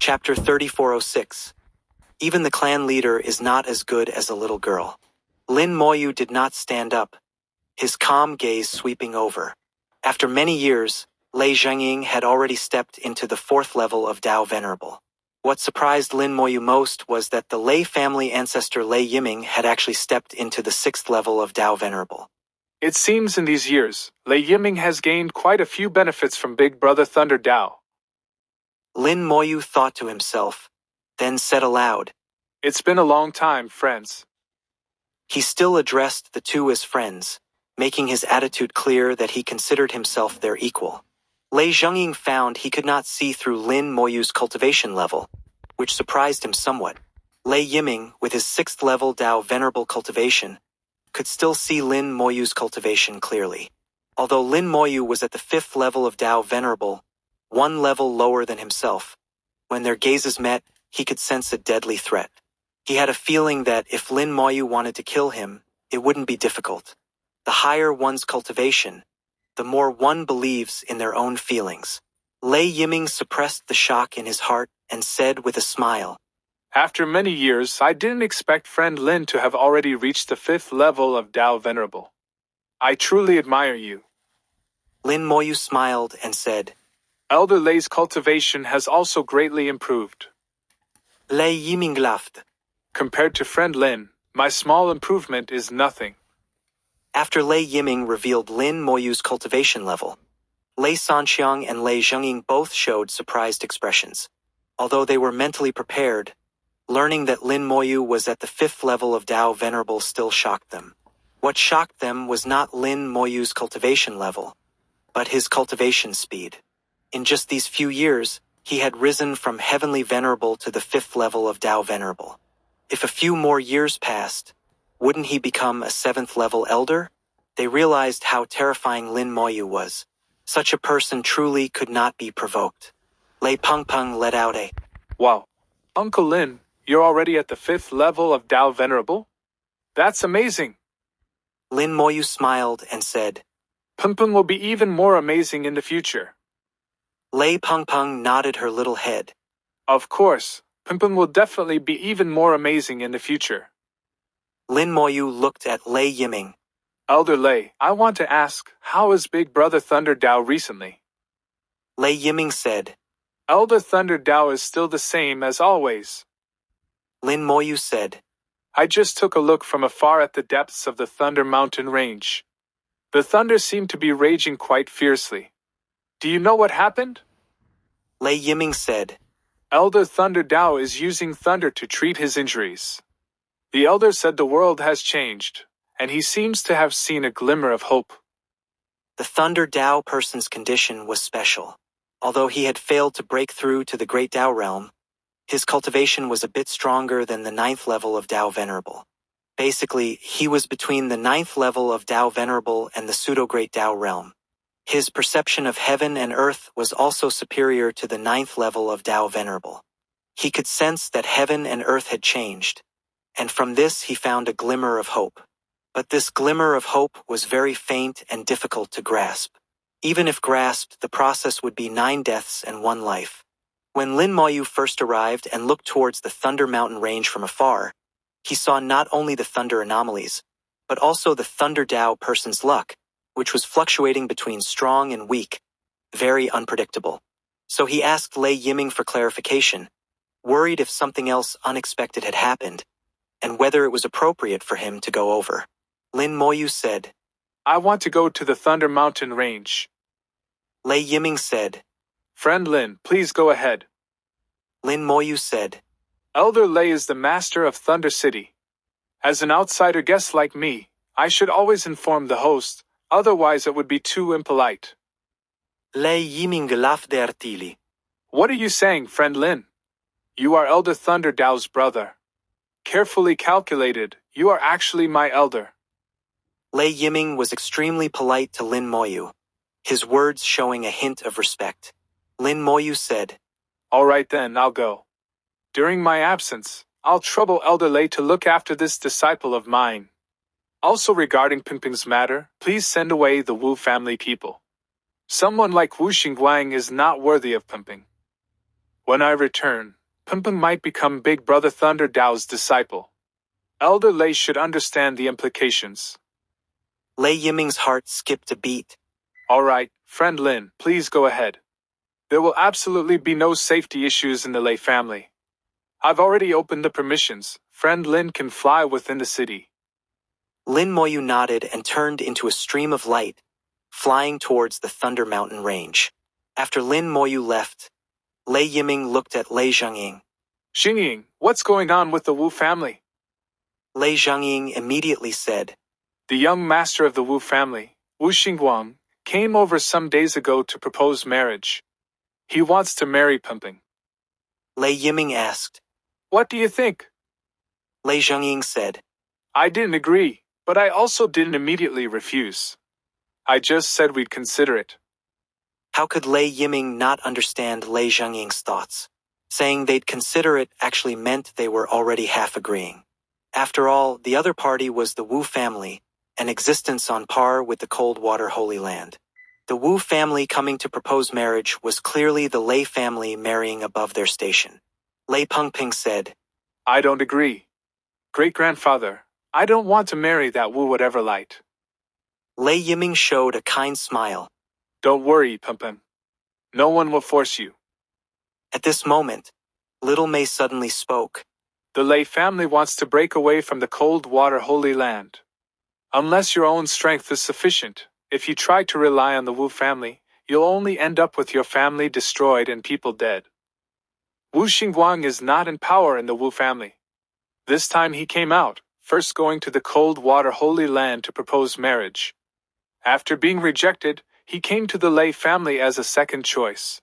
Chapter 3406. Even the clan leader is not as good as a little girl. Lin Moyu did not stand up, his calm gaze sweeping over. After many years, Lei Zhengying had already stepped into the 4th level of Dao Venerable. What surprised Lin Moyu most was that the Lei family ancestor Lei Yiming had actually stepped into the 6th level of Dao Venerable. It seems in these years, Lei Yiming has gained quite a few benefits from Big Brother Thunder Dao. Lin Moyu thought to himself, then said aloud, It's been a long time, friends. He still addressed the two as friends, making his attitude clear that he considered himself their equal. Lei Zhengying found he could not see through Lin Moyu's cultivation level, which surprised him somewhat. Lei Yiming, with his 6th level Dao Venerable cultivation, could still see Lin Moyu's cultivation clearly. Although Lin Moyu was at the 5th level of Dao Venerable, 1 level lower than himself, when their gazes met, he could sense a deadly threat. He had a feeling that if Lin Moyu wanted to kill him, it wouldn't be difficult. The higher one's cultivation, the more one believes in their own feelings. Lei Yiming suppressed the shock in his heart and said with a smile, After many years, I didn't expect friend Lin to have already reached the 5th level of Dao Venerable. I truly admire you. Lin Moyu smiled and said, Elder Lei's cultivation has also greatly improved. Lei Yiming laughed. Compared to friend Lin, my small improvement is nothing. After Lei Yiming revealed Lin Moyu's cultivation level, Lei Sanxiang and Lei Zhengying both showed surprised expressions. Although they were mentally prepared, learning that Lin Moyu was at the 5th level of Dao Venerable still shocked them. What shocked them was not Lin Moyu's cultivation level, but his cultivation speed. In just these few years, he had risen from Heavenly Venerable to the 5th level of Dao Venerable. If a few more years passed, wouldn't he become a 7th level elder? They realized how terrifying Lin Moyu was. Such a person truly could not be provoked. Lei Pengpeng let out a, Wow. Uncle Lin, you're already at the 5th level of Dao Venerable? That's amazing. Lin Moyu smiled and said, Pengpeng will be even more amazing in the future. Lei Pengpeng nodded her little head. Of course, Pengpeng will definitely be even more amazing in the future. Lin Moyu looked at Lei Yiming. Elder Lei, I want to ask, how is Big Brother Thunder Dao recently? Lei Yiming said. Elder Thunder Dao is still the same as always. Lin Moyu said. I just took a look from afar at the depths of the Thunder Mountain Range. The thunder seemed to be raging quite fiercely. Do you know what happened? Lei Yiming said. Elder Thunder Dao is using thunder to treat his injuries. The elder said the world has changed, and he seems to have seen a glimmer of hope. The Thunder Dao person's condition was special. Although he had failed to break through to the Great Dao realm, his cultivation was a bit stronger than the 9th level of Dao Venerable. Basically, he was between the 9th level of Dao Venerable and the Pseudo-Great Dao realm. His perception of heaven and earth was also superior to the 9th level of Dao Venerable. He could sense that heaven and earth had changed, and from this he found a glimmer of hope. But this glimmer of hope was very faint and difficult to grasp. Even if grasped, the process would be 9 deaths and 1 life. When Lin Moyu first arrived and looked towards the Thunder Mountain Range from afar, he saw not only the thunder anomalies, but also the Thunder Dao person's luck, which was fluctuating between strong and weak, very unpredictable. So he asked Lei Yiming for clarification, worried if something else unexpected had happened, and whether it was appropriate for him to go over. Lin Moyu said, I want to go to the Thunder Mountain Range. Lei Yiming said, Friend Lin, please go ahead. Lin Moyu said, Elder Lei is the master of Thunder City. As an outsider guest like me, I should always inform the host, otherwise it would be too impolite. Lei Yiming laughed artily. What are you saying, friend Lin? You are Elder Thunder Dao's brother. Carefully calculated, you are actually my elder. Lei Yiming was extremely polite to Lin Moyu, his words showing a hint of respect. Lin Moyu said, All right then, I'll go. During my absence, I'll trouble Elder Lei to look after this disciple of mine. Also regarding Pengpeng's matter, please send away the Wu family people. Someone like Wu Xingguang is not worthy of Pengpeng. When I return, Pimping might become Big Brother Thunder Dao's disciple. Elder Lei should understand the implications. Lei Yiming's heart skipped a beat. Alright, friend Lin, please go ahead. There will absolutely be no safety issues in the Lei family. I've already opened the permissions. Friend Lin can fly within the city. Lin Moyu nodded and turned into a stream of light, flying towards the Thunder Mountain range. After Lin Moyu left, Lei Yiming looked at Lei Zhengying. Xingying, what's going on with the Wu family? Lei Zhengying immediately said, The young master of the Wu family, Wu Xingguang, came over some days ago to propose marriage. He wants to marry Pimping. Lei Yiming asked. What do you think? Lei Zhengying said, I didn't agree, but I also didn't immediately refuse. I just said we'd consider it. How could Lei Yiming not understand Lei Zhengying's thoughts? Saying they'd consider it actually meant they were already half agreeing. After all, the other party was the Wu family, an existence on par with the Coldwater Holy Land. The Wu family coming to propose marriage was clearly the Lei family marrying above their station. Lei Pengping said, I don't agree. Great-grandfather, I don't want to marry that Wu whatever light. Lei Yiming showed a kind smile. Don't worry, Pimping. No one will force you. At this moment, Little May suddenly spoke. The Lei family wants to break away from the Coldwater Holy Land. Unless your own strength is sufficient, if you try to rely on the Wu family, you'll only end up with your family destroyed and people dead. Wu Xingguang is not in power in the Wu family. This time he came out, first going to the Coldwater Holy Land to propose marriage. After being rejected, he came to the Lei family as a second choice.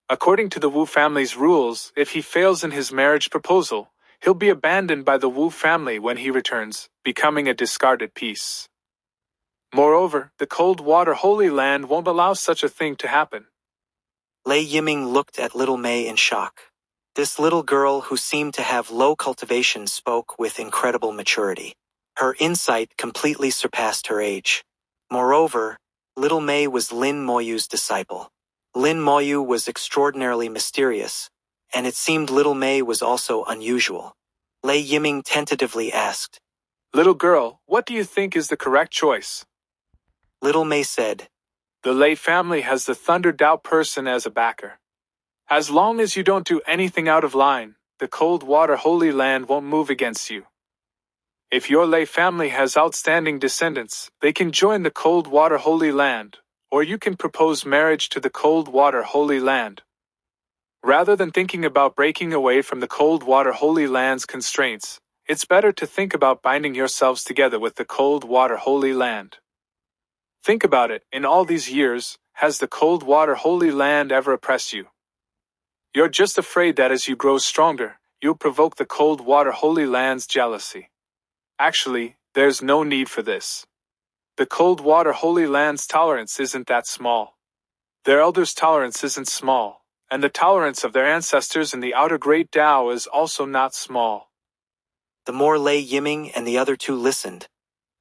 According to the Wu family's rules, if he fails in his marriage proposal, he'll be abandoned by the Wu family when he returns, becoming a discarded piece. Moreover, the Coldwater Holy Land won't allow such a thing to happen. Lei Yiming looked at Little May in shock. This little girl who seemed to have low cultivation spoke with incredible maturity. Her insight completely surpassed her age. Moreover, Little May was Lin Moyu's disciple. Lin Moyu was extraordinarily mysterious, and it seemed Little May was also unusual. Lei Yiming tentatively asked, Little girl, what do you think is the correct choice? Little May said, The Lei family has the Thunder Dao person as a backer. As long as you don't do anything out of line, the Coldwater Holy Land won't move against you. If your Lei family has outstanding descendants, they can join the Coldwater Holy Land, or you can propose marriage to the Coldwater Holy Land. Rather than thinking about breaking away from the Coldwater Holy Land's constraints, it's better to think about binding yourselves together with the Coldwater Holy Land. Think about it, in all these years, has the Coldwater Holy Land ever oppressed you? You're just afraid that as you grow stronger, you'll provoke the Coldwater Holy Land's jealousy. Actually, there's no need for this. The Coldwater Holy Land's tolerance isn't that small. Their elders' tolerance isn't small, and the tolerance of their ancestors in the outer Great Tao is also not small. The more Lei Yiming and the other two listened,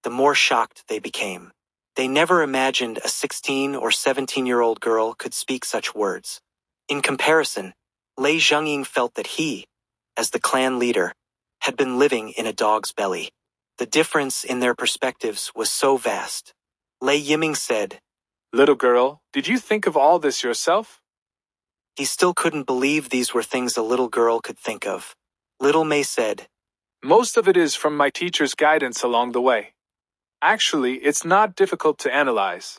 the more shocked they became. They never imagined a 16 or 17-year-old girl could speak such words. In comparison, Lei Zhengying felt that he, as the clan leader, had been living in a dog's belly. The difference in their perspectives was so vast. Lei Yiming said, Little girl, did you think of all this yourself? He still couldn't believe these were things a little girl could think of. Little May said, Most of it is from my teacher's guidance along the way. Actually, it's not difficult to analyze.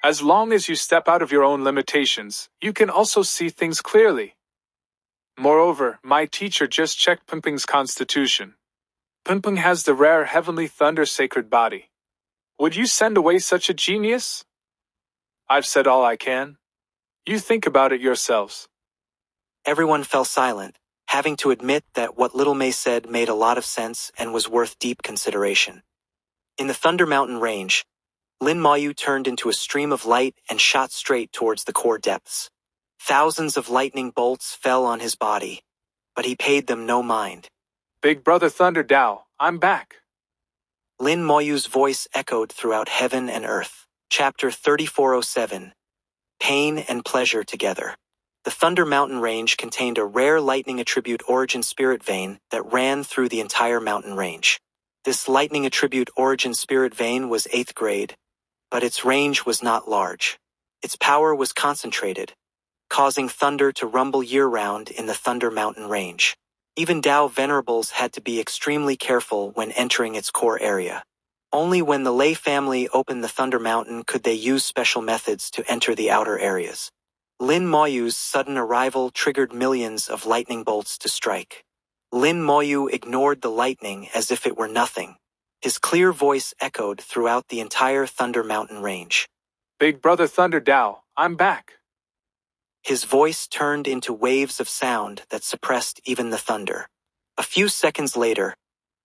As long as you step out of your own limitations, you can also see things clearly. Moreover, my teacher just checked Pimping's constitution. Pimping has the rare heavenly thunder sacred body. Would you send away such a genius? I've said all I can. You think about it yourselves. Everyone fell silent, having to admit that what Little May said made a lot of sense and was worth deep consideration. In the Thunder Mountain range, Lin Moyu turned into a stream of light and shot straight towards the core depths. Thousands of lightning bolts fell on his body, but he paid them no mind. Big Brother Thunder Dao, I'm back. Lin Moyu's voice echoed throughout heaven and earth. Chapter 3407. Pain and Pleasure Together. The Thunder Mountain range contained a rare lightning attribute origin spirit vein that ran through the entire mountain range. This lightning attribute origin spirit vein was 8th grade, but its range was not large. Its power was concentrated, causing thunder to rumble year-round in the Thunder Mountain range. Even Dao Venerables had to be extremely careful when entering its core area. Only when the Lei family opened the Thunder Mountain could they use special methods to enter the outer areas. Lin Moyu's sudden arrival triggered millions of lightning bolts to strike. Lin Moyu ignored the lightning as if it were nothing. His clear voice echoed throughout the entire Thunder Mountain range. Big Brother Thunder Dao, I'm back. His voice turned into waves of sound that suppressed even the thunder. A few seconds later,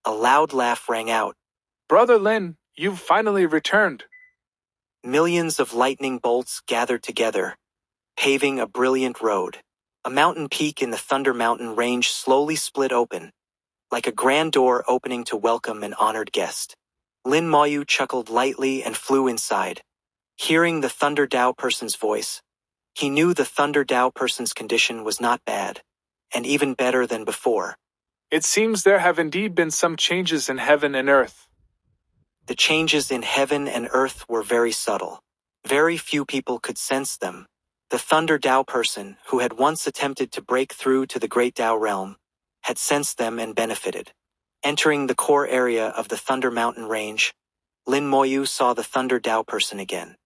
a loud laugh rang out. Brother Lin, you've finally returned. Millions of lightning bolts gathered together, paving a brilliant road. A mountain peak in the Thunder Mountain range slowly split open, like a grand door opening to welcome an honored guest. Lin Moyu chuckled lightly and flew inside. Hearing the Thunder Dao person's voice, he knew the Thunder Dao person's condition was not bad, and even better than before. It seems there have indeed been some changes in heaven and earth. The changes in heaven and earth were very subtle. Very few people could sense them. The Thunder Dao person, who had once attempted to break through to the Great Dao realm, had sensed them and benefited. Entering the core area of the Thunder Mountain range, Lin Moyu saw the Thunder Dao person again.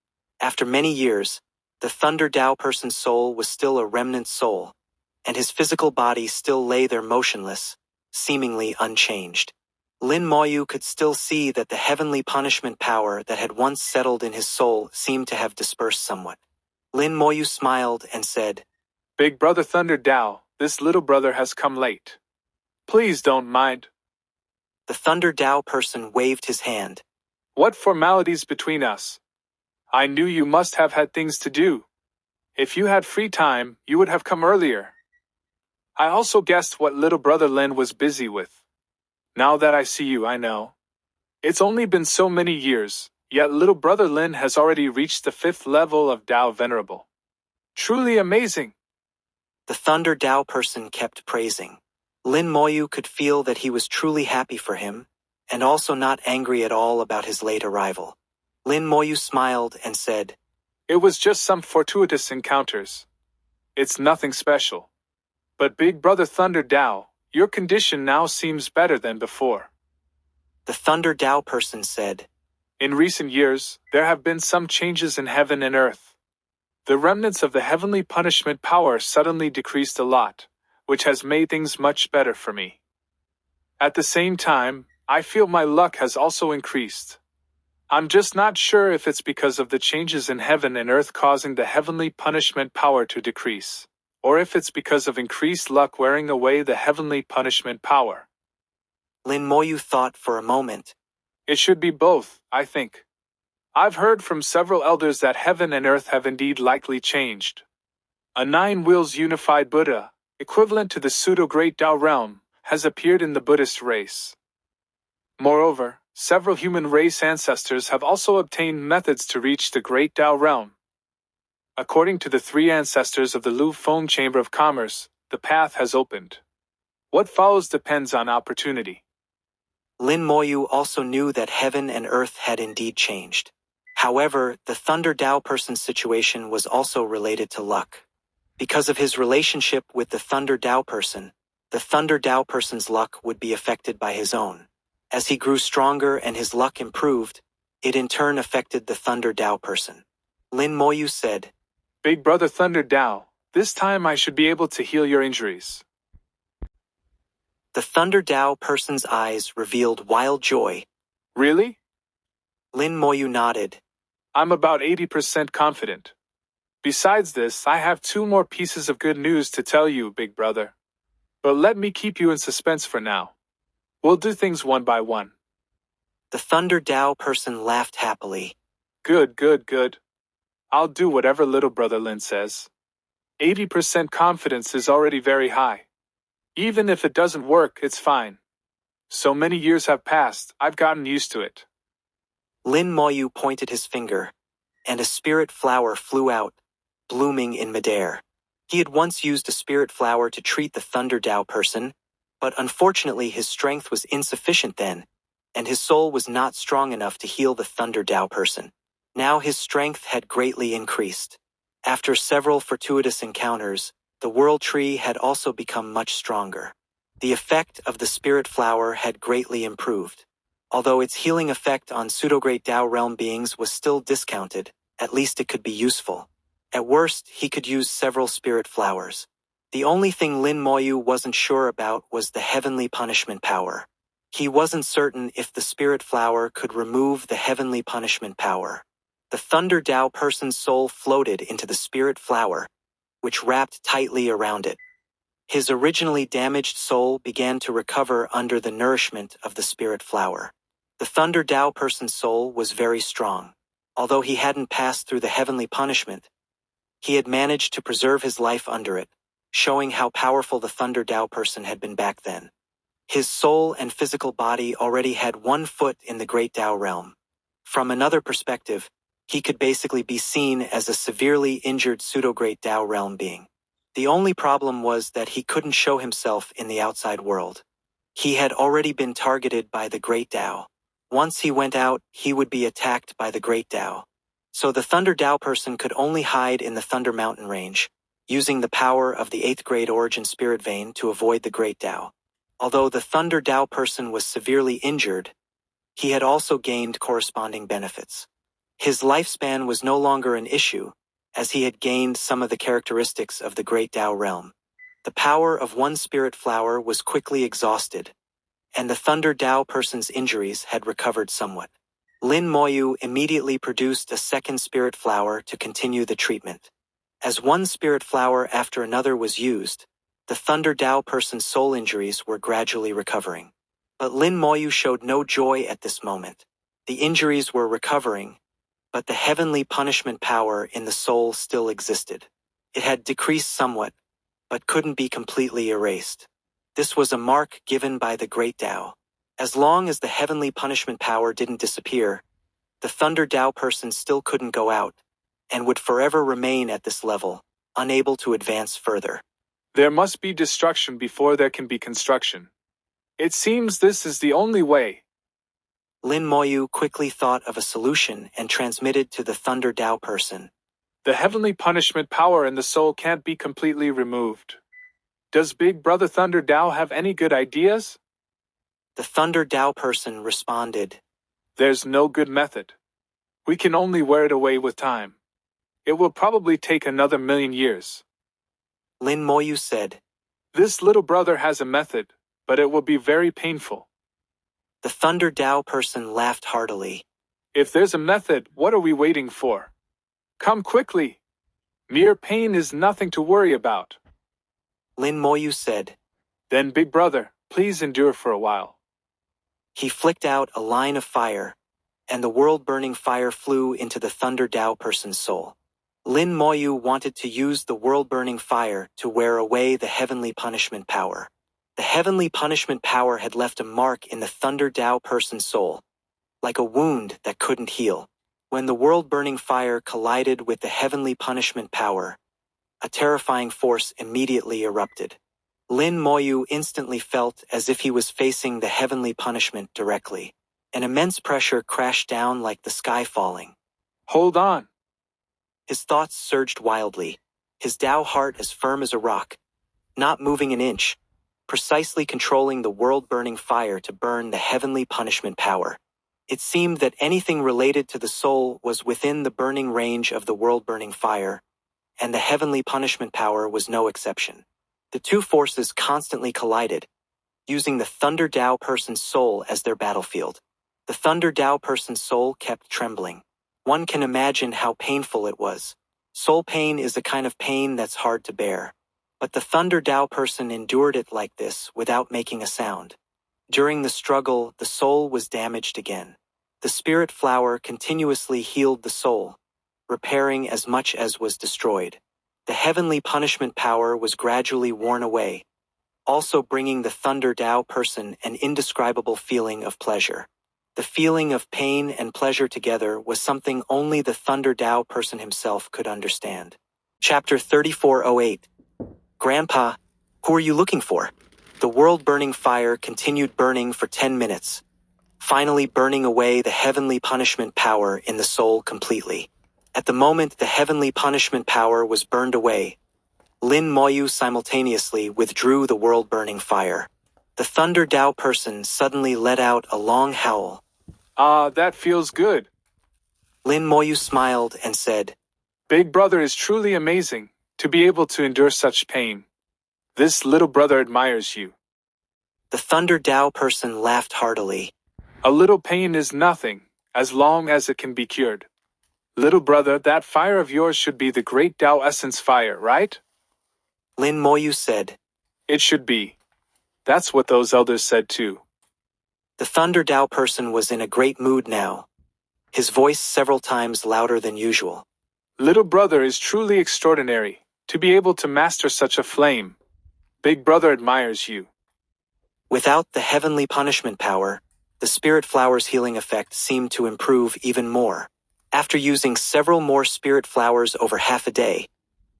After many years, the Thunder Dao person's soul was still a remnant soul, and his physical body still lay there motionless, seemingly unchanged. Lin Moyu could still see that the heavenly punishment power that had once settled in his soul seemed to have dispersed somewhat. Lin Moyu smiled and said, Big Brother Thunder Dao, this little brother has come late. Please don't mind. The Thunder Dao person waved his hand. What formalities between us? I knew you must have had things to do. If you had free time, you would have come earlier. I also guessed what little brother Lin was busy with. Now that I see you, I know. It's only been so many years, yet little brother Lin has already reached the 5th level of Dao Venerable. Truly amazing. The Thunder Dao person kept praising. Lin Moyu could feel that he was truly happy for him, and also not angry at all about his late arrival. Lin Moyu smiled and said, It was just some fortuitous encounters. It's nothing special. But Big Brother Thunder Dao, your condition now seems better than before. The Thunder Dao person said, In recent years, there have been some changes in heaven and earth. The remnants of the heavenly punishment power suddenly decreased a lot, which has made things much better for me. At the same time, I feel my luck has also increased. I'm just not sure if it's because of the changes in heaven and earth causing the heavenly punishment power to decrease, or if it's because of increased luck wearing away the heavenly punishment power. Lin Moyu thought for a moment. It should be both, I think. I've heard from several elders that heaven and earth have indeed likely changed. A 9-wheels unified Buddha, equivalent to the pseudo-Great Dao realm, has appeared in the Buddhist race. Moreover, several human race ancestors have also obtained methods to reach the Great Dao realm. According to the 3 ancestors of the Lu Feng Chamber of Commerce, the path has opened. What follows depends on opportunity. Lin Moyu also knew that heaven and earth had indeed changed. However, the Thunder Dao person's situation was also related to luck. Because of his relationship with the Thunder Dao person, the Thunder Dao person's luck would be affected by his own. As he grew stronger and his luck improved, it in turn affected the Thunder Dao person. Lin Moyu said, Big Brother Thunder Dao, this time I should be able to heal your injuries. The Thunder Dao person's eyes revealed wild joy. Really? Lin Moyu nodded. I'm about 80% confident. Besides this, I have 2 more pieces of good news to tell you, Big Brother. But let me keep you in suspense for now. We'll do things one by one. The Thunder Dao person laughed happily. Good. I'll do whatever little brother Lin says. 80% confidence is already very high. Even if it doesn't work, it's fine. So many years have passed, I've gotten used to it. Lin Moyu pointed his finger, and a spirit flower flew out, blooming in midair. He had once used a spirit flower to treat the Thunder Dao person, but unfortunately his strength was insufficient then, and his soul was not strong enough to heal the Thunder Dao person. Now his strength had greatly increased. After several fortuitous encounters, the World Tree had also become much stronger. The effect of the spirit flower had greatly improved. Although its healing effect on pseudo-great Dao realm beings was still discounted, at least it could be useful. At worst, he could use several spirit flowers. The only thing Lin Moyu wasn't sure about was the heavenly punishment power. He wasn't certain if the spirit flower could remove the heavenly punishment power. The Thunder Dao person's soul floated into the spirit flower, which wrapped tightly around it. His originally damaged soul began to recover under the nourishment of the spirit flower. The Thunder Dao person's soul was very strong. Although he hadn't passed through the heavenly punishment, he had managed to preserve his life under it, showing how powerful the Thunder Dao person had been back then. His soul and physical body already had 1 foot in the Great Dao realm. From another perspective, he could basically be seen as a severely injured pseudo-Great Dao realm being. The only problem was that he couldn't show himself in the outside world. He had already been targeted by the Great Dao. Once he went out, he would be attacked by the Great Dao. So the Thunder Dao person could only hide in the Thunder Mountain range, using the power of the 8th grade origin spirit vein to avoid the Great Dao. Although the Thunder Dao person was severely injured, he had also gained corresponding benefits. His lifespan was no longer an issue, as he had gained some of the characteristics of the Great Dao realm. The power of 1 spirit flower was quickly exhausted, and the Thunder Dao person's injuries had recovered somewhat. Lin Moyu immediately produced a 2nd spirit flower to continue the treatment. As 1 spirit flower after another was used, the Thunder Dao person's soul injuries were gradually recovering. But Lin Moyu showed no joy at this moment. The injuries were recovering, but the heavenly punishment power in the soul still existed. It had decreased somewhat, but couldn't be completely erased. This was a mark given by the Great Dao. As long as the heavenly punishment power didn't disappear, the Thunder Dao person still couldn't go out, and would forever remain at this level, unable to advance further. There must be destruction before there can be construction. It seems this is the only way. Lin Moyu quickly thought of a solution and transmitted to the Thunder Dao person. The heavenly punishment power in the soul can't be completely removed. Does Big Brother Thunder Dao have any good ideas? The Thunder Dao person responded. There's no good method. We can only wear it away with time. It will probably take another 1,000,000 years. Lin Moyu said. This little brother has a method, but it will be very painful. The Thunder Dao person laughed heartily. If there's a method, what are we waiting for? Come quickly. Mere pain is nothing to worry about. Lin Moyu said. Then Big Brother, please endure for a while. He flicked out a line of fire, and the world-burning fire flew into the Thunder Dao person's soul. Lin Moyu wanted to use the world-burning fire to wear away the heavenly punishment power. The heavenly punishment power had left a mark in the Thunder Dao person's soul, like a wound that couldn't heal. When the world-burning fire collided with the heavenly punishment power, a terrifying force immediately erupted. Lin Moyu instantly felt as if he was facing the heavenly punishment directly. An immense pressure crashed down like the sky falling. Hold on. His thoughts surged wildly, his Dao heart as firm as a rock, not moving an inch, precisely controlling the world-burning fire to burn the heavenly punishment power. It seemed that anything related to the soul was within the burning range of the world-burning fire, and the heavenly punishment power was no exception. The two forces constantly collided, using the Thunder Dao person's soul as their battlefield. The Thunder Dao person's soul kept trembling. One can imagine how painful it was. Soul pain is a kind of pain that's hard to bear. But the Thunder Dao person endured it like this without making a sound. During the struggle, the soul was damaged again. The spirit flower continuously healed the soul, repairing as much as was destroyed. The heavenly punishment power was gradually worn away, also bringing the Thunder Dao person an indescribable feeling of pleasure. The feeling of pain and pleasure together was something only the Thunder Dao person himself could understand. Chapter 3408. Grandpa, who are you looking for? The world-burning fire continued burning for 10 minutes, finally burning away the heavenly punishment power in the soul completely. At the moment the heavenly punishment power was burned away, Lin Moyu simultaneously withdrew the world-burning fire. The Thunder Dao person suddenly let out a long howl. Ah, that feels good. Lin Moyu smiled and said, Big brother is truly amazing, to be able to endure such pain. This little brother admires you. The Thunder Dao person laughed heartily. A little pain is nothing, as long as it can be cured. Little brother, that fire of yours should be the great Dao essence fire, right? Lin Moyu said, It should be. That's what those elders said too. The Thunder Dao person was in a great mood now, his voice several times louder than usual. Little brother is truly extraordinary, to be able to master such a flame. Big brother admires you. Without the heavenly punishment power, the spirit flower's healing effect seemed to improve even more. After using several more spirit flowers over half a day,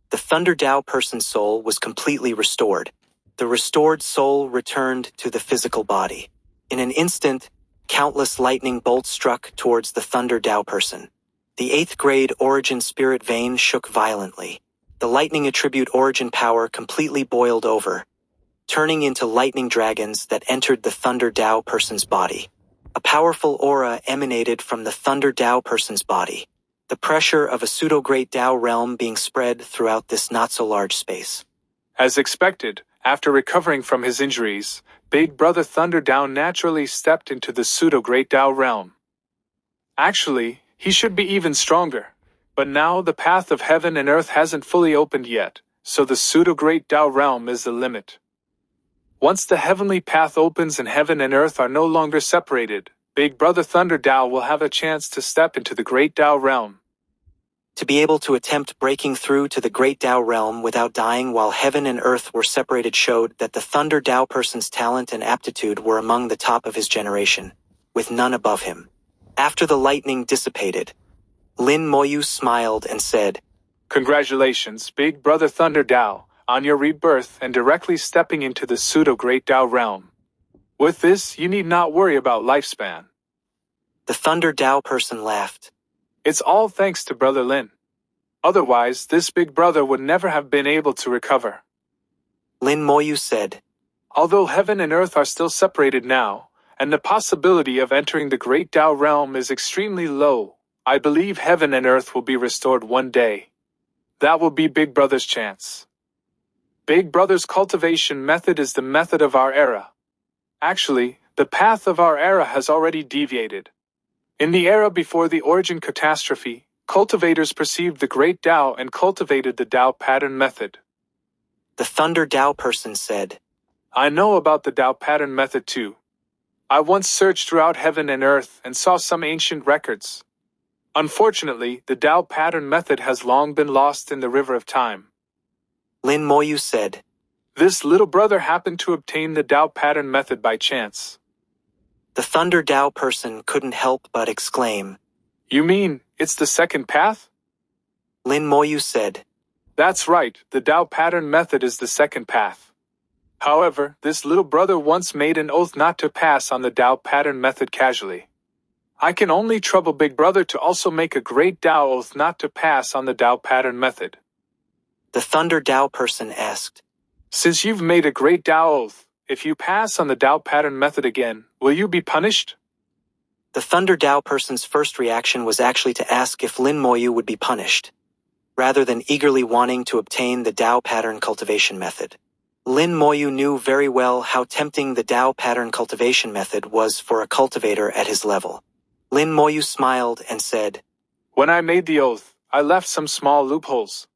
the Thunder Dao person's soul was completely restored. The restored soul returned to the physical body. In an instant, countless lightning bolts struck towards the Thunder Dao person. The 8th grade origin spirit vein shook violently. The lightning attribute origin power completely boiled over, turning into lightning dragons that entered the Thunder Dao person's body. A powerful aura emanated from the Thunder Dao person's body, the pressure of a pseudo-great Dao realm being spread throughout this not-so-large space. As expected, after recovering from his injuries, Big Brother Thunder Dao naturally stepped into the pseudo-great Dao realm. Actually, he should be even stronger, but now the path of heaven and earth hasn't fully opened yet, so the pseudo-great Dao realm is the limit. Once the heavenly path opens and heaven and earth are no longer separated, Big Brother Thunder Dao will have a chance to step into the great Dao realm. To be able to attempt breaking through to the great Dao realm without dying while heaven and earth were separated showed that the Thunder Dao person's talent and aptitude were among the top of his generation, with none above him. After the lightning dissipated, Lin Moyu smiled and said, Congratulations, Big Brother Thunder Dao, on your rebirth and directly stepping into the pseudo-great Dao realm. With this, you need not worry about lifespan. The Thunder Dao person laughed. It's all thanks to Brother Lin. Otherwise, this big brother would never have been able to recover. Lin Moyu said, Although heaven and earth are still separated now, and the possibility of entering the great Dao realm is extremely low, I believe heaven and earth will be restored one day. That will be Big Brother's chance. Big Brother's cultivation method is the method of our era. Actually, the path of our era has already deviated. In the era before the origin catastrophe, cultivators perceived the great Dao and cultivated the Dao pattern method. The Thunder Dao person said, I know about the Dao pattern method too. I once searched throughout heaven and earth and saw some ancient records. Unfortunately, the Dao pattern method has long been lost in the river of time. Lin Moyu said, This little brother happened to obtain the Dao pattern method by chance. The Thunder Dao person couldn't help but exclaim, You mean, it's the second path? Lin Moyu said, That's right, the Dao pattern method is the second path. However, this little brother once made an oath not to pass on the Dao pattern method casually. I can only trouble Big Brother to also make a great Dao oath not to pass on the Dao pattern method. The Thunder Dao person asked, Since you've made a great Dao oath, if you pass on the Dao pattern method again, will you be punished? The Thunder Dao person's first reaction was actually to ask if Lin Moyu would be punished, rather than eagerly wanting to obtain the Dao pattern cultivation method. Lin Moyu knew very well how tempting the Dao pattern cultivation method was for a cultivator at his level. Lin Moyu smiled and said, When I made the oath, I left some small loopholes.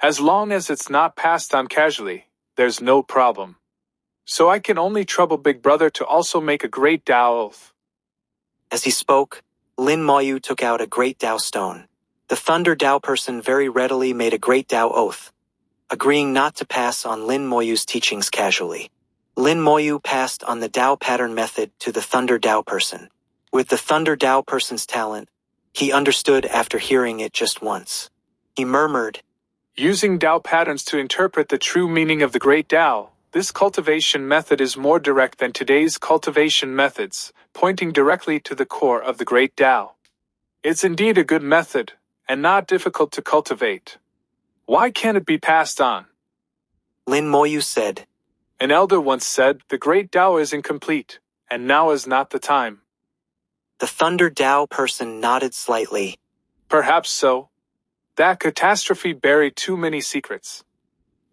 As long as it's not passed on casually, there's no problem. So I can only trouble Big Brother to also make a great Dao oath. As he spoke, Lin Moyu took out a great Dao stone. The Thunder Dao person very readily made a great Dao oath, agreeing not to pass on Lin Moyu's teachings casually. Lin Moyu passed on the Dao pattern method to the Thunder Dao person. With the Thunder Dao person's talent, he understood after hearing it just once. He murmured, Using Tao patterns to interpret the true meaning of the Great Tao, this cultivation method is more direct than today's cultivation methods, pointing directly to the core of the Great Tao. It's indeed a good method, and not difficult to cultivate. Why can't it be passed on? Lin Moyu said. An elder once said, the Great Tao is incomplete, and now is not the time. The Thunder Tao person nodded slightly. Perhaps so. That catastrophe buried too many secrets.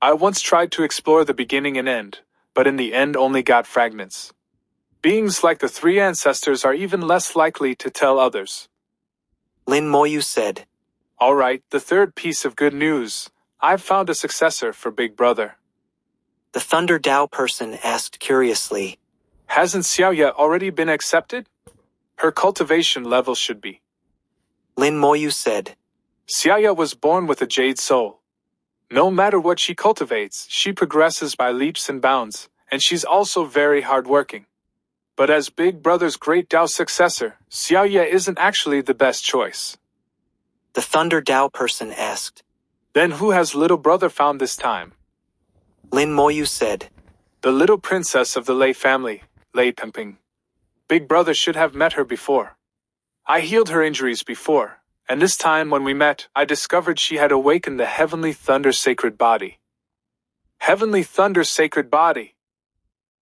I once tried to explore the beginning and end, but in the end only got fragments. Beings like the three ancestors are even less likely to tell others. Lin Moyu said. All right, the third piece of good news. I've found a successor for Big Brother. The Thunder Tao person asked curiously. Hasn't Xiaoya already been accepted? Her cultivation level should be. Lin Moyu said. Xiaoya was born with a jade soul. No matter what she cultivates, she progresses by leaps and bounds, and she's also very hardworking. But as Big Brother's Great Tao successor, Xiaoya isn't actually the best choice. The Thunder Tao person asked. Then who has little brother found this time? Lin Moyu said. The little princess of the Lei family, Lei Pengping. Big Brother should have met her before. I healed her injuries before, and this time when we met, I discovered she had awakened the Heavenly Thunder Sacred Body. Heavenly Thunder Sacred Body.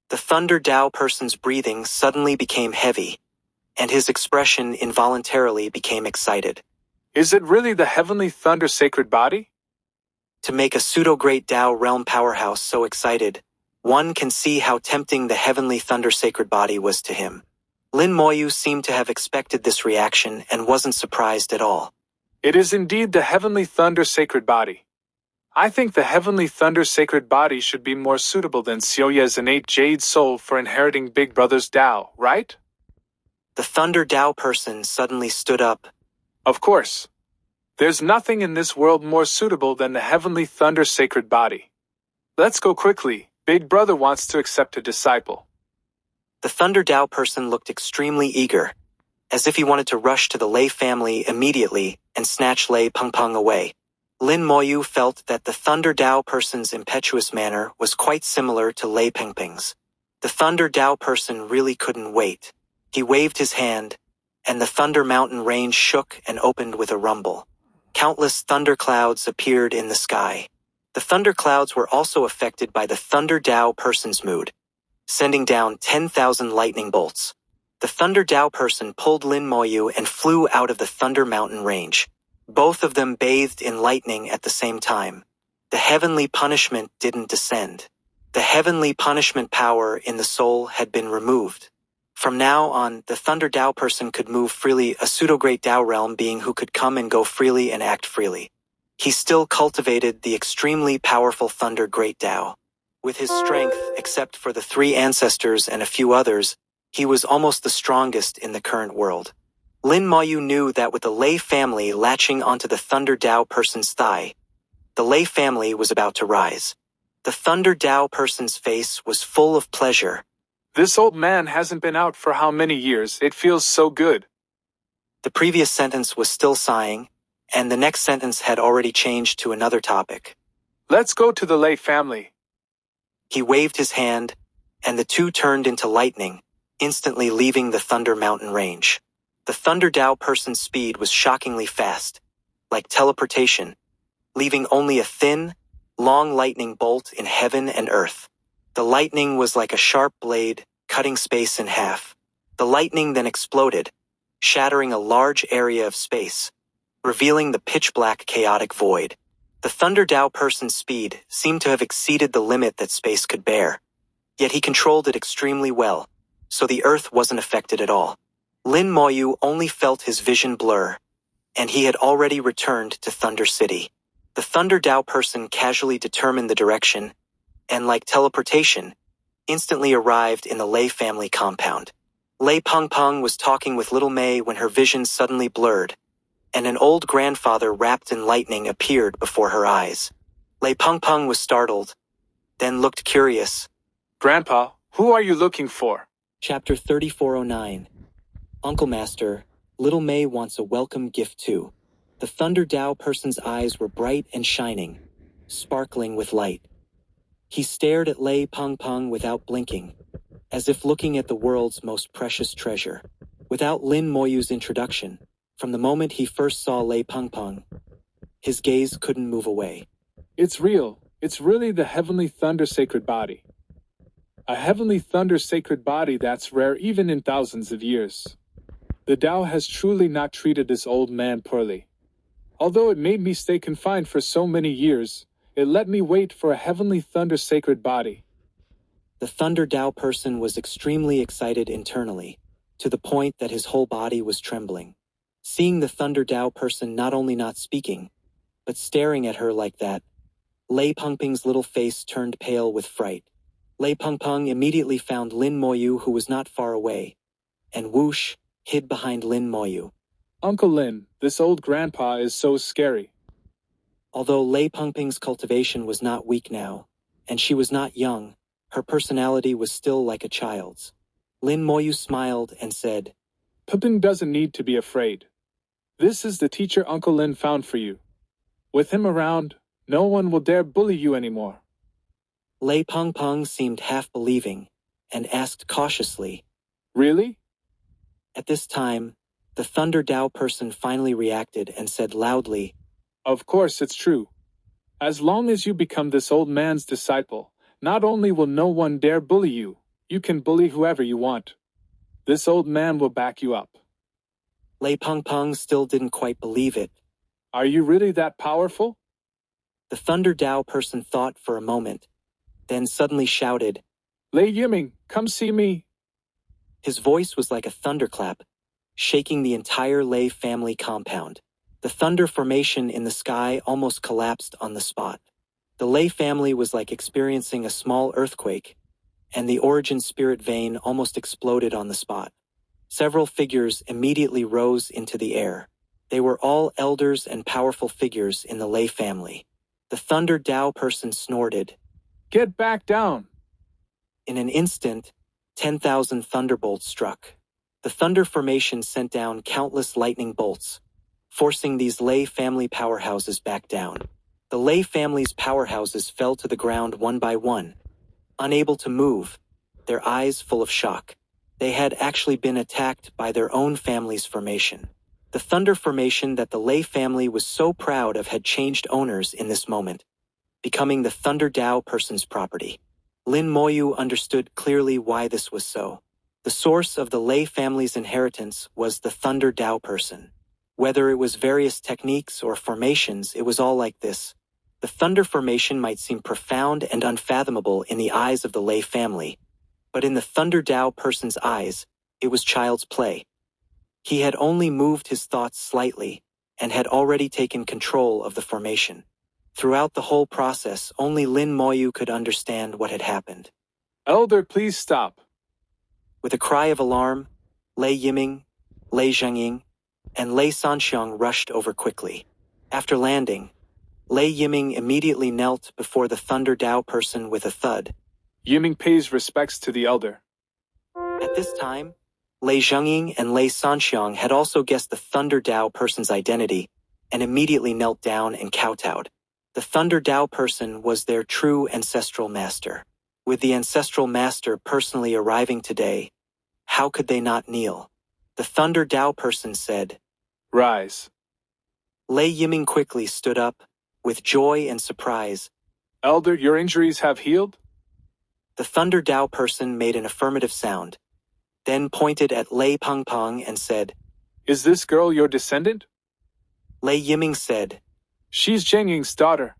The Thunder Tao person's breathing suddenly became heavy, and his expression involuntarily became excited. Is it really the Heavenly Thunder Sacred Body? To make a pseudo-Great Tao realm powerhouse so excited, one can see how tempting the Heavenly Thunder Sacred Body was to him. Lin Moyu seemed to have expected this reaction and wasn't surprised at all. It is indeed the Heavenly Thunder Sacred Body. I think the Heavenly Thunder Sacred Body should be more suitable than Xiaoya's innate jade soul for inheriting Big Brother's Tao, right? The Thunder Tao person suddenly stood up. Of course. There's nothing in this world more suitable than the Heavenly Thunder Sacred Body. Let's go quickly. Big Brother wants to accept a disciple. The Thunder Tao person looked extremely eager, as if he wanted to rush to the Lei family immediately and snatch Lei Pengpeng away. Lin Moyu felt that the Thunder Tao person's impetuous manner was quite similar to Lei Pengpeng's. The Thunder Tao person really couldn't wait. He waved his hand, and the Thunder Mountain range shook and opened with a rumble. Countless thunder clouds appeared in the sky. The thunder clouds were also affected by the Thunder Tao person's mood, sending down 10,000 lightning bolts. The Thunder Tao person pulled Lin Moyu and flew out of the Thunder Mountain range. Both of them bathed in lightning at the same time. The heavenly punishment didn't descend. The heavenly punishment power in the soul had been removed. From now on, the Thunder Tao person could move freely, a pseudo-Great Tao realm being who could come and go freely and act freely. He still cultivated the extremely powerful Thunder Great Tao. With his strength, except for the three ancestors and a few others, he was almost the strongest in the current world. Lin Moyu knew that with the Lei family latching onto the Thunder Tao person's thigh, the Lei family was about to rise. The Thunder Tao person's face was full of pleasure. This old man hasn't been out for how many years? It feels so good. The previous sentence was still sighing, and the next sentence had already changed to another topic. Let's go to the Lei family. He waved his hand, and the two turned into lightning, instantly leaving the Thunder Mountain range. The Thunder Tao person's speed was shockingly fast, like teleportation, leaving only a thin, long lightning bolt in heaven and earth. The lightning was like a sharp blade, cutting space in half. The lightning then exploded, shattering a large area of space, revealing the pitch-black chaotic void. The Thunder Tao person's speed seemed to have exceeded the limit that space could bear. Yet he controlled it extremely well, so the earth wasn't affected at all. Lin Moyu only felt his vision blur, and he had already returned to Thunder City. The Thunder Tao person casually determined the direction, and like teleportation, instantly arrived in the Lei family compound. Lei Pengpeng was talking with little Mei when her vision suddenly blurred, and an old grandfather wrapped in lightning appeared before her eyes. Lei Pengpeng was startled, then looked curious. Grandpa, who are you looking for? Chapter 3409. Uncle Master, little Mei wants a welcome gift too. The Thunder Tao person's eyes were bright and shining, sparkling with light. He stared at Lei Pengpeng without blinking, as if looking at the world's most precious treasure. Without Lin Moyu's introduction, from the moment he first saw Lei Pengpeng, his gaze couldn't move away. It's real. It's really the heavenly thunder sacred body. A heavenly thunder sacred body that's rare even in thousands of years. The Tao has truly not treated this old man poorly. Although it made me stay confined for so many years, it let me wait for a heavenly thunder sacred body. The Thunder Tao person was extremely excited internally, to the point that his whole body was trembling. Seeing the Thunder Tao person not only not speaking, but staring at her like that, Lei Pengpeng's little face turned pale with fright. Lei Pengpeng immediately found Lin Moyu, who was not far away, and whoosh, hid behind Lin Moyu. Uncle Lin, this old grandpa is so scary. Although Lei Pengpeng's cultivation was not weak now, and she was not young, her personality was still like a child's. Lin Moyu smiled and said, Pengpeng doesn't need to be afraid. This is the teacher Uncle Lin found for you. With him around, no one will dare bully you anymore. Lei Pengpeng seemed half-believing, and asked cautiously, Really? At this time, the Thunder Tao person finally reacted and said loudly, Of course it's true. As long as you become this old man's disciple, not only will no one dare bully you, you can bully whoever you want. This old man will back you up. Lei Pengpeng still didn't quite believe it. Are you really that powerful? The Thunder Tao person thought for a moment, then suddenly shouted, Lei Yiming, come see me. His voice was like a thunderclap, shaking the entire Lei family compound. The thunder formation in the sky almost collapsed on the spot. The Lei family was like experiencing a small earthquake, and the origin spirit vein almost exploded on the spot. Several figures immediately rose into the air. They were all elders and powerful figures in the Lei family. The Thunder Tao person snorted. Get back down. In an instant, 10,000 thunderbolts struck. The thunder formation sent down countless lightning bolts, forcing these Lei family powerhouses back down. The Lei family's powerhouses fell to the ground one by one, unable to move, their eyes full of shock. They had actually been attacked by their own family's formation. The thunder formation that the Lei family was so proud of had changed owners in this moment, becoming the Thunder Tao person's property. Lin Moyu understood clearly why this was so. The source of the Lei family's inheritance was the Thunder Tao person. Whether it was various techniques or formations, it was all like this. The thunder formation might seem profound and unfathomable in the eyes of the Lei family, but in the Thunder Tao person's eyes, it was child's play. He had only moved his thoughts slightly, and had already taken control of the formation. Throughout the whole process, only Lin Moyu could understand what had happened. Elder, please stop. With a cry of alarm, Lei Yiming, Lei Zhengying, and Lei Sanxiang rushed over quickly. After landing, Lei Yiming immediately knelt before the Thunder Tao person with a thud. Yiming pays respects to the elder. At this time, Lei Zhengying and Lei Sanxiang had also guessed the Thunder Tao person's identity and immediately knelt down and kowtowed. The Thunder Tao person was their true ancestral master. With the ancestral master personally arriving today, how could they not kneel? The Thunder Tao person said, Rise. Lei Yiming quickly stood up, with joy and surprise. Elder, your injuries have healed? The Thunder Tao person made an affirmative sound, then pointed at Lei Pengpeng and said, Is this girl your descendant? Lei Yiming said, She's Zhengying's daughter.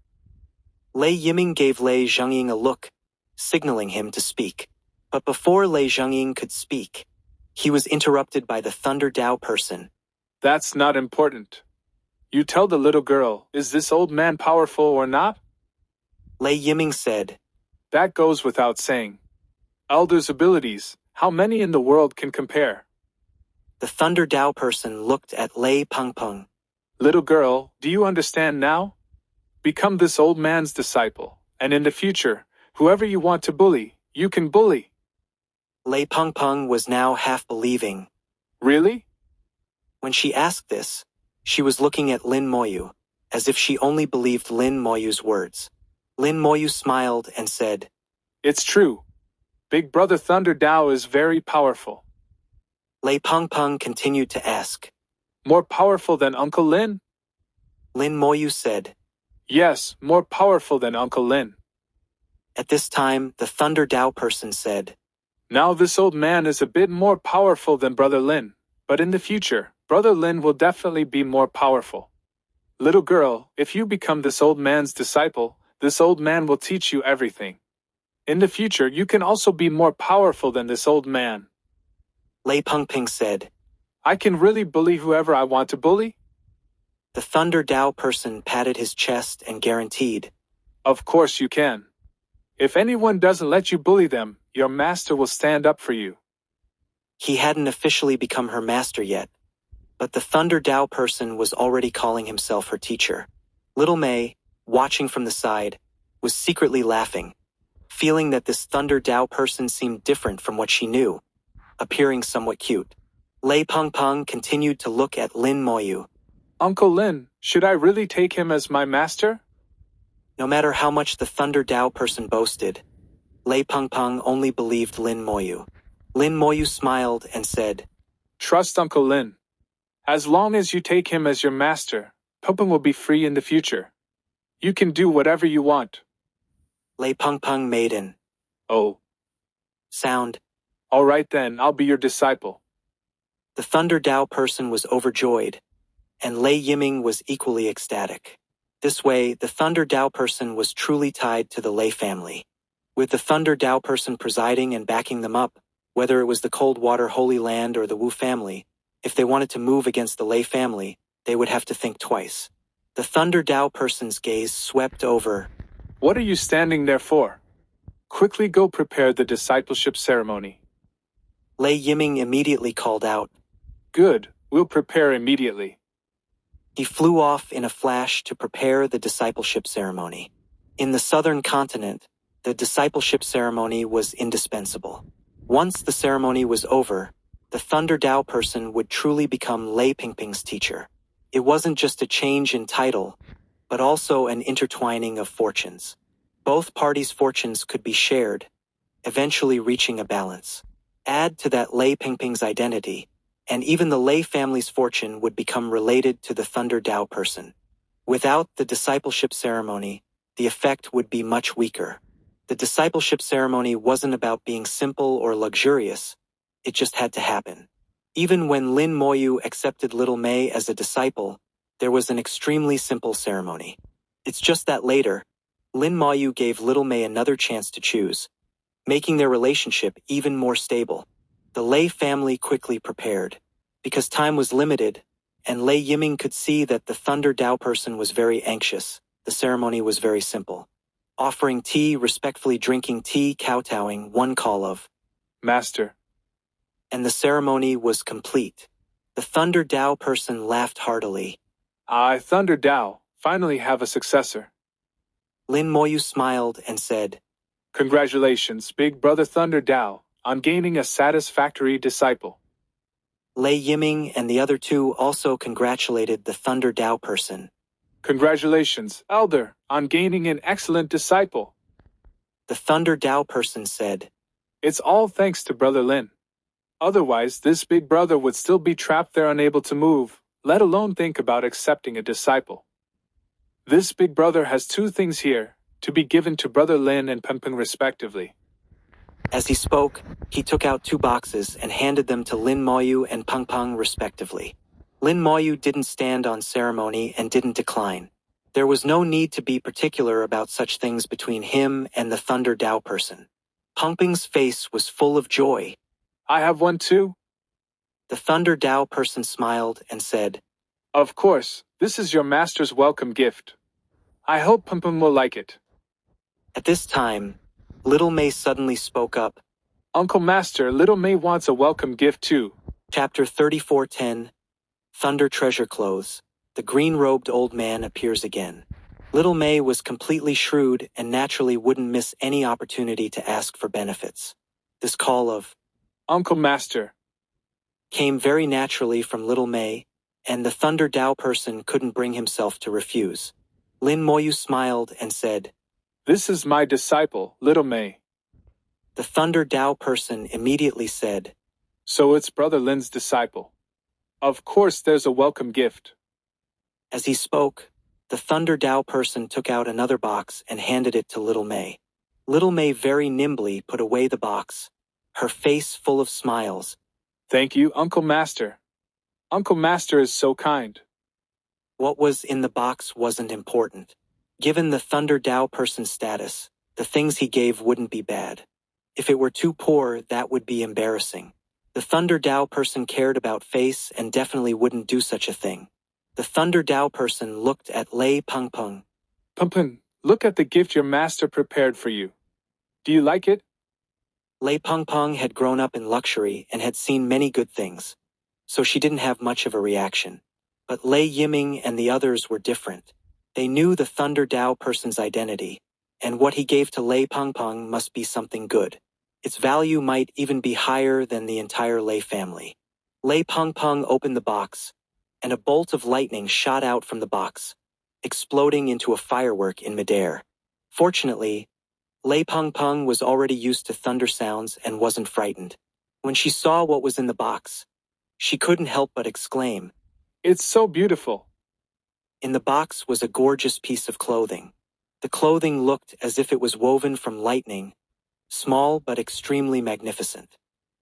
Lei Yiming gave Lei Zhengying a look, signaling him to speak. But before Lei Zhengying could speak, he was interrupted by the Thunder Tao person. That's not important. You tell the little girl, is this old man powerful or not? Lei Yiming said, That goes without saying. Elder's abilities, how many in the world can compare? The Thunder Tao person looked at Lei Pengpeng. Little girl, do you understand now? Become this old man's disciple, and in the future, whoever you want to bully, you can bully. Lei Pengpeng was now half-believing. Really? When she asked this, she was looking at Lin Moyu, as if she only believed Lin Moyu's words. Lin Moyu smiled and said, It's true. Big Brother Thunder Dao is very powerful. Lei Peng continued to ask. More powerful than Uncle Lin? Lin Moyu said. Yes, more powerful than Uncle Lin. At this time, the Thunder Dao person said, Now this old man is a bit more powerful than Brother Lin, but in the future, Brother Lin will definitely be more powerful. Little girl, if you become this old man's disciple, this old man will teach you everything. In the future, you can also be more powerful than this old man. Lei Pengping said. I can really bully whoever I want to bully? The Thunder Dao person patted his chest and guaranteed. Of course you can. If anyone doesn't let you bully them, your master will stand up for you. He hadn't officially become her master yet, but the Thunder Dao person was already calling himself her teacher. Little May, watching from the side, was secretly laughing, feeling that this Thunder Dao person seemed different from what she knew, appearing somewhat cute. Lei Pengpeng continued to look at Lin Moyu. Uncle Lin, should I really take him as my master? No matter how much the Thunder Dao person boasted, Lei Pengpeng only believed Lin Moyu. Lin Moyu smiled and said, Trust Uncle Lin. As long as you take him as your master, Pengpeng will be free in the future. You can do whatever you want. Lei Pengpeng made an Oh. sound. All right then, I'll be your disciple. The Thunder Dao person was overjoyed, and Lei Yiming was equally ecstatic. This way, the Thunder Dao person was truly tied to the Lei family. With the Thunder Dao person presiding and backing them up, whether it was the Coldwater Holy Land or the Wu family, if they wanted to move against the Lei family, they would have to think twice. The Thunder Dao person's gaze swept over. What are you standing there for? Quickly go prepare the discipleship ceremony. Lei Yiming immediately called out. Good, we'll prepare immediately. He flew off in a flash to prepare the discipleship ceremony. In the southern continent, the discipleship ceremony was indispensable. Once the ceremony was over, the Thunder Dao person would truly become Lei Pengping's teacher. It wasn't just a change in title, but also an intertwining of fortunes. Both parties' fortunes could be shared, eventually reaching a balance. Add to that Lei Pengping's identity, and even the Lei family's fortune would become related to the Thunder Dao person. Without the discipleship ceremony, the effect would be much weaker. The discipleship ceremony wasn't about being simple or luxurious, it just had to happen. Even when Lin Moyu accepted Little May as a disciple, there was an extremely simple ceremony. It's just that later, Lin Moyu gave Little May another chance to choose, making their relationship even more stable. The Lei family quickly prepared. Because time was limited, and Lei Yiming could see that the Thunder Dao person was very anxious, the ceremony was very simple. Offering tea, respectfully drinking tea, kowtowing, one call of Master. And the ceremony was complete. The Thunder Dao person laughed heartily. I, Thunder Dao, finally have a successor. Lin Moyu smiled and said, Congratulations, Big Brother Thunder Dao, on gaining a satisfactory disciple. Lei Yiming and the other two also congratulated the Thunder Dao person. Congratulations, Elder, on gaining an excellent disciple. The Thunder Dao person said, It's all thanks to Brother Lin. Otherwise, this big brother would still be trapped there unable to move, let alone think about accepting a disciple. This big brother has two things here, to be given to Brother Lin and Pengpeng respectively. As he spoke, he took out 2 boxes and handed them to Lin Moyu and Pengpeng respectively. Lin Moyu didn't stand on ceremony and didn't decline. There was no need to be particular about such things between him and the Thunder Dao person. Pengpeng's face was full of joy. I have one too. The Thunder Dao person smiled and said, Of course, this is your master's welcome gift. I hope Pengpeng will like it. At this time, Little May suddenly spoke up. Uncle Master, Little May wants a welcome gift too. Chapter 34:10, Thunder Treasure Clothes. The green-robed old man appears again. Little May was completely shrewd and naturally wouldn't miss any opportunity to ask for benefits. This call of Uncle Master came very naturally from Little May, and the Thunder Dao person couldn't bring himself to refuse. Lin Moyu smiled and said, This is my disciple, Little May. The Thunder Tao person immediately said, So it's Brother Lin's disciple. Of course there's a welcome gift. As he spoke, the Thunder Tao person took out another box and handed it to Little May. Little May very nimbly put away the box, her face full of smiles. Thank you, Uncle Master. Uncle Master is so kind. What was in the box wasn't important. Given the Thunder Tao person's status, the things he gave wouldn't be bad. If it were too poor, that would be embarrassing. The Thunder Tao person cared about face and definitely wouldn't do such a thing. The Thunder Tao person looked at Lei Pengpeng. Pengpeng, look at the gift your master prepared for you. Do you like it? Lei Pengpeng had grown up in luxury and had seen many good things, so she didn't have much of a reaction. But Lei Yiming and the others were different. They knew the Thunder Tao person's identity, and what he gave to Lei Pengpeng must be something good. Its value might even be higher than the entire Lei family. Lei Pengpeng opened the box, and a bolt of lightning shot out from the box, exploding into a firework in midair. Fortunately, Lei Pengpeng was already used to thunder sounds and wasn't frightened. When she saw what was in the box, she couldn't help but exclaim, It's so beautiful. In the box was a gorgeous piece of clothing. The clothing looked as if it was woven from lightning, small but extremely magnificent.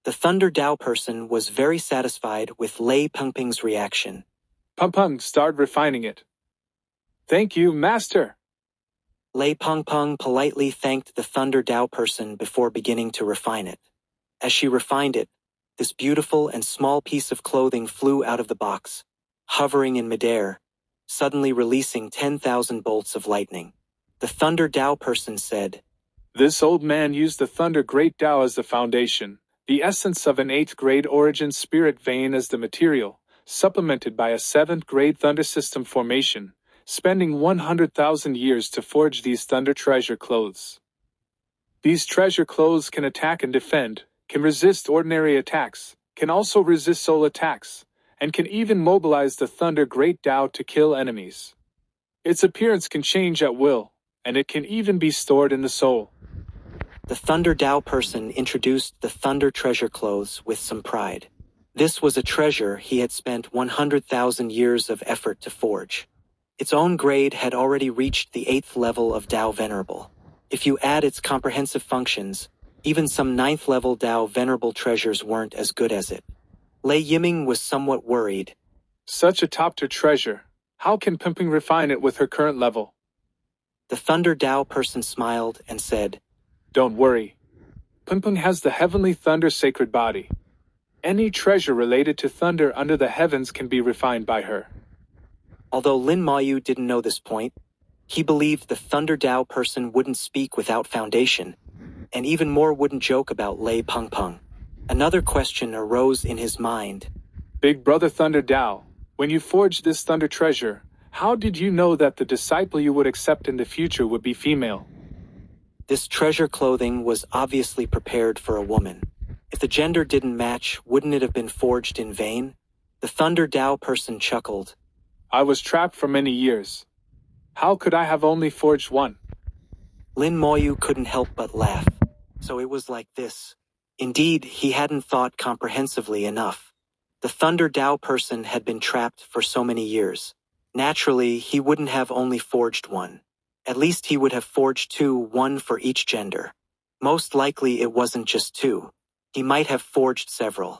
The Thunder Tao person was very satisfied with Lei Pengpeng's reaction. Pengpeng, start refining it. Thank you, Master. Lei Pengpeng politely thanked the Thunder Tao person before beginning to refine it. As she refined it, this beautiful and small piece of clothing flew out of the box, hovering in midair, suddenly releasing 10,000 bolts of lightning. The Thunder Tao person said, This old man used the Thunder Great Tao as the foundation, the essence of an 8th grade origin spirit vein as the material, supplemented by a 7th grade thunder system formation, spending 100,000 years to forge these thunder treasure clothes. These treasure clothes can attack and defend, can resist ordinary attacks, can also resist soul attacks, and can even mobilize the Thunder Great Tao to kill enemies. Its appearance can change at will, and it can even be stored in the soul. The Thunder Tao person introduced the Thunder Treasure Clothes with some pride. This was a treasure he had spent 100,000 years of effort to forge. Its own grade had already reached the 8th level of Tao Venerable. If you add its comprehensive functions, even some 9th level Tao Venerable treasures weren't as good as it. Lei Yiming was somewhat worried. Such a top-tier treasure, how can Pengpeng refine it with her current level? The Thunder Tao person smiled and said, Don't worry. Pengpeng has the Heavenly Thunder Sacred Body. Any treasure related to thunder under the heavens can be refined by her. Although Lin Moyu didn't know this point, he believed the Thunder Tao person wouldn't speak without foundation, and even more wouldn't joke about Lei Pengpeng. Another question arose in his mind. Big Brother Thunder Tao, when you forged this thunder treasure, how did you know that the disciple you would accept in the future would be female? This treasure clothing was obviously prepared for a woman. If the gender didn't match, wouldn't it have been forged in vain? The Thunder Tao person chuckled. I was trapped for many years. How could I have only forged one? Lin Moyu couldn't help but laugh. So it was like this. Indeed, he hadn't thought comprehensively enough. The Thunder Tao person had been trapped for so many years. Naturally, he wouldn't have only forged one. At least he would have forged two, one for each gender. Most likely it wasn't just two. He might have forged several.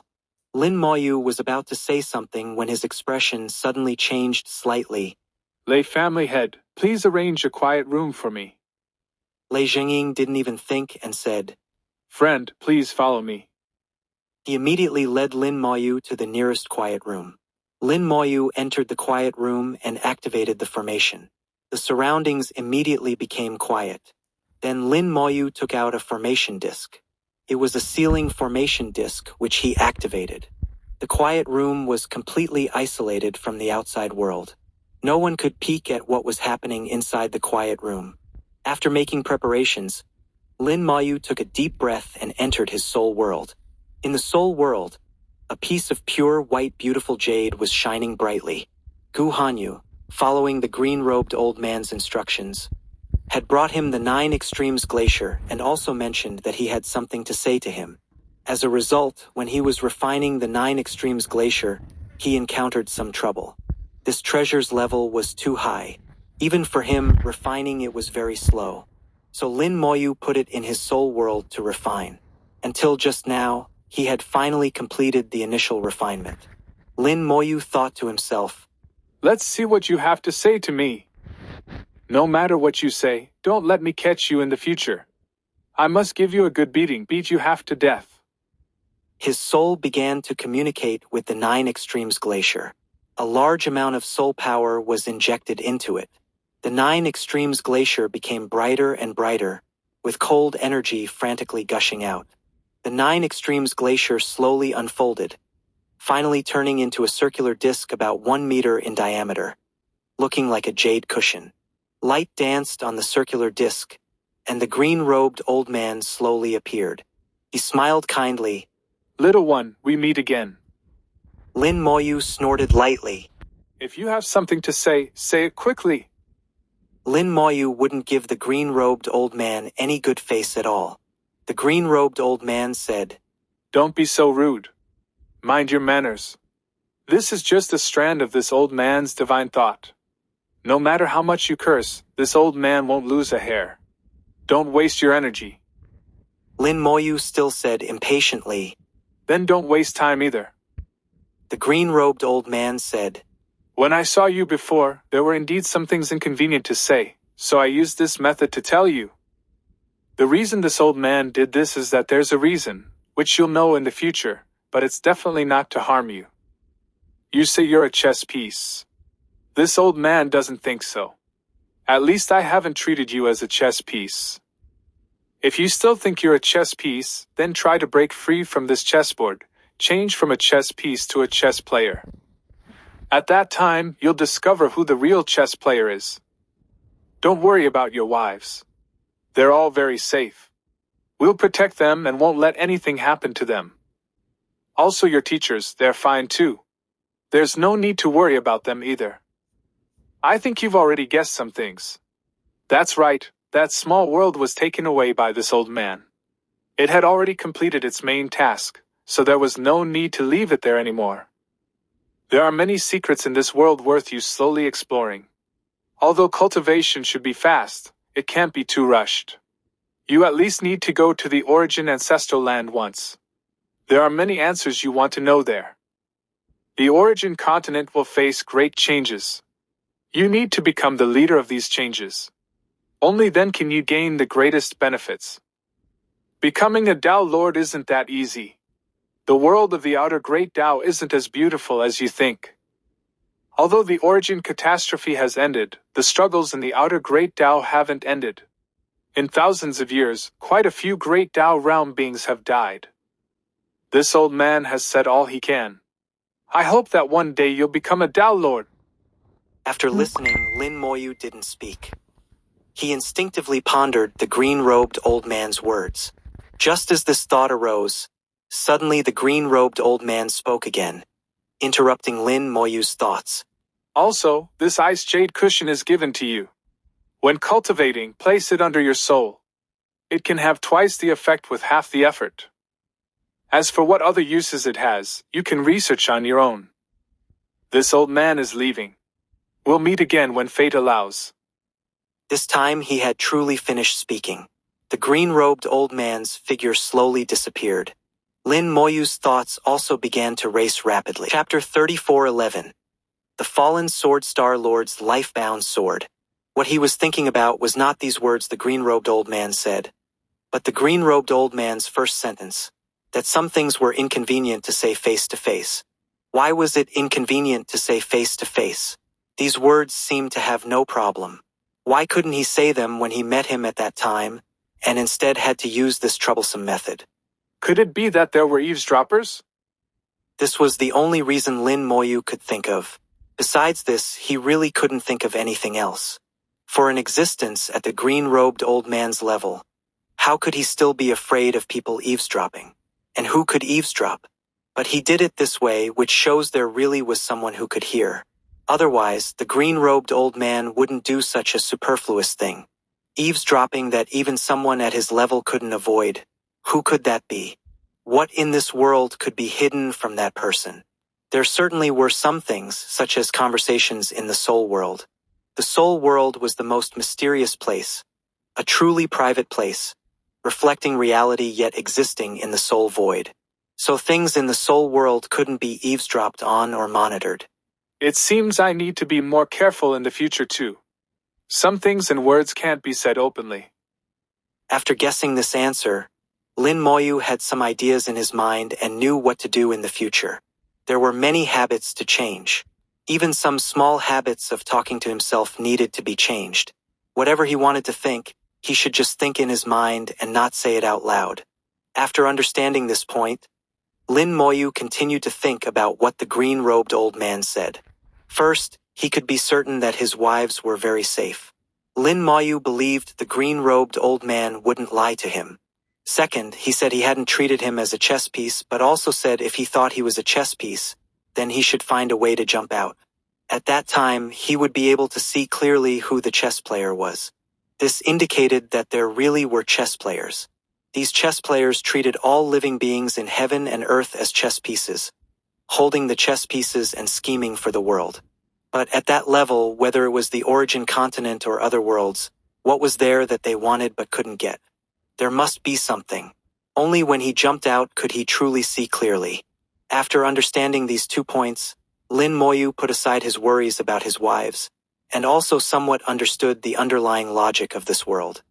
Lin Moyu was about to say something when his expression suddenly changed slightly. Lei family head, please arrange a quiet room for me. Lei Zhengying didn't even think and said, Friend, please follow me. He immediately led Lin Moyu to the nearest quiet room. Lin Moyu entered the quiet room and activated the formation. The surroundings immediately became quiet. Then Lin Moyu took out a formation disc. It was a sealing formation disc which he activated. The quiet room was completely isolated from the outside world. No one could peek at what was happening inside the quiet room. After making preparations, Lin Moyu took a deep breath and entered his soul world. In the soul world, a piece of pure white beautiful jade was shining brightly. Gu Hanyu, following the green-robed old man's instructions, had brought him the 9 Extremes Glacier and also mentioned that he had something to say to him. As a result, when he was refining the 9 Extremes Glacier, he encountered some trouble. This treasure's level was too high. Even for him, refining it was very slow. So Lin Moyu put it in his soul world to refine. Until just now, he had finally completed the initial refinement. Lin Moyu thought to himself, "Let's see what you have to say to me. No matter what you say, don't let me catch you in the future. I must give you a good beating, beat you half to death." His soul began to communicate with the 9 Extremes Glacier. A large amount of soul power was injected into it. The 9 Extremes Glacier became brighter and brighter, with cold energy frantically gushing out. The 9 Extremes Glacier slowly unfolded, finally turning into a circular disc about 1 meter in diameter, looking like a jade cushion. Light danced on the circular disc, and the green-robed old man slowly appeared. He smiled kindly. "Little one, we meet again." Lin Moyu snorted lightly. "If you have something to say it quickly." Lin Moyu wouldn't give the green-robed old man any good face at all. The green-robed old man said, "Don't be so rude. Mind your manners. This is just a strand of this old man's divine thought. No matter how much you curse, this old man won't lose a hair. Don't waste your energy." Lin Moyu still said impatiently, "Then don't waste time either." The green-robed old man said, "When I saw you before, there were indeed some things inconvenient to say, so I used this method to tell you. The reason this old man did this is that there's a reason, which you'll know in the future, but it's definitely not to harm you. You say you're a chess piece. This old man doesn't think so. At least I haven't treated you as a chess piece. If you still think you're a chess piece, then try to break free from this chessboard, change from a chess piece to a chess player. At that time, you'll discover who the real chess player is. Don't worry about your wives. They're all very safe. We'll protect them and won't let anything happen to them. Also your teachers, they're fine too. There's no need to worry about them either. I think you've already guessed some things. That's right, that small world was taken away by this old man. It had already completed its main task, so there was no need to leave it there anymore. There are many secrets in this world worth you slowly exploring. Although cultivation should be fast, it can't be too rushed. You at least need to go to the origin ancestral land once. There are many answers you want to know there. The origin continent will face great changes. You need to become the leader of these changes. Only then can you gain the greatest benefits. Becoming a Tao Lord isn't that easy. The world of the outer great Tao isn't as beautiful as you think. Although the origin catastrophe has ended, the struggles in the outer great Tao haven't ended. In thousands of years, quite a few great Tao realm beings have died. This old man has said all he can. I hope that one day you'll become a Tao Lord." After listening, Lin Moyu didn't speak. He instinctively pondered the green-robed old man's words. Just as this thought arose, suddenly the green-robed old man spoke again, interrupting Lin Moyu's thoughts. "Also, this ice jade cushion is given to you. When cultivating, place it under your soul. It can have twice the effect with half the effort. As for what other uses it has, you can research on your own. This old man is leaving. We'll meet again when fate allows." This time he had truly finished speaking. The green-robed old man's figure slowly disappeared. Lin Moyu's thoughts also began to race rapidly. Chapter 34:11. The Fallen Sword Star Lord's Life-Bound Sword. What he was thinking about was not these words the green-robed old man said, but the green-robed old man's first sentence, that some things were inconvenient to say face-to-face. Why was it inconvenient to say face-to-face? These words seemed to have no problem. Why couldn't he say them when he met him at that time, and instead had to use this troublesome method? Could it be that there were eavesdroppers? This was the only reason Lin Moyu could think of. Besides this, he really couldn't think of anything else. For an existence at the green-robed old man's level, how could he still be afraid of people eavesdropping? And who could eavesdrop? But he did it this way, which shows there really was someone who could hear. Otherwise, the green-robed old man wouldn't do such a superfluous thing. Eavesdropping that even someone at his level couldn't avoid. Who could that be? What in this world could be hidden from that person? There certainly were some things, such as conversations in the soul world. The soul world was the most mysterious place, a truly private place, reflecting reality yet existing in the soul void. So things in the soul world couldn't be eavesdropped on or monitored. It seems I need to be more careful in the future too. Some things and words can't be said openly. After guessing this answer, Lin Moyu had some ideas in his mind and knew what to do in the future. There were many habits to change. Even some small habits of talking to himself needed to be changed. Whatever he wanted to think, he should just think in his mind and not say it out loud. After understanding this point, Lin Moyu continued to think about what the green-robed old man said. First, he could be certain that his wives were very safe. Lin Moyu believed the green-robed old man wouldn't lie to him. Second, he said he hadn't treated him as a chess piece, but also said if he thought he was a chess piece, then he should find a way to jump out. At that time, he would be able to see clearly who the chess player was. This indicated that there really were chess players. These chess players treated all living beings in heaven and earth as chess pieces, holding the chess pieces and scheming for the world. But at that level, whether it was the origin continent or other worlds, what was there that they wanted but couldn't get? There must be something. Only when he jumped out could he truly see clearly. After understanding these 2 points, Lin Moyu put aside his worries about his wives, and also somewhat understood the underlying logic of this world.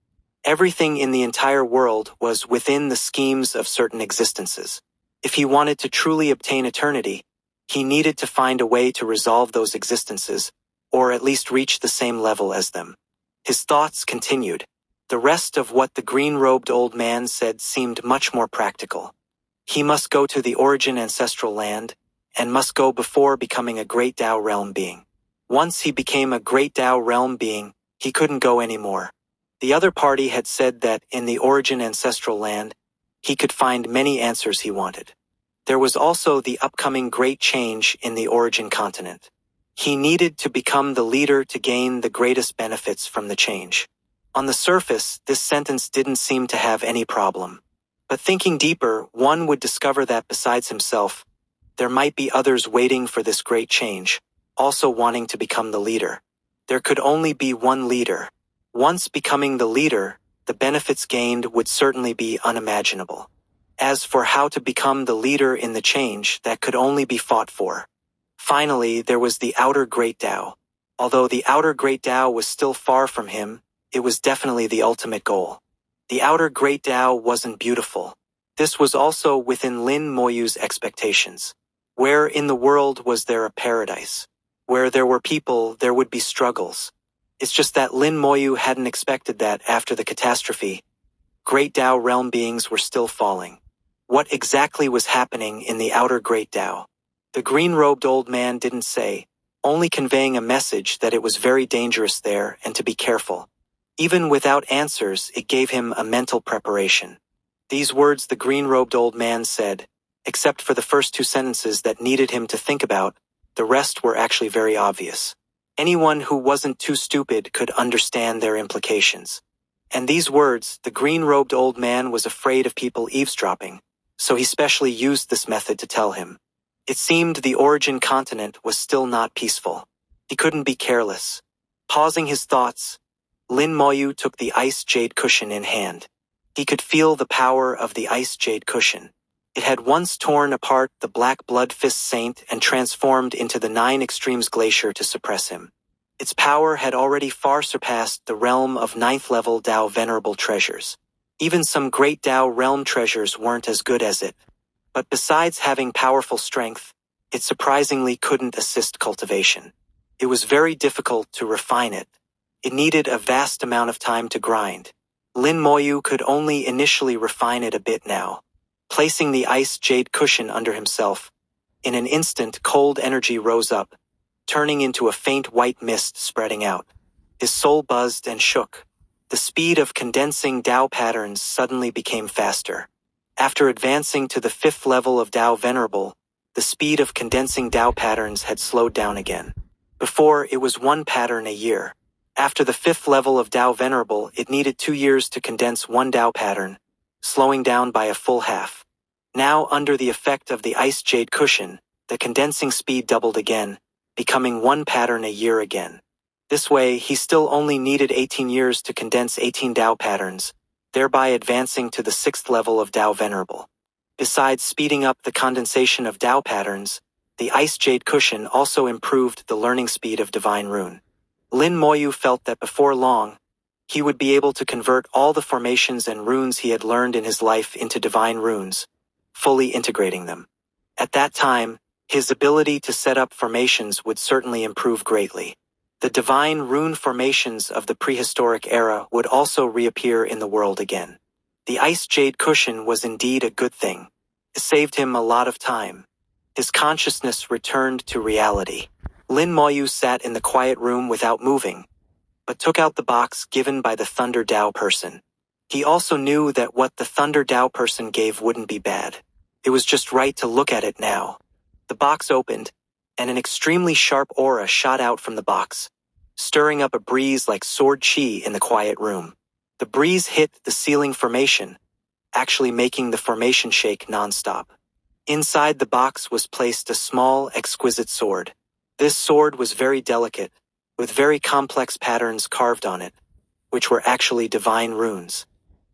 Everything in the entire world was within the schemes of certain existences. If he wanted to truly obtain eternity, he needed to find a way to resolve those existences, or at least reach the same level as them. His thoughts continued. The rest of what the green-robed old man said seemed much more practical. He must go to the origin ancestral land, and must go before becoming a great Tao realm being. Once he became a great Tao realm being, he couldn't go anymore. The other party had said that in the origin ancestral land, he could find many answers he wanted. There was also the upcoming great change in the origin continent. He needed to become the leader to gain the greatest benefits from the change. On the surface, this sentence didn't seem to have any problem. But thinking deeper, one would discover that besides himself, there might be others waiting for this great change, also wanting to become the leader. There could only be one leader. Once becoming the leader, the benefits gained would certainly be unimaginable. As for how to become the leader in the change, that could only be fought for. Finally, there was the outer great Tao. Although the outer great Tao was still far from him, it was definitely the ultimate goal. The outer great Tao wasn't beautiful. This was also within Lin Moyu's expectations. Where in the world was there a paradise? Where there were people, there would be struggles. It's just that Lin Moyu hadn't expected that after the catastrophe, great Tao realm beings were still falling. What exactly was happening in the outer great Tao? The green-robed old man didn't say, only conveying a message that it was very dangerous there and to be careful. Even without answers, it gave him a mental preparation. These words the green-robed old man said, except for the first 2 sentences that needed him to think about, the rest were actually very obvious. Anyone who wasn't too stupid could understand their implications. And these words, the green-robed old man was afraid of people eavesdropping, so he specially used this method to tell him. It seemed the origin continent was still not peaceful. He couldn't be careless. Pausing his thoughts, Lin Moyu took the ice jade cushion in hand. He could feel the power of the ice jade cushion. It had once torn apart the Black Blood Fist Saint and transformed into the 9 Extremes Glacier to suppress him. Its power had already far surpassed the realm of 9th level Tao venerable treasures. Even some great Tao realm treasures weren't as good as it. But besides having powerful strength, it surprisingly couldn't assist cultivation. It was very difficult to refine it. It needed a vast amount of time to grind. Lin Moyu could only initially refine it a bit now. Placing the ice jade cushion under himself, in an instant cold energy rose up, turning into a faint white mist spreading out. His soul buzzed and shook. The speed of condensing Tao patterns suddenly became faster. After advancing to the 5th level of Tao Venerable, the speed of condensing Tao patterns had slowed down again. Before, it was 1 pattern a year. After the 5th level of Tao Venerable, it needed 2 years to condense one Tao pattern, slowing down by a full half. Now, under the effect of the ice jade cushion, the condensing speed doubled again, becoming one pattern a year again. This way, he still only needed 18 years to condense 18 Tao patterns, thereby advancing to the 6th level of Tao Venerable. Besides speeding up the condensation of Tao patterns, the ice jade cushion also improved the learning speed of Divine Rune. Lin Moyu felt that before long, he would be able to convert all the formations and runes he had learned in his life into divine runes, fully integrating them. At that time, his ability to set up formations would certainly improve greatly. The divine rune formations of the prehistoric era would also reappear in the world again. The ice jade cushion was indeed a good thing. It saved him a lot of time. His consciousness returned to reality. Lin Moyu sat in the quiet room without moving, but took out the box given by the Thunder Dao person. He also knew that what the Thunder Dao person gave wouldn't be bad. It was just right to look at it now. The box opened, and an extremely sharp aura shot out from the box, stirring up a breeze like sword chi in the quiet room. The breeze hit the ceiling formation, actually making the formation shake non-stop. Inside the box was placed a small, exquisite sword. This sword was very delicate, with very complex patterns carved on it, which were actually divine runes.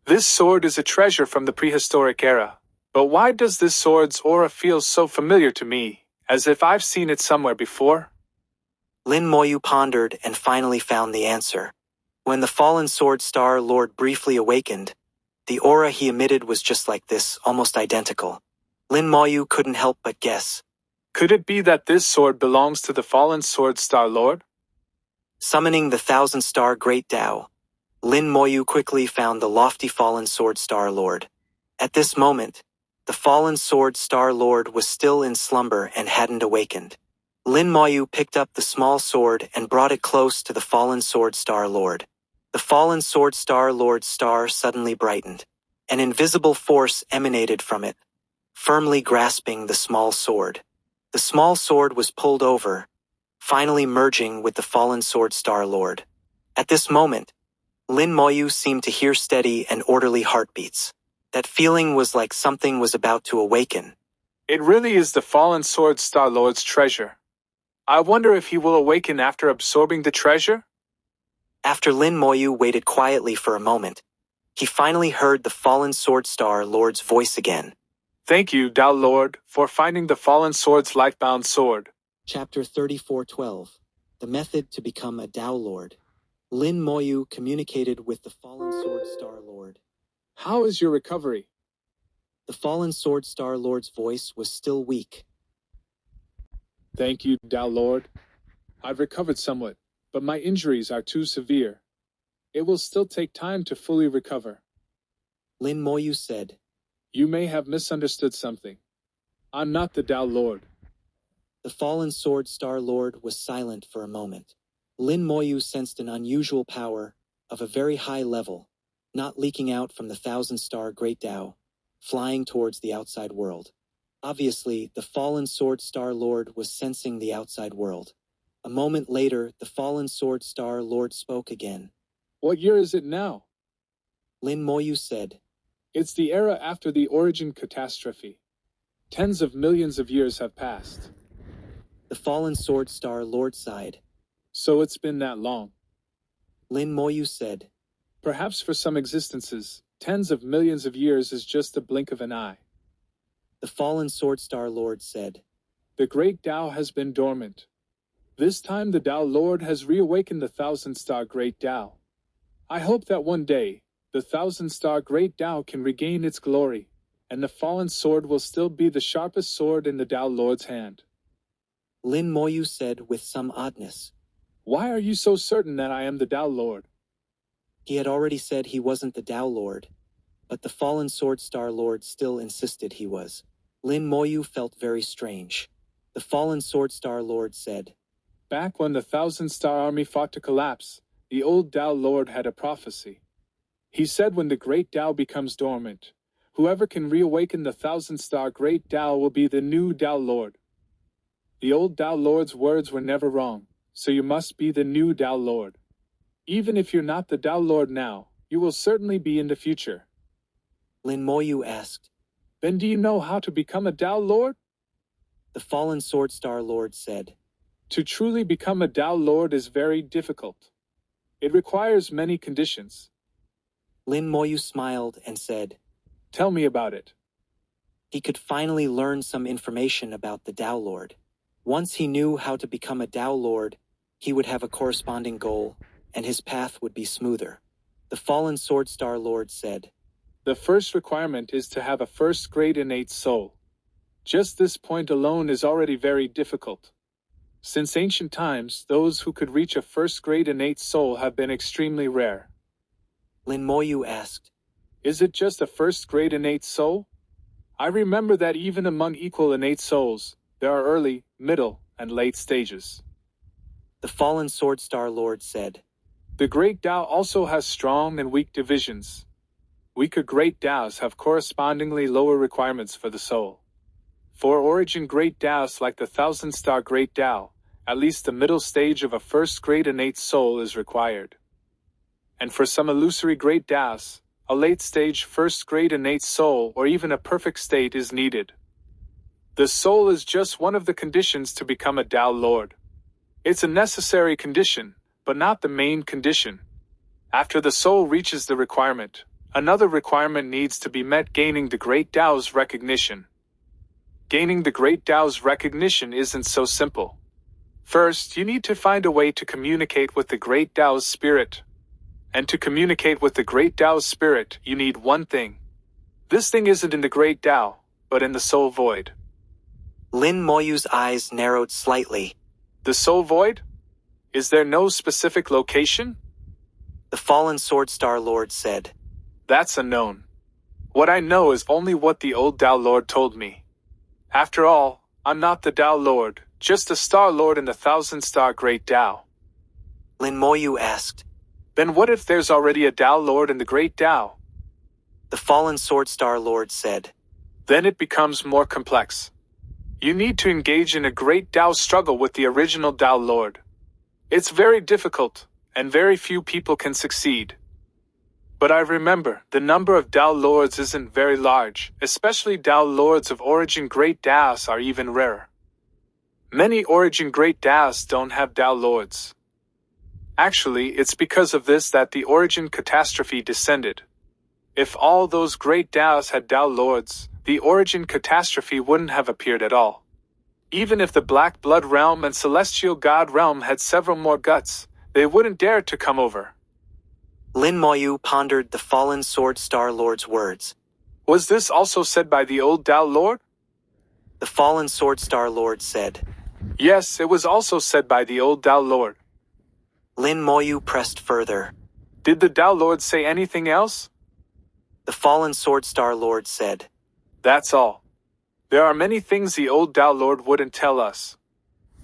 This sword is a treasure from the prehistoric era. But why does this sword's aura feel so familiar to me, as if I've seen it somewhere before? Lin Moyu pondered and finally found the answer. When the fallen sword star lord briefly awakened, the aura he emitted was just like this, almost identical. Lin Moyu couldn't help but guess. Could it be that this sword belongs to the fallen sword star lord? Summoning the 1,000-star Great Tao, Lin Moyu quickly found the lofty fallen sword star lord. At this moment, the fallen sword star lord was still in slumber and hadn't awakened. Lin Moyu picked up the small sword and brought it close to the fallen sword star lord. The fallen sword star lord's star suddenly brightened. An invisible force emanated from it, firmly grasping the small sword. The small sword was pulled over, finally merging with the fallen sword star lord. At this moment, Lin Moyu seemed to hear steady and orderly heartbeats. That feeling was like something was about to awaken. It really is the fallen sword star lord's treasure. I wonder if he will awaken after absorbing the treasure? After Lin Moyu waited quietly for a moment, he finally heard the fallen sword star lord's voice again. Thank you, Tao Lord, for finding the fallen sword's life-bound sword. Chapter 34:12. The Method to Become a Tao Lord. Lin Moyu communicated with the fallen sword star lord. How is your recovery? The fallen sword star lord's voice was still weak. Thank you, Tao Lord. I've recovered somewhat, but my injuries are too severe. It will still take time to fully recover. Lin Moyu said. You may have misunderstood something. I'm not the Tao Lord. The fallen sword star lord was silent for a moment. Lin Moyu sensed an unusual power, of a very high level, not leaking out from the 1,000-star Great Tao, flying towards the outside world. Obviously, the fallen sword star lord was sensing the outside world. A moment later, the fallen sword star lord spoke again. What year is it now? Lin Moyu said. It's the era after the origin catastrophe. Tens of millions of years have passed. The fallen sword star lord sighed. So it's been that long. Lin Moyu said. Perhaps for some existences, tens of millions of years is just a blink of an eye. The fallen sword star lord said. The great Tao has been dormant. This time the Tao Lord has reawakened the 1,000-star Great Tao. I hope that one day, the 1,000-star Great Tao can regain its glory, and the fallen sword will still be the sharpest sword in the Tao Lord's hand. Lin Moyu said with some oddness. Why are you so certain that I am the Tao Lord? He had already said he wasn't the Tao Lord, but the fallen sword star lord still insisted he was. Lin Moyu felt very strange. The fallen sword star lord said. Back when the 1,000-star army fought to collapse, the old Tao Lord had a prophecy. He said when the Great Tao becomes dormant, whoever can reawaken the 1,000-star Great Tao will be the new Tao Lord. The old Tao Lord's words were never wrong, so you must be the new Tao Lord. Even if you're not the Tao Lord now, you will certainly be in the future. Lin Moyu asked. Then do you know how to become a Tao Lord? The fallen Sword Star Lord said. To truly become a Tao Lord is very difficult. It requires many conditions. Lin Moyu smiled and said, Tell me about it. He could finally learn some information about the Tao Lord. Once he knew how to become a Tao Lord, he would have a corresponding goal, and his path would be smoother. The fallen Sword Star Lord said, The first requirement is to have a first-grade innate soul. Just this point alone is already very difficult. Since ancient times, those who could reach a first-grade innate soul have been extremely rare. Lin Moyu asked, Is it just a first-grade innate soul? I remember that even among equal innate souls, there are early, middle, and late stages. The fallen Sword Star Lord said, The Great Tao also has strong and weak divisions. Weaker Great Taos have correspondingly lower requirements for the soul. For origin Great Taos like the Thousand-Star Great Tao, at least the middle stage of a first-grade innate soul is required. And for some illusory Great Taos, a late-stage first-grade innate soul or even a perfect state is needed. The soul is just one of the conditions to become a Tao Lord. It's a necessary condition, but not the main condition. After the soul reaches the requirement, another requirement needs to be met: gaining the Great Tao's recognition. Gaining the Great Tao's recognition isn't so simple. First, you need to find a way to communicate with the Great Tao's spirit. And to communicate with the Great Tao's spirit, you need one thing. This thing isn't in the Great Tao, but in the soul void. Lin Moyu's eyes narrowed slightly. The soul void? Is there no specific location? The fallen Sword Star Lord said, That's unknown. What I know is only what the old Tao Lord told me. After all, I'm not the Tao Lord, just a Star Lord in the Thousand-Star Great Tao. Lin Moyu asked, Then what if there's already a Tao Lord in the Great Tao? The fallen Sword Star Lord said, Then it becomes more complex. You need to engage in a great Tao struggle with the original Tao Lord. It's very difficult, and very few people can succeed. But I remember, the number of Tao Lords isn't very large, especially Tao Lords of origin Great Taos are even rarer. Many origin Great Taos don't have Tao Lords. Actually, it's because of this that the origin catastrophe descended. If all those Great Taos had Tao Lords, the origin catastrophe wouldn't have appeared at all. Even if the Black Blood Realm and Celestial God Realm had several more guts, they wouldn't dare to come over. Lin Moyu pondered the fallen Sword Star Lord's words. Was this also said by the old Tao Lord? The fallen Sword Star Lord said, Yes, it was also said by the old Tao Lord. Lin Moyu pressed further. Did the Tao Lord say anything else? The fallen Sword Star Lord said, That's all. There are many things the old Tao Lord wouldn't tell us.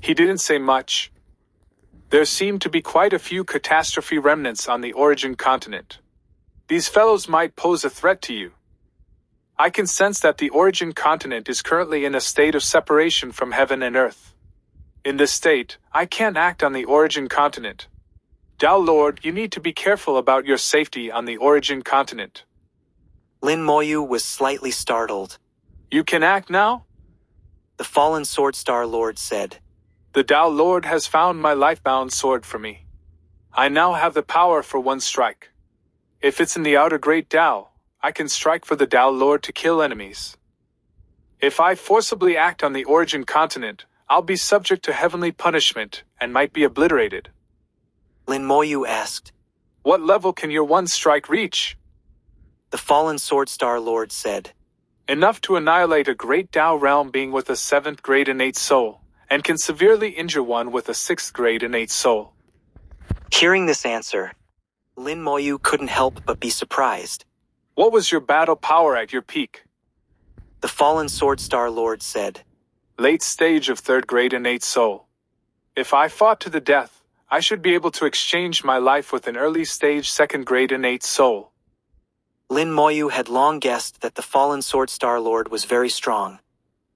He didn't say much. There seem to be quite a few catastrophe remnants on the origin continent. These fellows might pose a threat to you. I can sense that the origin continent is currently in a state of separation from heaven and earth. In this state, I can't act on the origin continent. Tao Lord, you need to be careful about your safety on the origin continent. Lin Moyu was slightly startled. You can act now? The fallen Sword Star Lord said, The Tao Lord has found my life-bound sword for me. I now have the power for one strike. If it's in the outer Great Tao, I can strike for the Tao Lord to kill enemies. If I forcibly act on the origin continent, I'll be subject to heavenly punishment and might be obliterated. Lin Moyu asked, What level can your one strike reach? The fallen Sword Star Lord said, Enough to annihilate a Great Tao realm being with a 7th grade innate soul, and can severely injure one with a 6th grade innate soul. Hearing this answer, Lin Moyu couldn't help but be surprised. What was your battle power at your peak? The fallen Sword Star Lord said, Late stage of 3rd grade innate soul. If I fought to the death, I should be able to exchange my life with an early stage 2nd grade innate soul. Lin Moyu had long guessed that the fallen Sword Star Lord was very strong.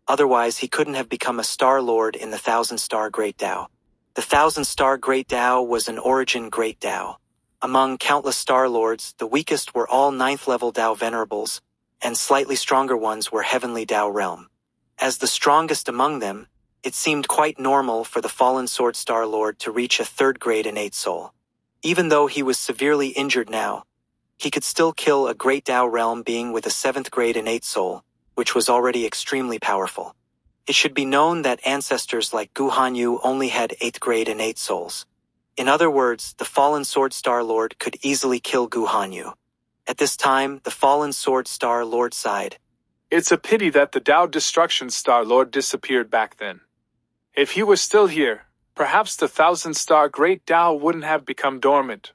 Otherwise, he couldn't have become a Star Lord in the 1000-star Great Tao. The 1000-star Great Tao was an origin Great Tao. Among countless Star Lords, the weakest were all 9th level Dao Venerables, and slightly stronger ones were Heavenly Dao Realm. As the strongest among them, it seemed quite normal for the fallen Sword Star Lord to reach a 3rd grade innate soul. Even though he was severely injured now, he could still kill a great Dao Realm being with a 7th grade innate soul, which was already extremely powerful. It should be known that ancestors like Gu Hanyu only had 8th grade innate souls. In other words, the fallen Sword Star Lord could easily kill Gu Hanyu. At this time, the fallen Sword Star Lord sighed. It's a pity that the Dao Destruction Star Lord disappeared back then. If he was still here, perhaps the 1,000-star Great Dao wouldn't have become dormant.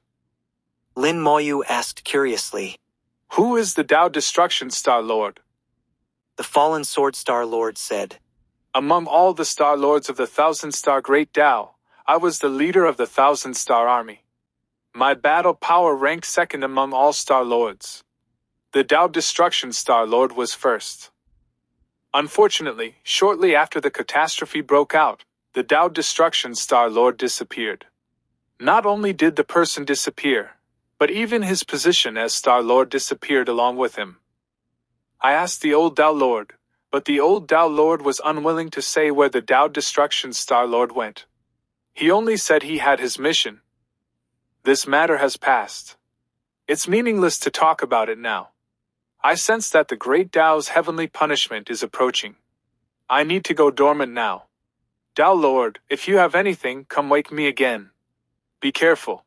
Lin Moyu asked curiously. Who is the Dao Destruction Star Lord? The fallen Sword Star Lord said. Among all the Star Lords of the 1,000-star Great Dao, I was the leader of the 1,000-star army. My battle power ranked 2nd among all Star Lords. The Dao Destruction Star Lord was first. Unfortunately, shortly after the catastrophe broke out, the Dao Destruction Star Lord disappeared. Not only did the person disappear, but even his position as Star Lord disappeared along with him. I asked the old Dao Lord, but the old Dao Lord was unwilling to say where the Dao Destruction Star Lord went. He only said he had his mission. This matter has passed. It's meaningless to talk about it now. I sense that the Great Dao's heavenly punishment is approaching. I need to go dormant now. Dao Lord, if you have anything, come wake me again. Be careful.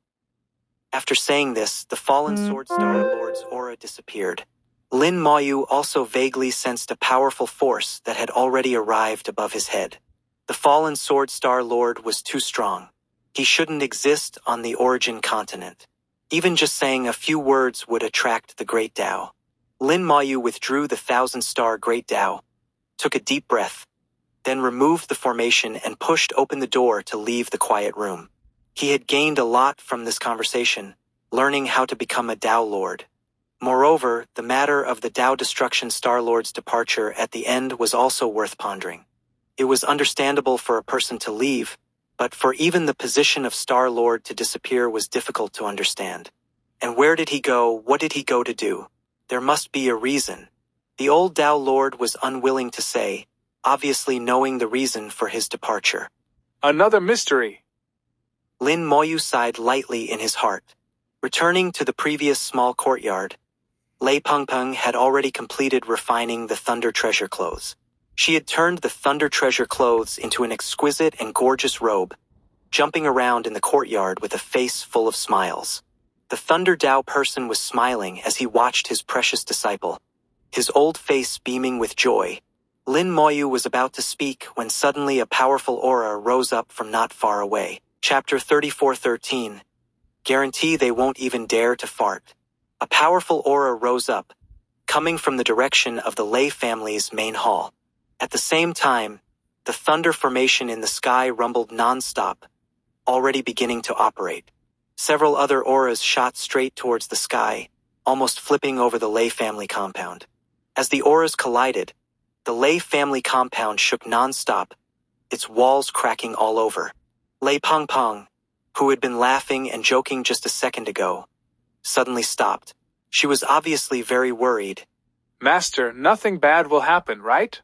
After saying this, the fallen Sword Star Lord's aura disappeared. Lin Moyu also vaguely sensed a powerful force that had already arrived above his head. The fallen Sword Star Lord was too strong. He shouldn't exist on the origin continent. Even just saying a few words would attract the Great Dao. Lin Moyu withdrew the 1,000-star Great Dao, took a deep breath, then removed the formation and pushed open the door to leave the quiet room. He had gained a lot from this conversation, learning how to become a Dao Lord. Moreover, the matter of the Dao Destruction Star Lord's departure at the end was also worth pondering. It was understandable for a person to leave, but for even the position of Star Lord to disappear was difficult to understand. And where did he go? What did he go to do? There must be a reason. The old Dao Lord was unwilling to say, obviously knowing the reason for his departure. Another mystery. Lin Moyu sighed lightly in his heart. Returning to the previous small courtyard, Lei Pengpeng had already completed refining the Thunder Treasure clothes. She had turned the Thunder Treasure clothes into an exquisite and gorgeous robe, jumping around in the courtyard with a face full of smiles. The Thunder Dao person was smiling as he watched his precious disciple, his old face beaming with joy. Lin Moyu was about to speak when suddenly a powerful aura rose up from not far away. Chapter 34:13. Guarantee they won't even dare to fart. A powerful aura rose up, coming from the direction of the Lei family's main hall. At the same time, the thunder formation in the sky rumbled non-stop, already beginning to operate. Several other auras shot straight towards the sky, almost flipping over the Lei family compound. As the auras collided, the Lei family compound shook non-stop, its walls cracking all over. Lei Pengpeng, who had been laughing and joking just a second ago, suddenly stopped. She was obviously very worried. Master, nothing bad will happen, right?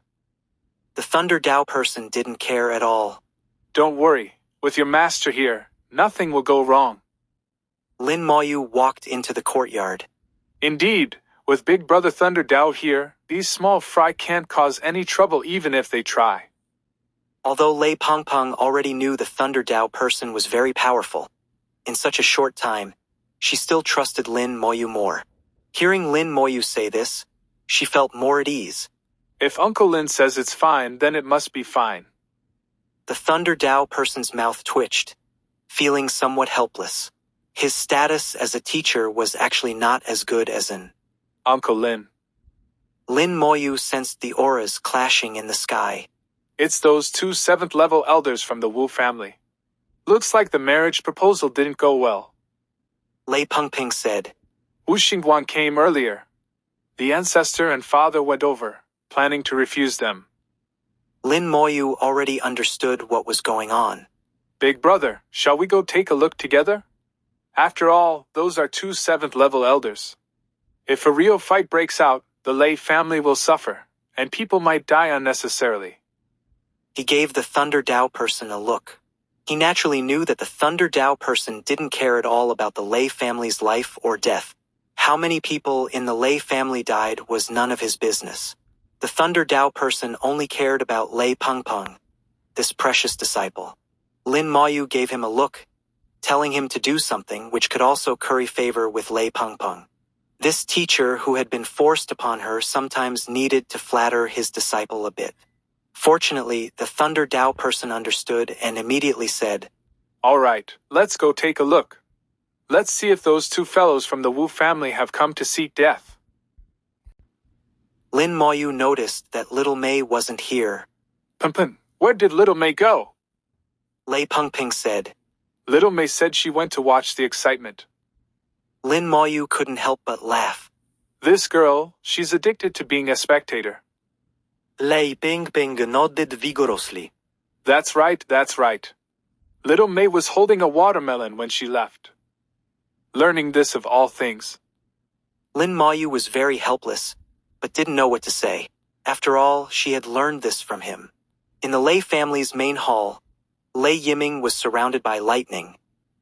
The Thunder Dao person didn't care at all. Don't worry, with your master here, nothing will go wrong. Lin Moyu walked into the courtyard. Indeed, with Big Brother Thunder Dao here, these small fry can't cause any trouble even if they try. Although Lei Pengpeng already knew the Thunder Dao person was very powerful, in such a short time, she still trusted Lin Moyu more. Hearing Lin Moyu say this, she felt more at ease. If Uncle Lin says it's fine, then it must be fine. The Thunder Dao person's mouth twitched, feeling somewhat helpless. His status as a teacher was actually not as good as an Uncle Lin. Lin Moyu sensed the auras clashing in the sky. It's those two 7th-level elders from the Wu family. Looks like the marriage proposal didn't go well. Lei Pengpeng said. Wu Xingguan came earlier. The ancestor and father went over, planning to refuse them. Lin Moyu already understood what was going on. Big brother, shall we go take a look together? After all, those are two 7th-level elders. If a real fight breaks out, the Lei family will suffer, and people might die unnecessarily. He gave the Thunder Dao person a look. He naturally knew that the Thunder Dao person didn't care at all about the Lei family's life or death. How many people in the Lei family died was none of his business. The Thunder Dao person only cared about Lei Pengpeng, this precious disciple. Lin Moyu gave him a look, telling him to do something which could also curry favor with Lei Pengpeng. This teacher who had been forced upon her sometimes needed to flatter his disciple a bit. Fortunately, the Thunder Dao person understood and immediately said, "All right, let's go take a look. Let's see if those two fellows from the Wu family have come to seek death." Lin Moyu noticed that little Mei wasn't here. "Pengpeng, where did little Mei go?" Lei Pengpeng said. "Little Mei said she went to watch the excitement." Lin Moyu couldn't help but laugh. "This girl, she's addicted to being a spectator." Lei Pengpeng nodded vigorously. That's right, that's right. Little Mei was holding a watermelon when she left. Learning this of all things. Lin Moyu was very helpless, but didn't know what to say. After all, she had learned this from him. In the Lei family's main hall, Lei Yiming was surrounded by lightning,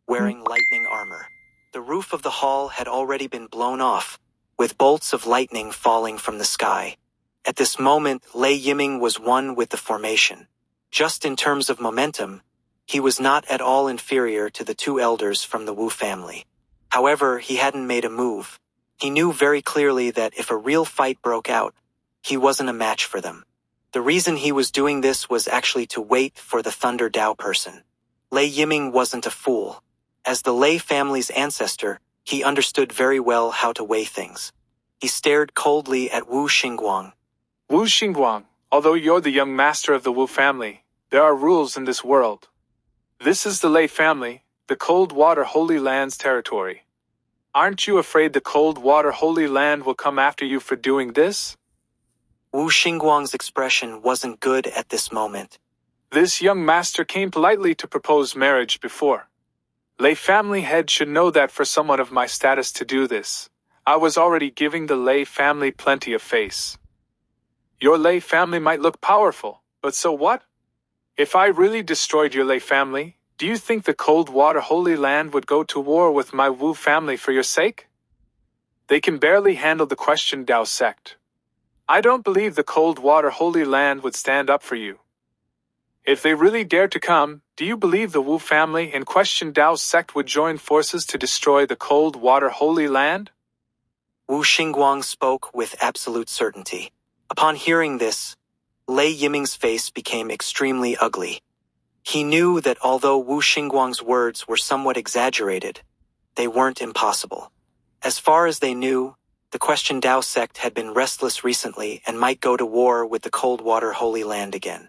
wearing lightning armor. The roof of the hall had already been blown off, with bolts of lightning falling from the sky. At this moment, Lei Yiming was one with the formation. Just in terms of momentum, he was not at all inferior to the two elders from the Wu family. However, he hadn't made a move. He knew very clearly that if a real fight broke out, he wasn't a match for them. The reason he was doing this was actually to wait for the Thunder Dao person. Lei Yiming wasn't a fool. As the Lei family's ancestor, he understood very well how to weigh things. He stared coldly at Wu Xingguang. "Wu Xingguang, although you're the young master of the Wu family, there are rules in this world. This is the Lei family, the Cold Water Holy Land's territory. Aren't you afraid the Cold Water Holy Land will come after you for doing this?" Wu Xingguang's expression wasn't good at this moment. This young master came politely to propose marriage before. Lei family head should know that for someone of my status to do this, I was already giving the Lei family plenty of face. Your Lei family might look powerful, but so what? If I really destroyed your Lei family, do you think the Cold Water Holy Land would go to war with my Wu family for your sake? They can barely handle the Question Dao sect. I don't believe the Cold Water Holy Land would stand up for you. If they really dared to come, do you believe the Wu family and Question Dao sect would join forces to destroy the Cold Water Holy Land? Wu Xingguang spoke with absolute certainty. Upon hearing this, Lei Yiming's face became extremely ugly. He knew that although Wu Xingguang's words were somewhat exaggerated, they weren't impossible. As far as they knew, the Question Dao sect had been restless recently and might go to war with the Cold Water Holy Land again.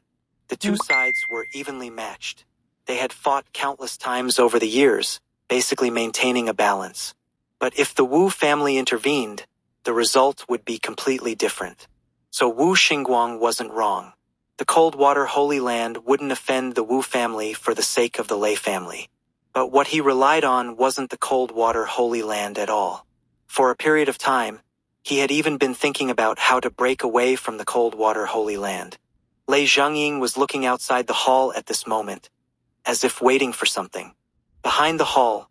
The two sides were evenly matched. They had fought countless times over the years, basically maintaining a balance. But if the Wu family intervened, the result would be completely different. So Wu Xingguang wasn't wrong. The Cold Water Holy Land wouldn't offend the Wu family for the sake of the Lei family. But what he relied on wasn't the Cold Water Holy Land at all. For a period of time, he had even been thinking about how to break away from the Cold Water Holy Land. Lei Zhengying was looking outside the hall at this moment, as if waiting for something. Behind the hall,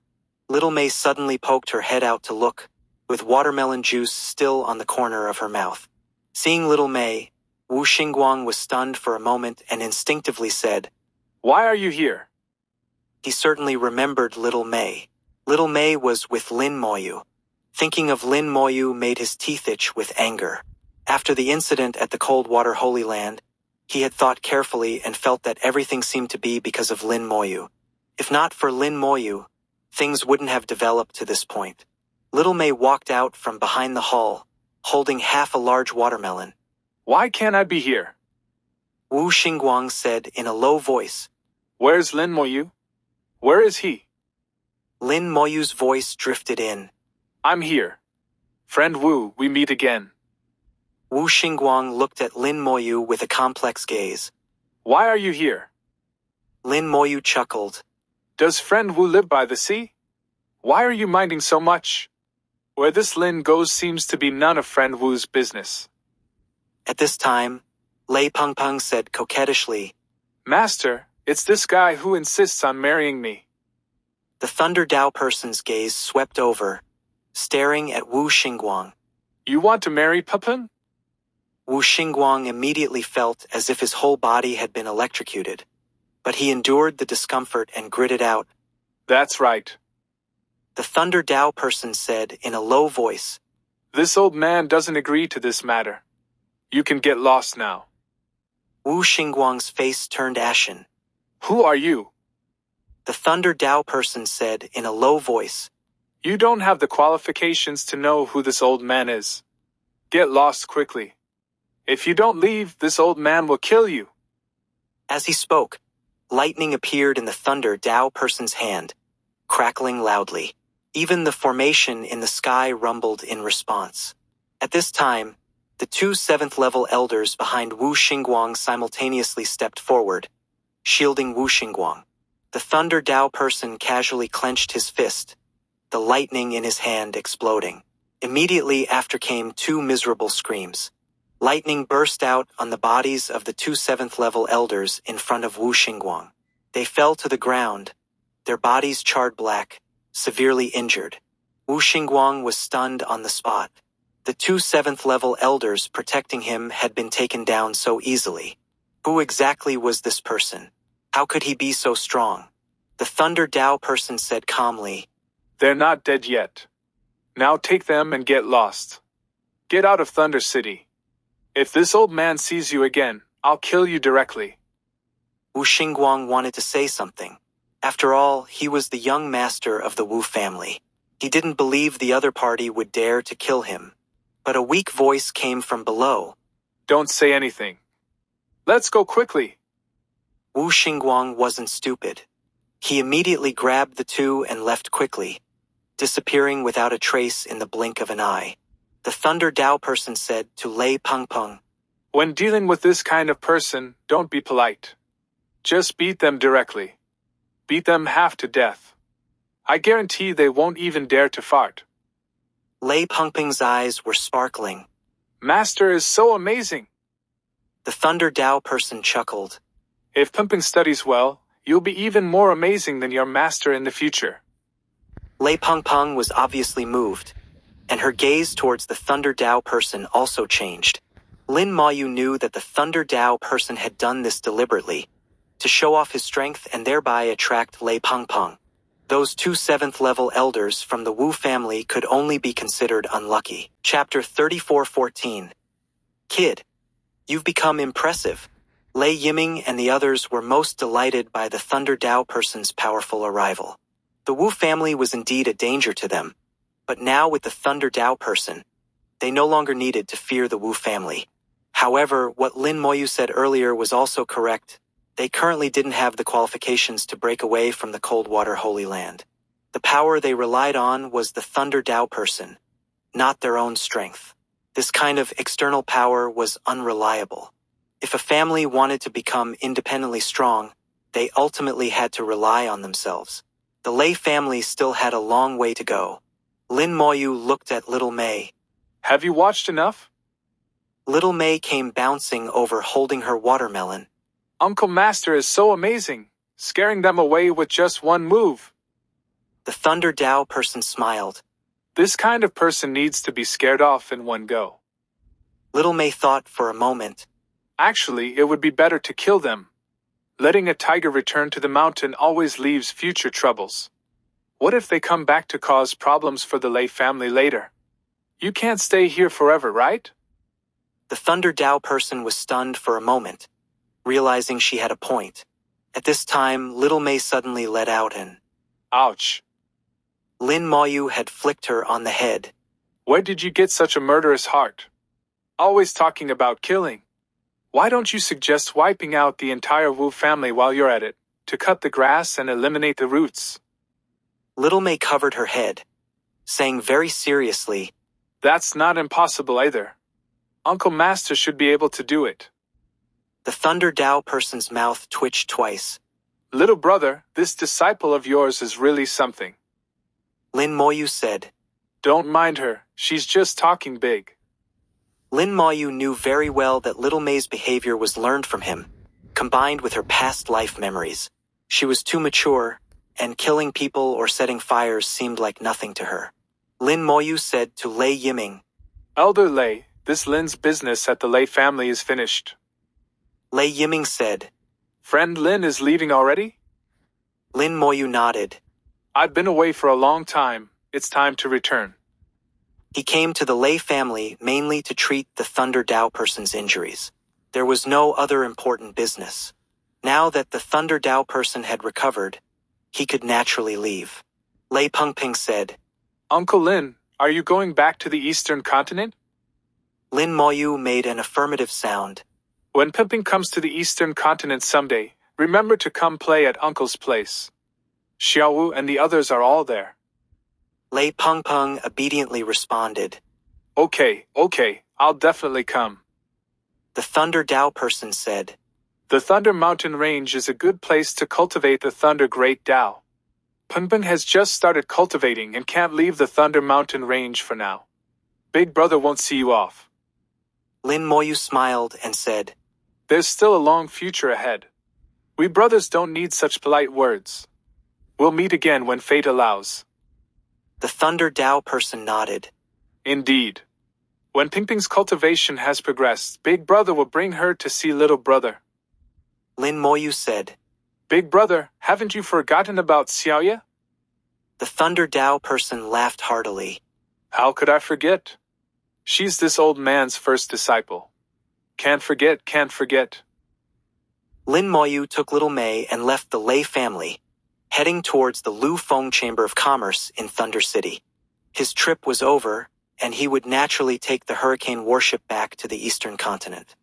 little Mei suddenly poked her head out to look, with watermelon juice still on the corner of her mouth. Seeing little Mei, Wu Xingguang was stunned for a moment and instinctively said, "Why are you here?" He certainly remembered little Mei. Little Mei was with Lin Moyu. Thinking of Lin Moyu made his teeth itch with anger. After the incident at the Cold Water Holy Land, he had thought carefully and felt that everything seemed to be because of Lin Moyu. If not for Lin Moyu, things wouldn't have developed to this point. Little Mei walked out from behind the hall, holding half a large watermelon. "Why can't I be here?" Wu Xingguang said in a low voice. "Where's Lin Moyu? Where is he?" Lin Moyu's voice drifted in. "I'm here. Friend Wu, we meet again." Wu Xingguang looked at Lin Moyu with a complex gaze. "Why are you here?" Lin Moyu chuckled. "Does friend Wu live by the sea?" Why are you minding so much? Where this Lin goes seems to be none of friend Wu's business. At this time, Lei Pengpeng said coquettishly, Master, it's this guy who insists on marrying me. The Thunder Dao person's gaze swept over, staring at Wu Xingguang. You want to marry Pepin? Wu Xingguang immediately felt as if his whole body had been electrocuted, but he endured the discomfort and gritted out. That's right. The Thunder Dao person said in a low voice, This old man doesn't agree to this matter. You can get lost now. Wu Xingguang's face turned ashen. Who are you? The Thunder Dao person said in a low voice, You don't have the qualifications to know who this old man is. Get lost quickly. If you don't leave, this old man will kill you. As he spoke, lightning appeared in the Thunder Dao person's hand, crackling loudly. Even the formation in the sky rumbled in response. At this time, the two 7th-level elders behind Wu Xingguang simultaneously stepped forward, shielding Wu Xingguang. The Thunder Dao person casually clenched his fist, the lightning in his hand exploding. Immediately after came two miserable screams. Lightning burst out on the bodies of the two 7th-level elders in front of Wu Xingguang. They fell to the ground, their bodies charred black, severely injured. Wu Xingguang was stunned on the spot. The two 7th-level elders protecting him had been taken down so easily. Who exactly was this person? How could he be so strong? The Thunder Dao person said calmly, They're not dead yet. Now take them and get lost. Get out of Thunder City. If this old man sees you again, I'll kill you directly. Wu Xingguang wanted to say something. After all, he was the young master of the Wu family. He didn't believe the other party would dare to kill him. But a weak voice came from below. Don't say anything. Let's go quickly. Wu Xingguang wasn't stupid. He immediately grabbed the two and left quickly, disappearing without a trace in the blink of an eye. The Thunder Dao person said to Lei Pengpeng, When dealing with this kind of person, don't be polite. Just beat them directly. Beat them half to death. I guarantee they won't even dare to fart. Lei Pengpeng's eyes were sparkling. Master is so amazing. The Thunder Dao person chuckled. If Pengpeng studies well, you'll be even more amazing than your master in the future. Lei Pengpeng was obviously moved, and her gaze towards the Thunder Dao person also changed. Lin Moyu knew that the Thunder Dao person had done this deliberately, to show off his strength and thereby attract Lei Pengpeng. Those two 7th-level elders from the Wu family could only be considered unlucky. Chapter 34:14. Kid, you've become impressive. Lei Yiming and the others were most delighted by the Thunder Dao person's powerful arrival. The Wu family was indeed a danger to them, but now with the Thunder Dao person, they no longer needed to fear the Wu family. However, what Lin Moyu said earlier was also correct. They currently didn't have the qualifications to break away from the Coldwater Holy Land. The power they relied on was the Thunder Dao person, not their own strength. This kind of external power was unreliable. If a family wanted to become independently strong, they ultimately had to rely on themselves. The Lei family still had a long way to go. Lin Moyu looked at Little Mei. Have you watched enough? Little Mei came bouncing over holding her watermelon. Uncle Master is so amazing, scaring them away with just one move. The Thunder Dao person smiled. This kind of person needs to be scared off in one go. Little Mei thought for a moment. Actually, it would be better to kill them. Letting a tiger return to the mountain always leaves future troubles. What if they come back to cause problems for the Lei family later? You can't stay here forever, right? The Thunder Dao person was stunned for a moment, realizing she had a point. At this time, Little Mei suddenly let out an Ouch. Lin Moyu had flicked her on the head. Where did you get such a murderous heart? Always talking about killing. Why don't you suggest wiping out the entire Wu family while you're at it, to cut the grass and eliminate the roots? Little Mei covered her head, saying very seriously, That's not impossible either. Uncle Master should be able to do it. The Thunder Dao person's mouth twitched twice. Little brother, this disciple of yours is really something. Lin Moyu said. Don't mind her, she's just talking big. Lin Moyu knew very well that Little May's behavior was learned from him, combined with her past life memories. She was too mature, and killing people or setting fires seemed like nothing to her. Lin Moyu said to Lei Yiming. Elder Lei, this Lin's business at the Lei family is finished. Lei Yiming said. Friend Lin is leaving already? Lin Moyu nodded. I've been away for a long time, it's time to return. He came to the Lei family mainly to treat the Thunder Dao person's injuries. There was no other important business. Now that the Thunder Dao person had recovered, he could naturally leave. Lei Pengping said. Uncle Lin, are you going back to the Eastern continent? Lin Moyu made an affirmative sound. When Pengping comes to the Eastern continent someday, remember to come play at Uncle's place. Xiaowu and the others are all there. Lei Pengpeng obediently responded. Okay, I'll definitely come. The Thunder Dao person said. The Thunder Mountain Range is a good place to cultivate the Thunder Great Dao. Pengpeng has just started cultivating and can't leave the Thunder Mountain Range for now. Big brother won't see you off. Lin Moyu smiled and said. There's still a long future ahead. We brothers don't need such polite words. We'll meet again when fate allows. The Thunder Dao person nodded. Indeed. When Pengpeng's cultivation has progressed, Big Brother will bring her to see Little Brother. Lin Moyu said. Big Brother, haven't you forgotten about Xiaoye? The Thunder Dao person laughed heartily. How could I forget? She's this old man's first disciple. Can't forget. Lin Moyu took Little May and left the Lei family, heading towards the Lu Feng Chamber of Commerce in Thunder City. His trip was over, and he would naturally take the hurricane warship back to the eastern continent.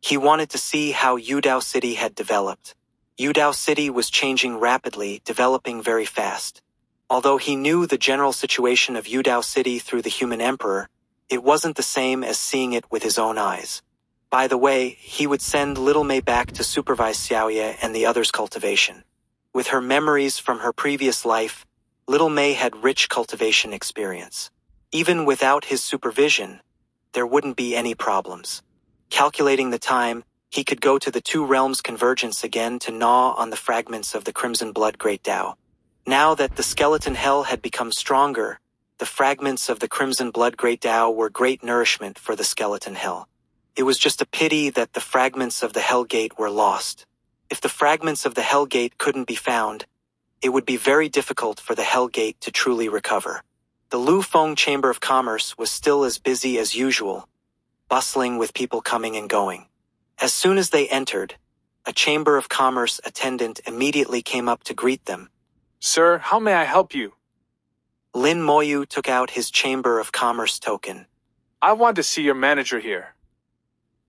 He wanted to see how Yudao City had developed. Yudao City was changing rapidly, developing very fast. Although he knew the general situation of Yudao City through the human emperor, it wasn't the same as seeing it with his own eyes. By the way, he would send Little May back to supervise Xiaoye and the others' cultivation. With her memories from her previous life, Little May had rich cultivation experience. Even without his supervision, there wouldn't be any problems. Calculating the time, he could go to the two realms' convergence again to gnaw on the fragments of the Crimson Blood Great Dao. Now that the skeleton hell had become stronger, the fragments of the Crimson Blood Great Dao were great nourishment for the skeleton hell. It was just a pity that the fragments of the Hell Gate were lost. If the fragments of the Hell Gate couldn't be found, it would be very difficult for the Hell Gate to truly recover. The Lu Feng Chamber of Commerce was still as busy as usual, bustling with people coming and going. As soon as they entered, a Chamber of Commerce attendant immediately came up to greet them. Sir, how may I help you? Lin Moyu took out his Chamber of Commerce token. I want to see your manager here.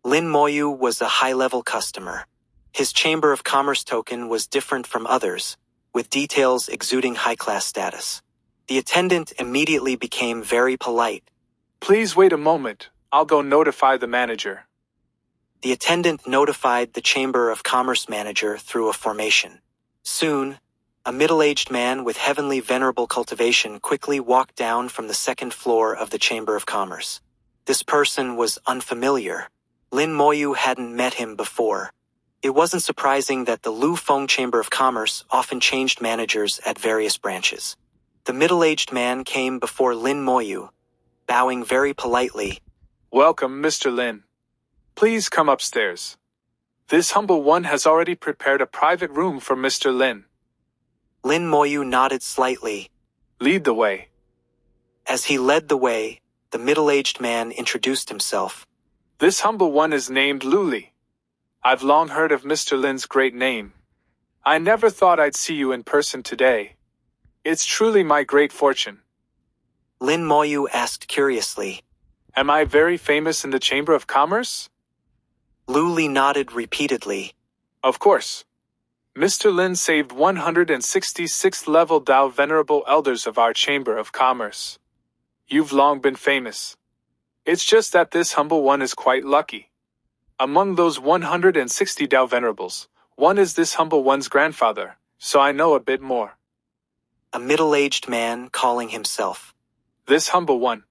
Lin Moyu was a high-level customer. His Chamber of Commerce token was different from others, with details exuding high-class status. The attendant immediately became very polite. Please wait a moment, I'll go notify the manager. The attendant notified the Chamber of Commerce manager through a formation. Soon, a middle-aged man with heavenly venerable cultivation quickly walked down from the second floor of the Chamber of Commerce. This person was unfamiliar. Lin Moyu hadn't met him before. It wasn't surprising that the Lu Feng Chamber of Commerce often changed managers at various branches. The middle-aged man came before Lin Moyu, bowing very politely. Welcome, Mr. Lin. Please come upstairs. This humble one has already prepared a private room for Mr. Lin. Lin Moyu nodded slightly. Lead the way. As he led the way, the middle-aged man introduced himself. This humble one is named Luli. I've long heard of Mr. Lin's great name. I never thought I'd see you in person today. It's truly my great fortune. Lin Moyu asked curiously. Am I very famous in the Chamber of Commerce? Luli nodded repeatedly. Of course. Mr. Lin saved 166 level Dao venerable elders of our Chamber of Commerce. You've long been famous. It's just that this humble one is quite lucky. Among those 160 Dao venerables, one is this humble one's grandfather, so I know a bit more. a middle-aged man calling himself This humble one.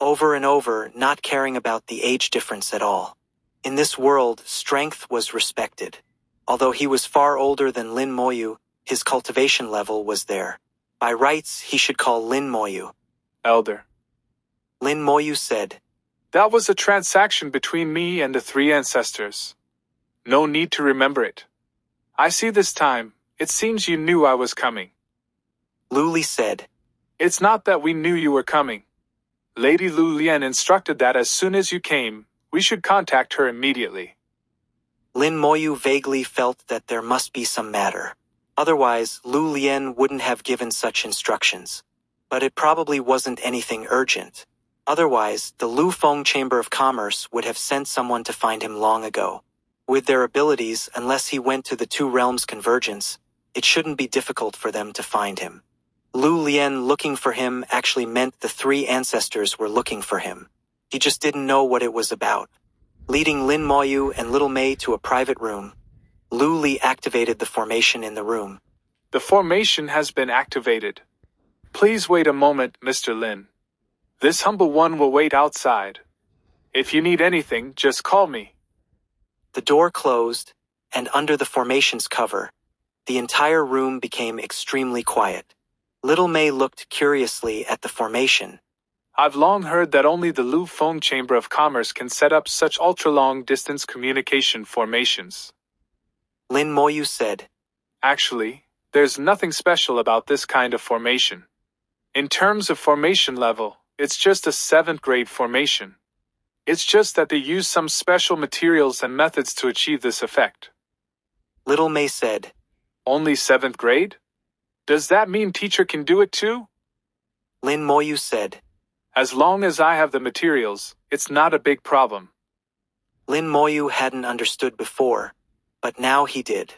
over and over, not caring about the age difference at all. In this world, strength was respected. Although he was far older than Lin Moyu, his cultivation level was there. By rights, he should call Lin Moyu. Elder. Lin Moyu said, That was a transaction between me and the three ancestors. No need to remember it. I see this time, it seems you knew I was coming. Lu Li said, It's not that we knew you were coming. Lady Lu Lian instructed that as soon as you came, we should contact her immediately. Lin Moyu vaguely felt that there must be some matter. Otherwise, Lu Lian wouldn't have given such instructions. But it probably wasn't anything urgent. Otherwise, the Lu Feng Chamber of Commerce would have sent someone to find him long ago. With their abilities, unless he went to the two realms' convergence, it shouldn't be difficult for them to find him. Lu Lian looking for him actually meant the three ancestors were looking for him. He just didn't know what it was about. Leading Lin Moyu and Little Mei to a private room, Lu Li activated the formation in the room. The formation has been activated. Please wait a moment, Mr. Lin. This humble one will wait outside. If you need anything, just call me. The door closed, and under the formation's cover, the entire room became extremely quiet. Little Mei looked curiously at the formation. I've long heard that only the Lu Feng Chamber of Commerce can set up such ultra-long-distance communication formations. Lin Moyu said, Actually, there's nothing special about this kind of formation. In terms of formation level, it's just a 7th grade formation. It's just that they use some special materials and methods to achieve this effect. Little Mei said, Only 7th grade? Does that mean teacher can do it too? Lin Moyu said, As long as I have the materials, it's not a big problem. Lin Moyu hadn't understood before, but now he did.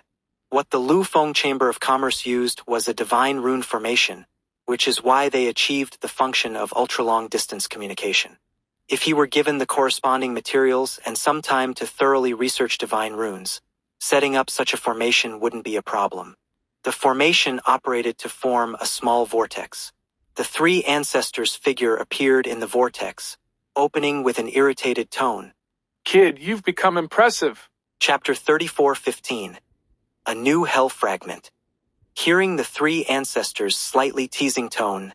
What the Lu Feng Chamber of Commerce used was a divine rune formation, which is why they achieved the function of ultra-long-distance communication. If he were given the corresponding materials and some time to thoroughly research divine runes, setting up such a formation wouldn't be a problem. The formation operated to form a small vortex. The three ancestors' figure appeared in the vortex, opening with an irritated tone. Kid, you've become impressive. Chapter 34:15. A New Hell Fragment. Hearing the three ancestors' slightly teasing tone,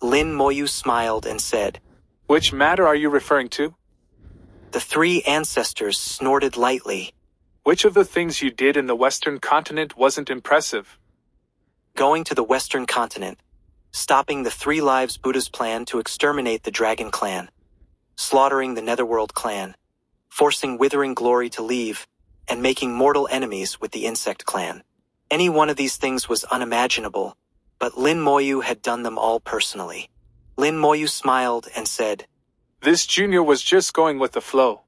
Lin Moyu smiled and said, Which matter are you referring to? The three ancestors snorted lightly. Which of the things you did in the Western continent wasn't impressive? Going to the Western continent, stopping the Three Lives Buddha's plan to exterminate the Dragon Clan, slaughtering the Netherworld Clan, forcing Withering Glory to leave, and making mortal enemies with the Insect Clan. Any one of these things was unimaginable, but Lin Moyu had done them all personally. Lin Moyu smiled and said, This junior was just going with the flow.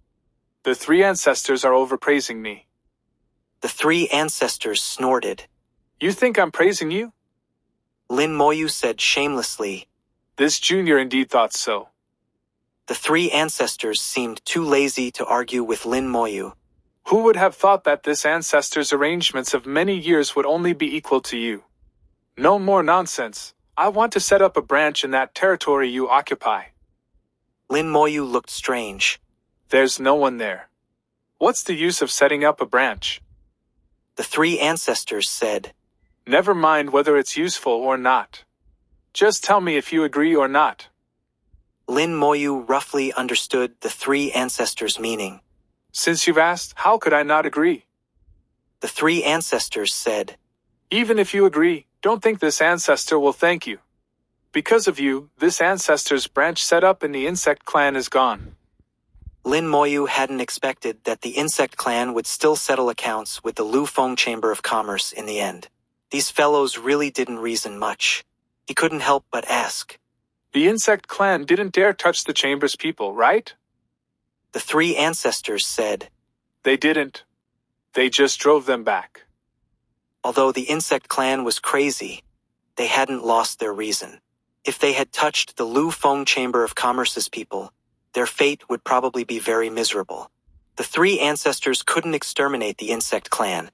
The three ancestors are overpraising me. The three ancestors snorted. You think I'm praising you? Lin Moyu said shamelessly. This junior indeed thought so. The three ancestors seemed too lazy to argue with Lin Moyu. Who would have thought that this ancestor's arrangements of many years would only be equal to you? No more nonsense. I want to set up a branch in that territory you occupy. Lin Moyu looked strange. There's no one there. What's the use of setting up a branch? The three ancestors said, Never mind whether it's useful or not. Just tell me if you agree or not. Lin Moyu roughly understood the three ancestors' meaning. Since you've asked, how could I not agree? The three ancestors said, Even if you agree, don't think this ancestor will thank you. Because of you, this ancestor's branch set up in the Insect Clan is gone. Lin Moyu hadn't expected that the Insect Clan would still settle accounts with the Lu Feng Chamber of Commerce in the end. These fellows really didn't reason much. He couldn't help but ask. The Insect Clan didn't dare touch the Chamber's people, right? The three ancestors said, They didn't. They just drove them back. Although the Insect Clan was crazy, they hadn't lost their reason. If they had touched the Lu Feng Chamber of Commerce's people, their fate would probably be very miserable. The three ancestors couldn't exterminate the Insect Clan,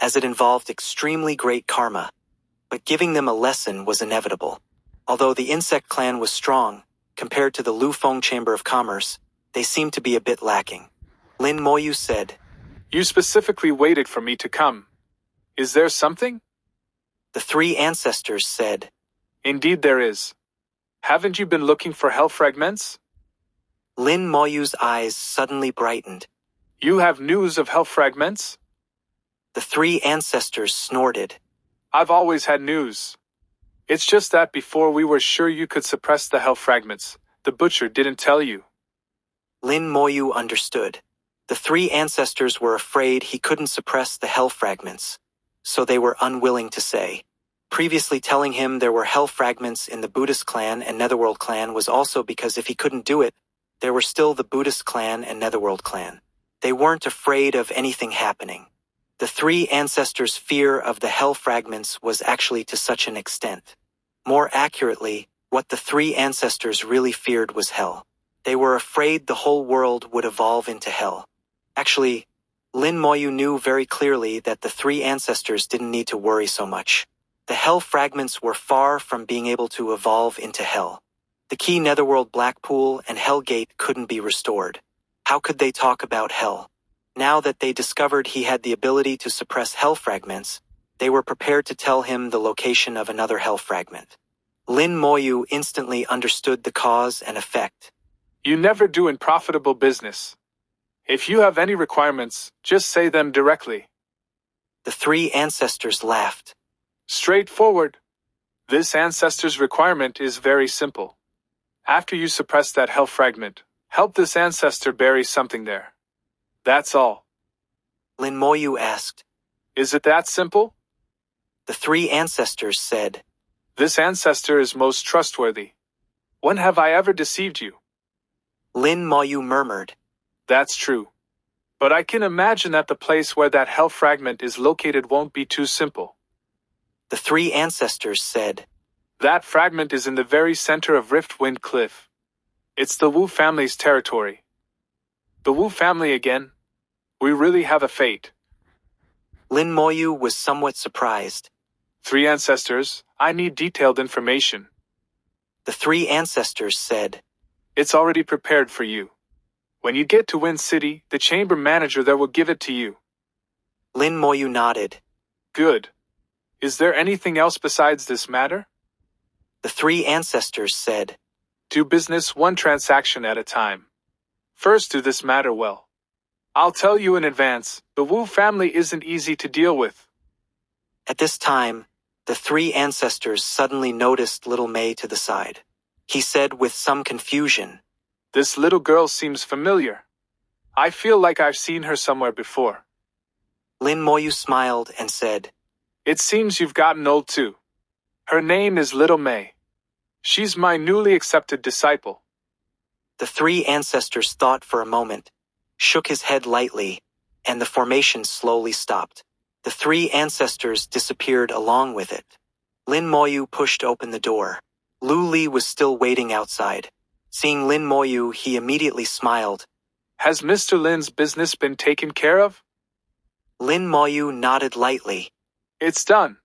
as it involved extremely great karma. but giving them a lesson was inevitable. Although the insect clan was strong, compared to the Lufeng Chamber of Commerce, they seemed to be a bit lacking. Lin Moyu said, You specifically waited for me to come. Is there something? The three ancestors said, Indeed there is. Haven't you been looking for hell fragments? Lin Moyu's eyes suddenly brightened. You have news of hell fragments? The three ancestors snorted. I've always had news. It's just that before we were sure you could suppress the hell fragments, the butcher didn't tell you. Lin Moyu understood. The three ancestors were afraid he couldn't suppress the hell fragments, so they were unwilling to say. Previously telling him there were hell fragments in the Buddhist clan and Netherworld clan was also because if he couldn't do it, there were still the Buddhist clan and Netherworld clan. They weren't afraid of anything happening. The three ancestors' fear of the hell fragments was actually to such an extent. More accurately, what the three ancestors really feared was hell. They were afraid the whole world would evolve into hell. Actually, Lin Moyu knew very clearly that the three ancestors didn't need to worry so much. The hell fragments were far from being able to evolve into hell. The key Netherworld Black Pool and Hell Gate couldn't be restored. How could they talk about hell? Now that they discovered he had the ability to suppress hell fragments, they were prepared to tell him the location of another hell fragment. Lin Moyu instantly understood the cause and effect. You never do in profitable business. If you have any requirements, just say them directly. The three ancestors laughed. Straightforward. This ancestor's requirement is very simple. After you suppress that hell fragment, help this ancestor bury something there. That's all. Lin Moyu asked. Is it that simple? The three ancestors said. This ancestor is most trustworthy. When have I ever deceived you? Lin Moyu murmured. That's true. But I can imagine that the place where that hell fragment is located won't be too simple. The three ancestors said. That fragment is in the very center of Riftwind Cliff. It's the Wu family's territory. The Wu family again? We really have a fate. Lin Moyu was somewhat surprised. Three ancestors, I need detailed information. The three ancestors said. It's already prepared for you. When you get to Wind City, the chamber manager there will give it to you. Lin Moyu nodded. Good. Is there anything else besides this matter? The three ancestors said. Do business one transaction at a time. First do this matter well. I'll tell you in advance, the Wu family isn't easy to deal with. At this time, the three ancestors suddenly noticed little Mei to the side. He said with some confusion. This little girl seems familiar. I feel like I've seen her somewhere before. Lin Moyu smiled and said. It seems you've gotten old too. Her name is Little Mei. She's my newly accepted disciple. The three ancestors thought for a moment, shook his head lightly, and the formation slowly stopped. The three ancestors disappeared along with it. Lin Moyu pushed open the door. Lu Li was still waiting outside. Seeing Lin Moyu, he immediately smiled. Has Mr. Lin's business been taken care of? Lin Moyu nodded lightly. It's done.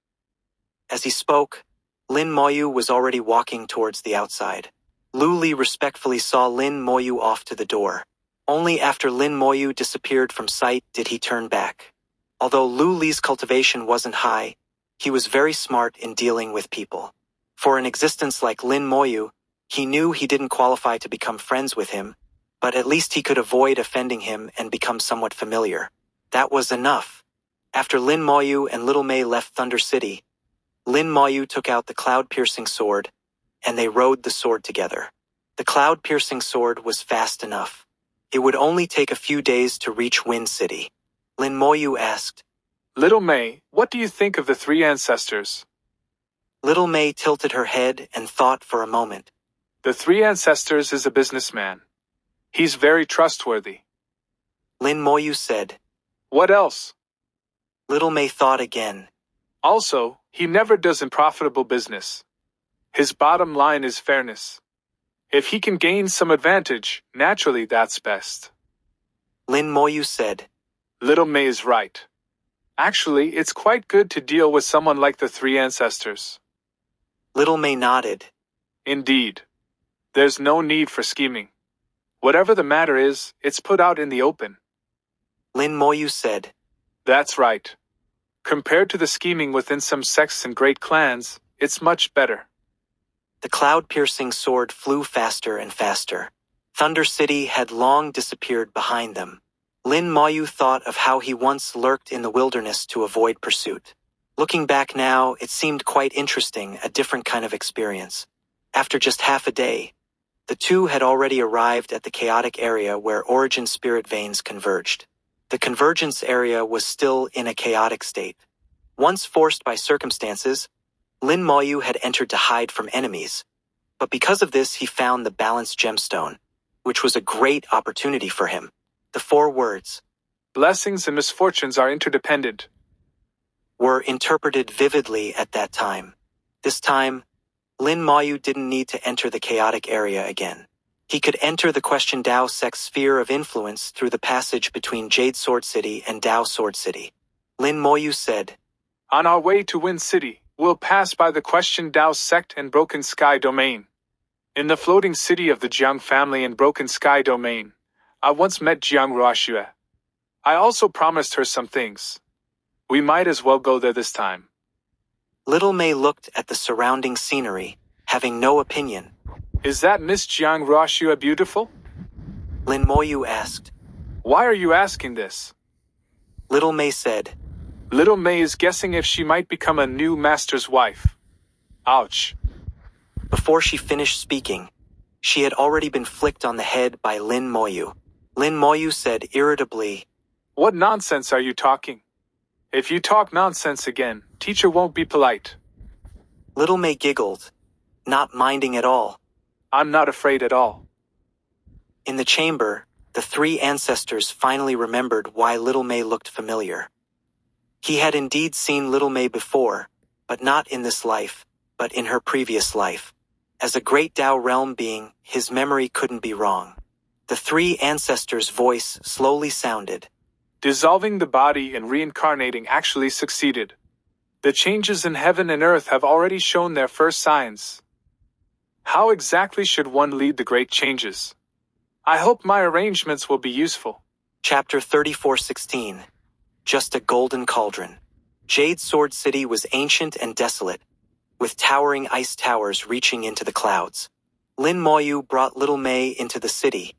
As he spoke, Lin Moyu was already walking towards the outside. Lu Li respectfully saw Lin Moyu off to the door. Only after Lin Moyu disappeared from sight did he turn back. Although Lu Li's cultivation wasn't high, he was very smart in dealing with people. For an existence like Lin Moyu, he knew he didn't qualify to become friends with him, but at least he could avoid offending him and become somewhat familiar. That was enough. After Lin Moyu and Little Mei left Thunder City, Lin Moyu took out the cloud-piercing sword, and they rode the sword together. The cloud-piercing sword was fast enough. It would only take a few days to reach Wind City. Lin Moyu asked, Little Mei, what do you think of the three ancestors? Little Mei tilted her head and thought for a moment. The three ancestors is a businessman. He's very trustworthy. Lin Moyu said. What else? Little Mei thought again. Also, he never does unprofitable business. His bottom line is fairness. If he can gain some advantage, naturally that's best. Lin Moyu said. Little Mei is right. Actually, it's quite good to deal with someone like the three ancestors. Little May nodded. Indeed. There's no need for scheming. Whatever the matter is, it's put out in the open. Lin Moyu said. That's right. Compared to the scheming within some sects and great clans, it's much better. The cloud-piercing sword flew faster and faster. Thunder City had long disappeared behind them. Lin Moyu thought of how he once lurked in the wilderness to avoid pursuit. Looking back now, it seemed quite interesting, a different kind of experience. After just half a day, the two had already arrived at the chaotic area where origin spirit veins converged. The convergence area was still in a chaotic state. Once forced by circumstances, Lin Moyu had entered to hide from enemies. But because of this, he found the balanced gemstone, which was a great opportunity for him. The 4 words, "Blessings and misfortunes are interdependent," were interpreted vividly at that time. This time, Lin Moyu didn't need to enter the chaotic area again. He could enter the Question Dao sect's sphere of influence through the passage between Jade Sword City and Dao Sword City. Lin Moyu said, "On our way to Wind City, we'll pass by the Question Dao sect and Broken Sky Domain. In the floating city of the Jiang family and Broken Sky Domain, I once met Jiang Ruoxue. I also promised her some things. We might as well go there this time." Little May looked at the surrounding scenery, having no opinion. "Is that Miss Jiang Ruoxue beautiful?" Lin Moyu asked. "Why are you asking this?" Little May said, Little May is guessing if she might become a new master's wife. Ouch. Before she finished speaking, she had already been flicked on the head by Lin Moyu. Lin Moyu said irritably, "What nonsense are you talking? If you talk nonsense again, teacher won't be polite." Little May giggled, not minding at all. "I'm not afraid at all." In the chamber, the 3 ancestors finally remembered why Little May looked familiar. He had indeed seen Little May before, but not in this life, but in her previous life. As a great Dao realm being, his memory couldn't be wrong. The 3 ancestors' voice slowly sounded. Dissolving the body and reincarnating actually succeeded. The changes in heaven and earth have already shown their first signs. How exactly should one lead the great changes? I hope my arrangements will be useful. Chapter 34:16. Just a golden cauldron. Jade Sword City was ancient and desolate, with towering ice towers reaching into the clouds. Lin Moyu brought Little May into the city,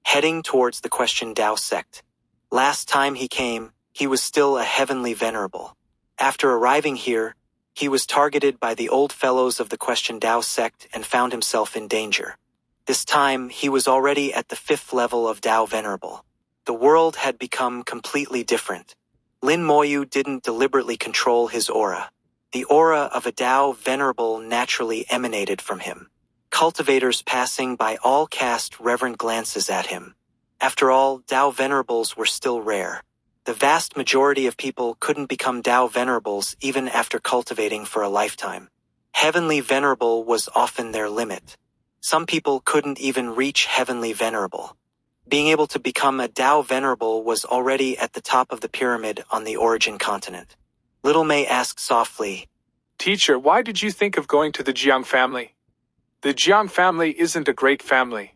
heading towards the Question Dao sect. Last time he came, he was still a heavenly venerable. After arriving here, he was targeted by the old fellows of the Question Dao sect and found himself in danger. This time, he was already at the 5th level of Dao Venerable. The world had become completely different. Lin Moyu didn't deliberately control his aura. The aura of a Dao Venerable naturally emanated from him. Cultivators passing by all cast reverent glances at him. After all, Dao Venerables were still rare. The vast majority of people couldn't become Dao Venerables even after cultivating for a lifetime. Heavenly Venerable was often their limit. Some people couldn't even reach Heavenly Venerable. Being able to become a Dao Venerable was already at the top of the pyramid on the origin continent. Little May asked softly, "Teacher, why did you think of going to the Jiang family? The Jiang family isn't a great family."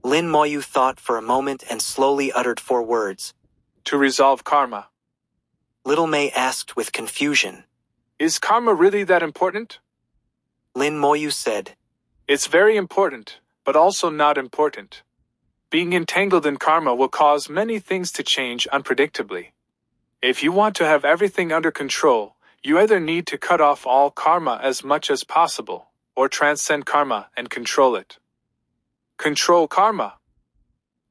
Lin Moyu thought for a moment and slowly uttered 4 words. "To resolve karma." Little May asked with confusion. "Is karma really that important?" Lin Moyu said, "It's very important, but also not important. Being entangled in karma will cause many things to change unpredictably. If you want to have everything under control, you either need to cut off all karma as much as possible, or transcend karma and control it." Control karma.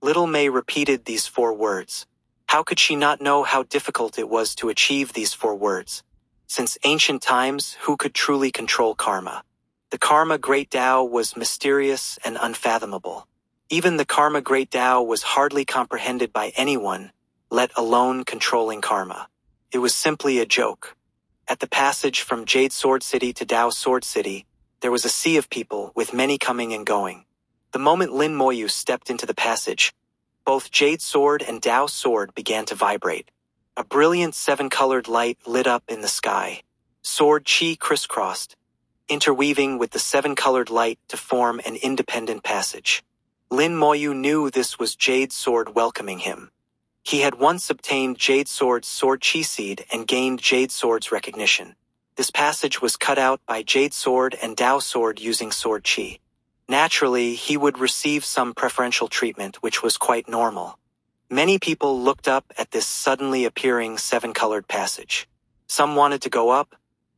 Little May repeated these 4 words. How could she not know how difficult it was to achieve these 4 words? Since ancient times, who could truly control karma? The Karma Great Tao was mysterious and unfathomable. Even the Karma Great Tao was hardly comprehended by anyone, let alone controlling karma. It was simply a joke. At the passage from Jade Sword City to Dao Sword City, there was a sea of people, with many coming and going. The moment Lin Moyu stepped into the passage, both Jade Sword and Dao Sword began to vibrate. A brilliant seven-colored light lit up in the sky. Sword chi crisscrossed, interweaving with the seven-colored light to form an independent passage. Lin Moyu knew this was Jade Sword welcoming him. He had once obtained Jade Sword's Sword Chi Seed and gained Jade Sword's recognition. This passage was cut out by Jade Sword and Dao Sword using Sword Chi. Naturally, he would receive some preferential treatment, which was quite normal. Many people looked up at this suddenly appearing seven-colored passage. Some wanted to go up,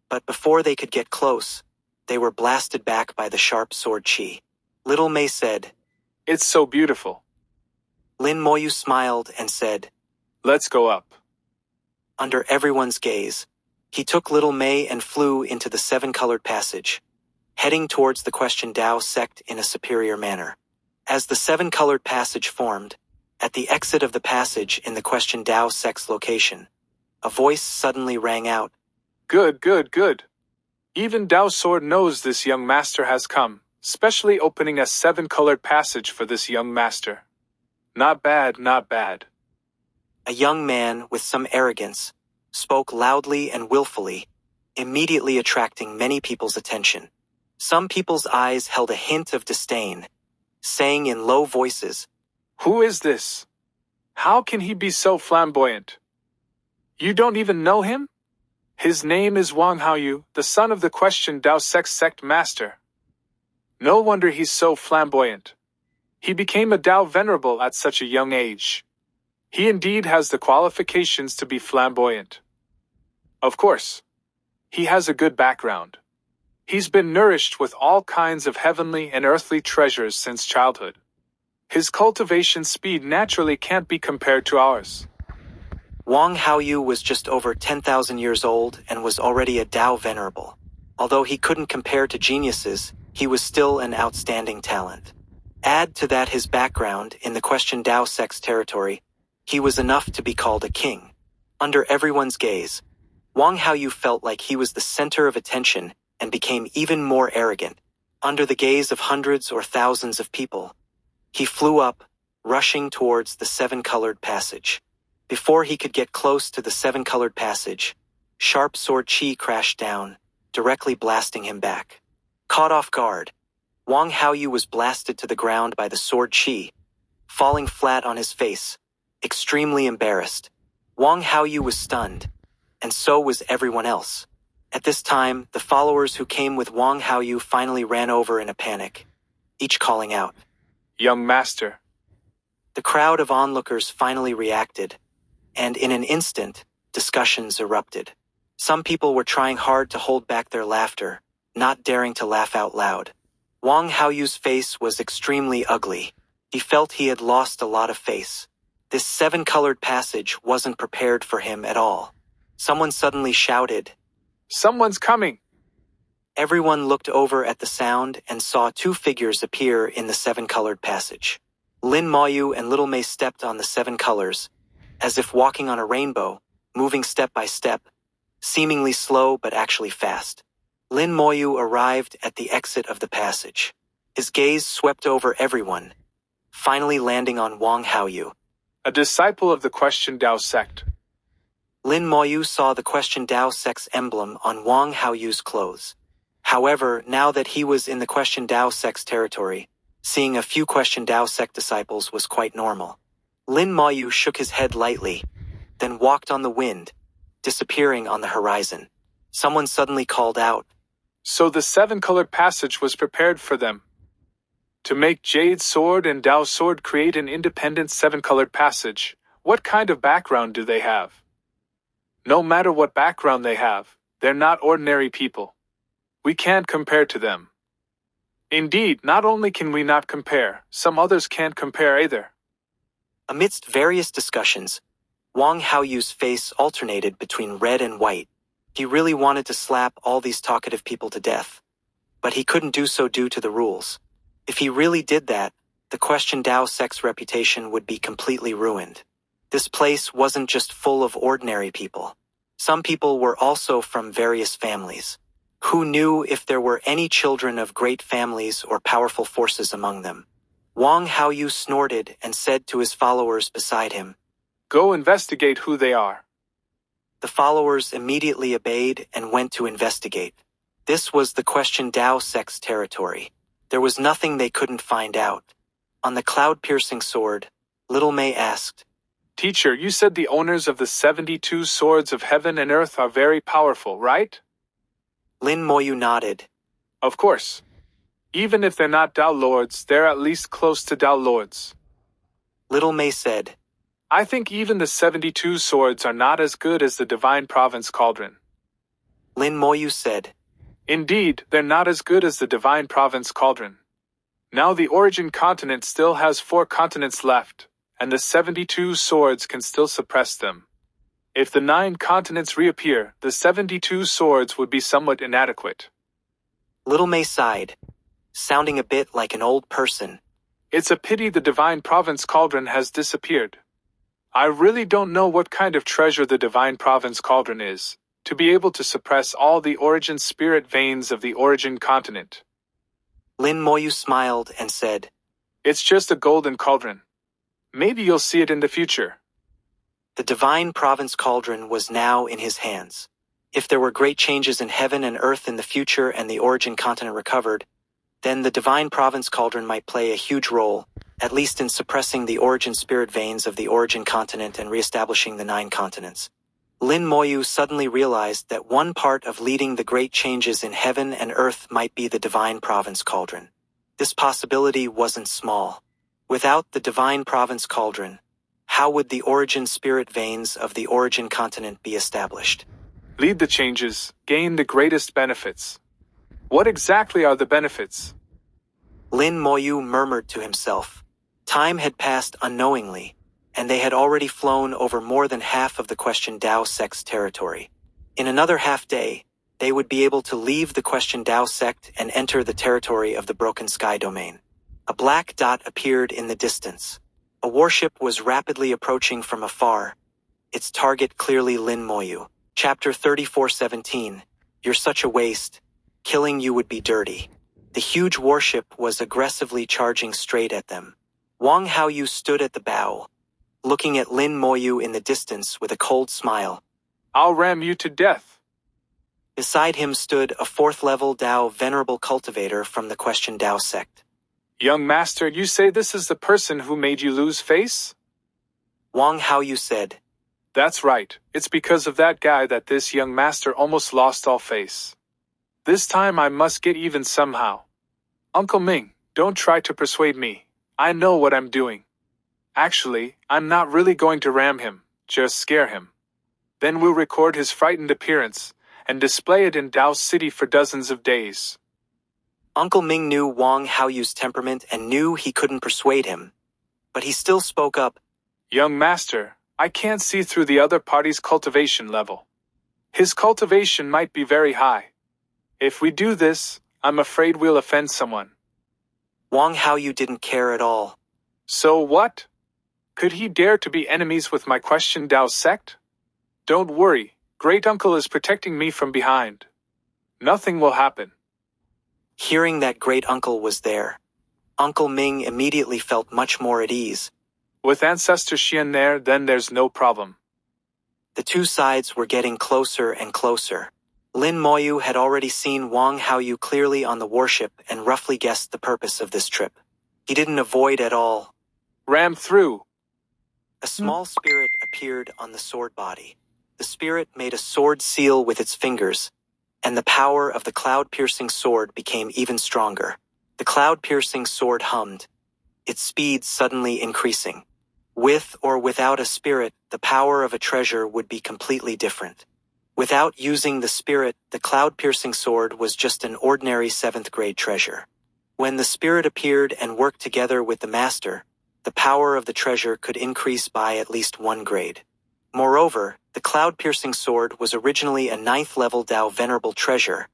but before they could get close, they were blasted back by the sharp Sword Chi. Little May said, "It's so beautiful." Lin Moyu smiled and said, "Let's go up." Under everyone's gaze, he took Little May and flew into the seven-colored passage, heading towards the Question Dao sect in a superior manner. As the seven-colored passage formed, at the exit of the passage in the Question Dao sect's location, a voice suddenly rang out. Good, good, good. Even Dao Sword knows this young master has come, specially opening a seven-colored passage for this young master. Not bad, not bad. A young man with some arrogance spoke loudly and willfully, immediately attracting many people's attention. Some people's eyes held a hint of disdain, saying in low voices, "Who is this? How can he be so flamboyant? You don't even know him? His name is Wang Haoyu, the son of the Question Dao sect master. No wonder he's so flamboyant. He became a Dao venerable at such a young age. He indeed has the qualifications to be flamboyant. Of course, he has a good background. He's been nourished with all kinds of heavenly and earthly treasures since childhood. His cultivation speed naturally can't be compared to ours." Wang Haoyu was just over 10,000 years old and was already a Dao venerable. Although he couldn't compare to geniuses, he was still an outstanding talent. Add to that his background in the Question Dao sect's territory, he was enough to be called a king. Under everyone's gaze, Wang Haoyu felt like he was the center of attention and became even more arrogant. Under the gaze of hundreds or thousands of people, he flew up, rushing towards the seven-colored passage. Before he could get close to the seven-colored passage, sharp Sword Chi crashed down, directly blasting him back. Caught off guard, Wang Haoyu was blasted to the ground by the Sword Chi, falling flat on his face, extremely embarrassed. Wang Haoyu was stunned, and so was everyone else. At this time, the followers who came with Wang Haoyu finally ran over in a panic, each calling out, "Young master." The crowd of onlookers finally reacted, and in an instant, discussions erupted. Some people were trying hard to hold back their laughter, not daring to laugh out loud. Wang Haoyu's face was extremely ugly. He felt he had lost a lot of face. This seven-colored passage wasn't prepared for him at all. Someone suddenly shouted, "Someone's coming!" Everyone looked over at the sound and saw two figures appear in the seven-colored passage. Lin Moyu and Little May stepped on the seven colors, as if walking on a rainbow, moving step by step, seemingly slow but actually fast. Lin Moyu arrived at the exit of the passage. His gaze swept over everyone, finally landing on Wang Haoyu. A disciple of the Question Dao sect. Lin Moyu saw the Question Dao sect's emblem on Wang Haoyu's clothes. However, now that he was in the Question Dao sect's territory, seeing a few Question Dao sect disciples was quite normal. Lin Moyu shook his head lightly, then walked on the wind, disappearing on the horizon. Someone suddenly called out, "So the seven-colored passage was prepared for them. To make Jade Sword and Dao Sword create an independent seven-colored passage, what kind of background do they have? No matter what background they have, they're not ordinary people. We can't compare to them. Indeed, not only can we not compare, some others can't compare either." Amidst various discussions, Wang Haoyu's face alternated between red and white. He really wanted to slap all these talkative people to death, but he couldn't do so due to the rules. If he really did that, the Question Dao sect's reputation would be completely ruined. This place wasn't just full of ordinary people. Some people were also from various families. Who knew if there were any children of great families or powerful forces among them? Wang Haoyu snorted and said to his followers beside him, "Go investigate who they are. The followers immediately obeyed and went to investigate. This was the Question Dao sect's territory. There was nothing they couldn't find out. On the cloud-piercing sword, Little May asked, Teacher, you said the owners of the 72 swords of heaven and earth are very powerful, right? Lin Moyu nodded. Of course. Even if they're not Dao Lords, they're at least close to Dao Lords. Little May said, I think even the 72 swords are not as good as the Divine Province Cauldron. Lin Moyu said, Indeed, they're not as good as the Divine Province Cauldron. Now the Origin Continent still has 4 continents left, and the 72 swords can still suppress them. If the 9 continents reappear, the 72 swords would be somewhat inadequate. Little May sighed, sounding a bit like an old person. It's a pity the Divine Province Cauldron has disappeared. I really don't know what kind of treasure the Divine Province Cauldron is, to be able to suppress all the origin spirit veins of the Origin Continent. Lin Moyu smiled and said, It's just a golden cauldron. Maybe you'll see it in the future. The Divine Province Cauldron was now in his hands. If there were great changes in heaven and earth in the future and the Origin Continent recovered, then the Divine Province Cauldron might play a huge role, at least in suppressing the origin spirit veins of the Origin Continent and reestablishing the 9 continents. Lin Moyu suddenly realized that one part of leading the great changes in heaven and earth might be the Divine Province Cauldron. This possibility wasn't small. Without the Divine Province Cauldron, how would the origin spirit veins of the Origin Continent be established? Lead the changes, gain the greatest benefits. What exactly are the benefits? Lin Moyu murmured to himself. Time had passed unknowingly, and they had already flown over more than half of the Question Dao sect's territory. In another half-day, they would be able to leave the Question Dao sect and enter the territory of the Broken Sky domain. A black dot appeared in the distance. A warship was rapidly approaching from afar, its target clearly Lin Moyu. Chapter 34:17. You're such a waste. Killing you would be dirty. The huge warship was aggressively charging straight at them. Wang Haoyu stood at the bow, looking at Lin Moyu in the distance with a cold smile. I'll ram you to death. Beside him stood a 4th-level Dao venerable cultivator from the Question Dao sect. Young master, you say this is the person who made you lose face? Wang Haoyu said. That's right, it's because of that guy that this young master almost lost all face. This time I must get even somehow. Uncle Ming, don't try to persuade me. I know what I'm doing. Actually, I'm not really going to ram him, just scare him. Then we'll record his frightened appearance, and display it in Dao City for dozens of days. Uncle Ming knew Wang Haoyu's temperament and knew he couldn't persuade him. But he still spoke up. Young master, I can't see through the other party's cultivation level. His cultivation might be very high. If we do this, I'm afraid we'll offend someone. Wang Haoyu didn't care at all. So what? Could he dare to be enemies with my Question Dao sect? Don't worry, Great Uncle is protecting me from behind. Nothing will happen. Hearing that Great Uncle was there, Uncle Ming immediately felt much more at ease. With Ancestor Xian there, then there's no problem. The two sides were getting closer and closer. Lin Moyu had already seen Wang Haoyu clearly on the warship and roughly guessed the purpose of this trip. He didn't avoid at all. Ram through. A small spirit appeared on the sword body. The spirit made a sword seal with its fingers, and the power of the cloud-piercing sword became even stronger. The cloud-piercing sword hummed, its speed suddenly increasing. With or without a spirit, the power of a treasure would be completely different. Without using the spirit, the cloud-piercing sword was just an ordinary 7th-grade treasure. When the spirit appeared and worked together with the master, the power of the treasure could increase by at least 1 grade. Moreover, the cloud-piercing sword was originally a 9th-level Dao Venerable treasure,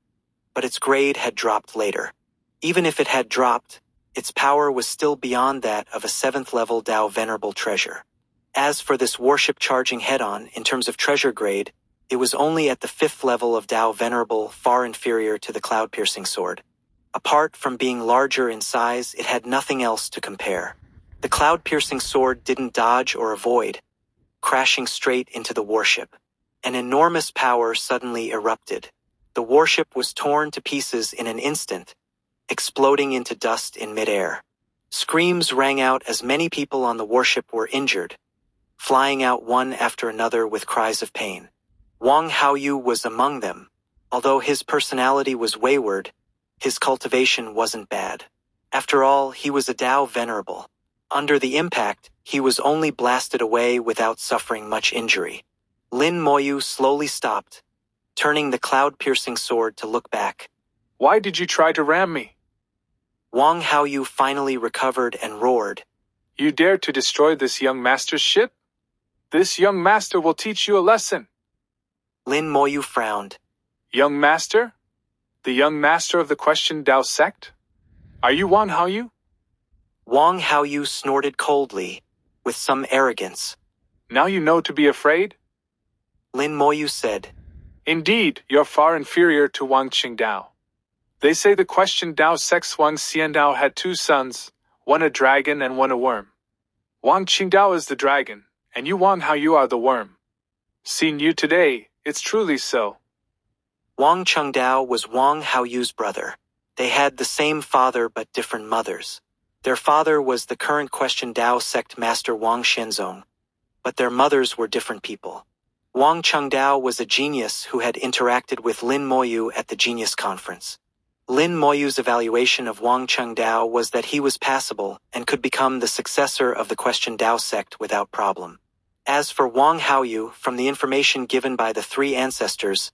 but its grade had dropped later. Even if it had dropped, its power was still beyond that of a 7th-level Dao Venerable treasure. As for this warship charging head-on in terms of treasure grade, it was only at the 5th level of Dao Venerable, far inferior to the cloud-piercing sword. Apart from being larger in size, it had nothing else to compare. The cloud-piercing sword didn't dodge or avoid, crashing straight into the warship. An enormous power suddenly erupted. The warship was torn to pieces in an instant, exploding into dust in midair. Screams rang out as many people on the warship were injured, flying out one after another with cries of pain. Wang Haoyu was among them. Although his personality was wayward, his cultivation wasn't bad. After all, he was a Dao venerable. Under the impact, he was only blasted away without suffering much injury. Lin Moyu slowly stopped, turning the cloud-piercing sword to look back. Why did you try to ram me? Wang Haoyu finally recovered and roared. You dared to destroy this young master's ship? This young master will teach you a lesson. Lin Moyu frowned. Young master? The young master of the Question Dao sect? Are you Wang Haoyu? Wang Haoyu snorted coldly, with some arrogance. Now you know to be afraid? Lin Moyu said. Indeed, you're far inferior to Wang Qingdao. They say the Question Dao sect's Wang Xiandao had two sons, one a dragon and one a worm. Wang Qingdao is the dragon, and you Wang Haoyu are the worm. Seeing you today, it's truly so. Wang Chengdao was Wang Haoyu's brother. They had the same father but different mothers. Their father was the current Question Dao sect master Wang Shenzong, but their mothers were different people. Wang Chengdao was a genius who had interacted with Lin Moyu at the Genius Conference. Lin Moyu's evaluation of Wang Chengdao was that he was passable and could become the successor of the Question Dao sect without problem. As for Wang Haoyu, from the information given by the three ancestors,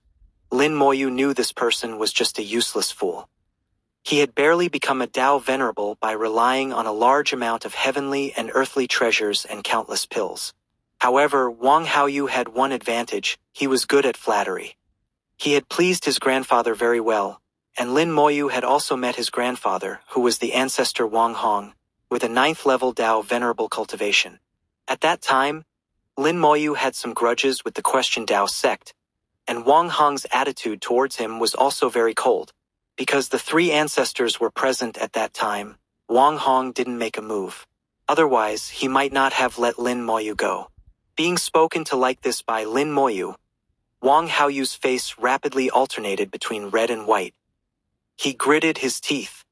Lin Moyu knew this person was just a useless fool. He had barely become a Dao venerable by relying on a large amount of heavenly and earthly treasures and countless pills. However, Wang Haoyu had one advantage: he was good at flattery. He had pleased his grandfather very well, and Lin Moyu had also met his grandfather, who was the ancestor Wang Hong, with a 9th-level Dao venerable cultivation. At that time, Lin Moyu had some grudges with the Question Dao sect, and Wang Hong's attitude towards him was also very cold. Because the three ancestors were present at that time, Wang Hong didn't make a move. Otherwise, he might not have let Lin Moyu go. Being spoken to like this by Lin Moyu, Wang Haoyu's face rapidly alternated between red and white. He gritted his teeth.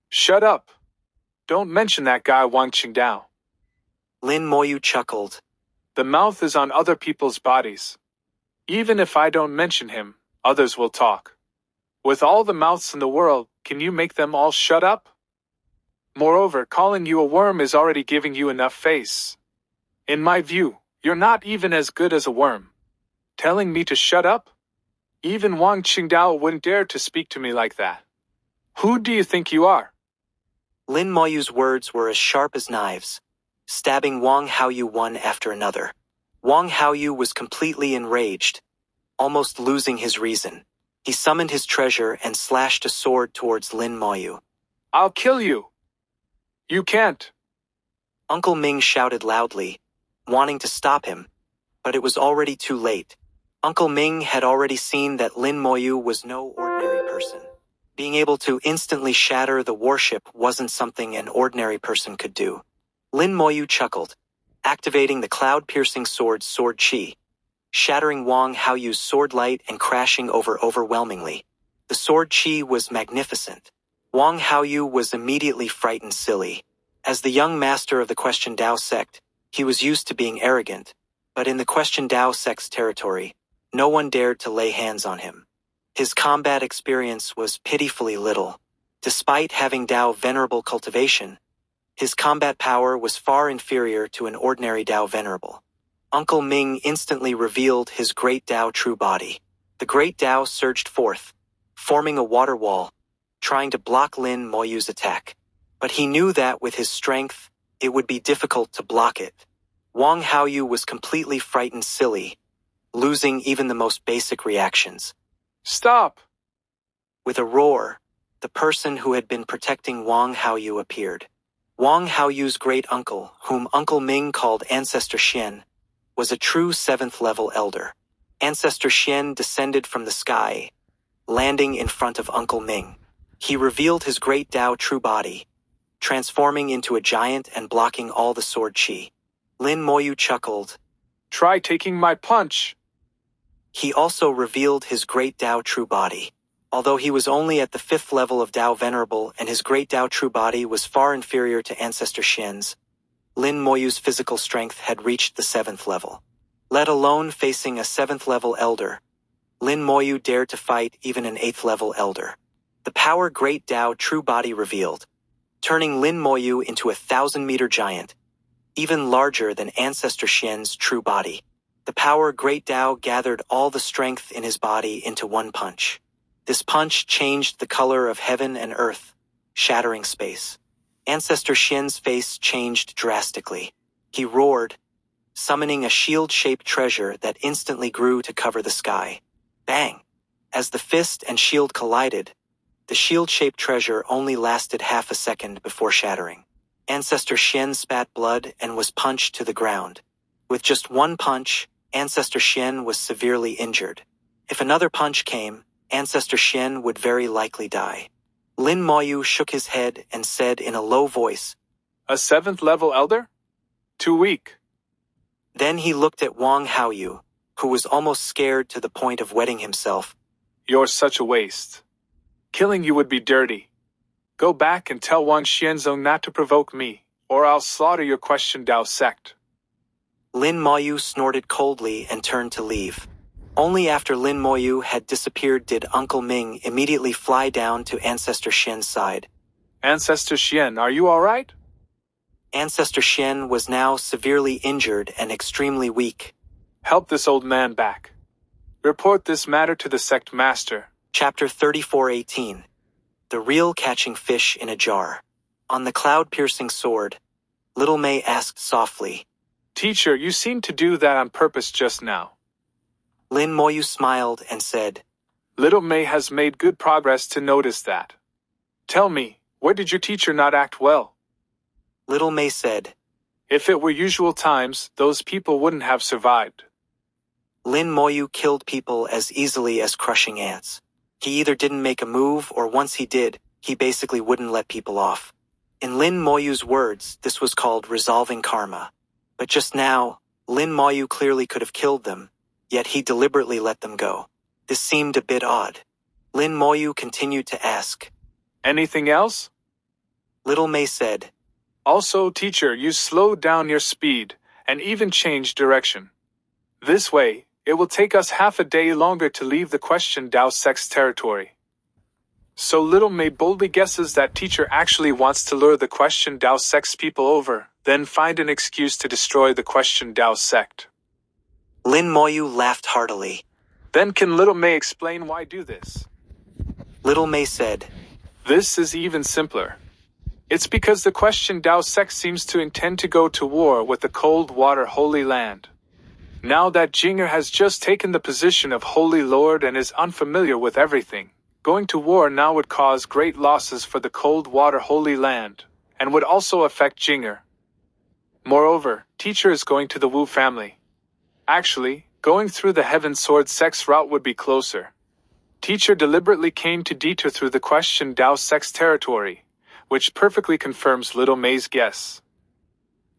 Shut up. Don't mention that guy Wang Qingdao. Lin Moyu chuckled. The mouth is on other people's bodies. Even if I don't mention him, others will talk. With all the mouths in the world, can you make them all shut up? Moreover, calling you a worm is already giving you enough face. In my view, you're not even as good as a worm. Telling me to shut up? Even Wang Qingdao wouldn't dare to speak to me like that. Who do you think you are? Lin Moyu's words were as sharp as knives, stabbing Wang Haoyu one after another. Wang Haoyu was completely enraged, almost losing his reason. He summoned his treasure and slashed a sword towards Lin Moyu. I'll kill you. You can't. Uncle Ming shouted loudly, wanting to stop him, but it was already too late. Uncle Ming had already seen that Lin Moyu was no ordinary person. Being able to instantly shatter the warship wasn't something an ordinary person could do. Lin Moyu chuckled, activating the cloud-piercing sword Sword Chi, shattering Wang Haoyu's sword light and crashing over overwhelmingly. The Sword Chi was magnificent. Wang Haoyu was immediately frightened silly. As the young master of the Question Dao sect, he was used to being arrogant, but in the Question Dao sect's territory, no one dared to lay hands on him. His combat experience was pitifully little. Despite having Dao venerable cultivation, his combat power was far inferior to an ordinary Dao venerable. Uncle Ming instantly revealed his great Dao true body. The great Dao surged forth, forming a water wall, trying to block Lin Moyu's attack. But he knew that with his strength, it would be difficult to block it. Wang Haoyu was completely frightened silly, losing even the most basic reactions. Stop! With a roar, the person who had been protecting Wang Haoyu appeared. Wang Haoyu's great-uncle, whom Uncle Ming called Ancestor Xian, was a true 7th-level elder. Ancestor Xian descended from the sky, landing in front of Uncle Ming. He revealed his great Dao true body, transforming into a giant and blocking all the sword chi. Lin Moyu chuckled. Try taking my punch. He also revealed his great Tao true body. Although he was only at the 5th level of Tao Venerable and his great Tao true body was far inferior to Ancestor Shen's, Lin Moyu's physical strength had reached the 7th level. Let alone facing a 7th level elder, Lin Moyu dared to fight even an 8th level elder. The power great Tao true body revealed, turning Lin Moyu into a 1,000-meter giant, even larger than Ancestor Shen's true body. The power great Tao gathered all the strength in his body into one punch. This punch changed the color of heaven and earth, shattering space. Ancestor Shen's face changed drastically. He roared, summoning a shield-shaped treasure that instantly grew to cover the sky. Bang! As the fist and shield collided, the shield-shaped treasure only lasted half a second before shattering. Ancestor Shen spat blood and was punched to the ground. With just one punch, Ancestor Shen was severely injured. If another punch came, Ancestor Shen would very likely die. Lin Moyu shook his head and said in a low voice, "A 7th level elder? Too weak." Then he looked at Wang Haoyu, who was almost scared to the point of wetting himself. "You're such a waste. Killing you would be dirty. Go back and tell Wang Xianzong not to provoke me, or I'll slaughter your Question Dao sect." Lin Moyu snorted coldly and turned to leave. Only after Lin Moyu had disappeared did Uncle Ming immediately fly down to Ancestor Shen's side. "Ancestor Xian, are you all right?" Ancestor Shen was now severely injured and extremely weak. "Help this old man back. Report this matter to the sect master." Chapter 34:18. The Real Catching Fish in a Jar. On the cloud-piercing sword, Little May asked softly, "Teacher, you seemed to do that on purpose just now." Lin Moyu smiled and said, "Little May has made good progress to notice that. Tell me, where did your teacher not act well?" Little May said, "If it were usual times, those people wouldn't have survived." Lin Moyu killed people as easily as crushing ants. He either didn't make a move or once he did, he basically wouldn't let people off. In Lin Moyu's words, this was called resolving karma. But just now, Lin Moyu clearly could have killed them, yet he deliberately let them go. This seemed a bit odd. Lin Moyu continued to ask, "Anything else?" Little May said, "Also, teacher, you slowed down your speed, and even changed direction. This way, it will take us half a day longer to leave the Question Dao sect's territory." So Little May boldly guesses that teacher actually wants to lure the Question Dao sect's people over, then find an excuse to destroy the Question Dao sect. Lin Moyu laughed heartily. "Then can Little May explain why do this?" Little May said, "This is even simpler. It's because the Question Dao sect seems to intend to go to war with the Cold Water Holy Land. Now that Jinger has just taken the position of Holy Lord and is unfamiliar with everything, going to war now would cause great losses for the Cold Water Holy Land, and would also affect Jinger. Moreover, teacher is going to the Wu family. Actually, going through the Heaven Sword sect's route would be closer. Teacher deliberately came to detour through the Question Dao sect's territory, which perfectly confirms Little May's guess.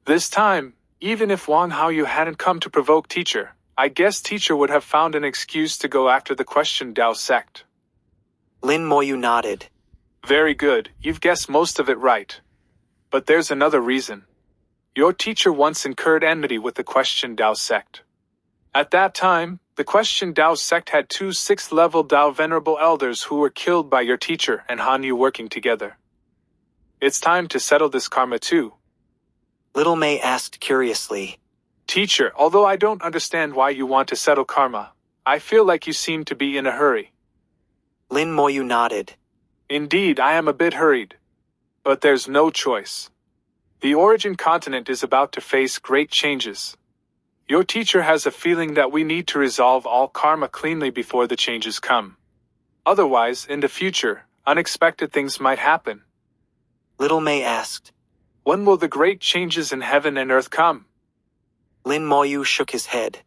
This time, even if Wang Haoyu hadn't come to provoke teacher, I guess teacher would have found an excuse to go after the Question Dao sect." Lin Moyu nodded. "Very good, you've guessed most of it right. But there's another reason. Your teacher once incurred enmity with the Question Dao sect. At that time, the Question Dao sect had 2 6th-level Dao Venerable Elders who were killed by your teacher and Han Yu working together. It's time to settle this karma too." Little May asked curiously, "Teacher, although I don't understand why you want to settle karma, I feel like you seem to be in a hurry." Lin Moyu nodded. "Indeed, I am a bit hurried. But there's no choice. The Origin continent is about to face great changes. Your teacher has a feeling that we need to resolve all karma cleanly before the changes come. Otherwise, in the future, unexpected things might happen." Little May asked, "When will the great changes in heaven and earth come?" Lin Moyu shook his head.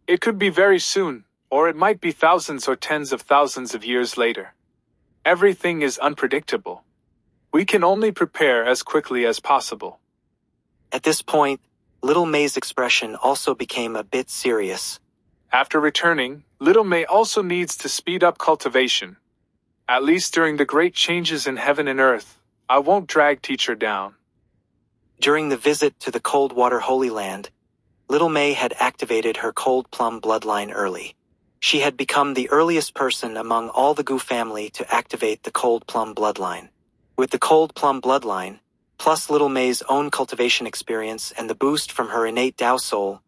"It could be very soon, or it might be thousands or tens of thousands of years later. Everything is unpredictable. We can only prepare as quickly as possible." At this point, Little May's expression also became a bit serious. After returning, Little May also needs to speed up cultivation. At least during the great changes in heaven and earth, I won't drag teacher down. During the visit to the Coldwater Holy Land, Little May had activated her Cold Plum bloodline early. She had become the earliest person among all the Gu family to activate the Cold Plum bloodline. With the Cold Plum bloodline, plus Little May's own cultivation experience and the boost from her innate Tao soul,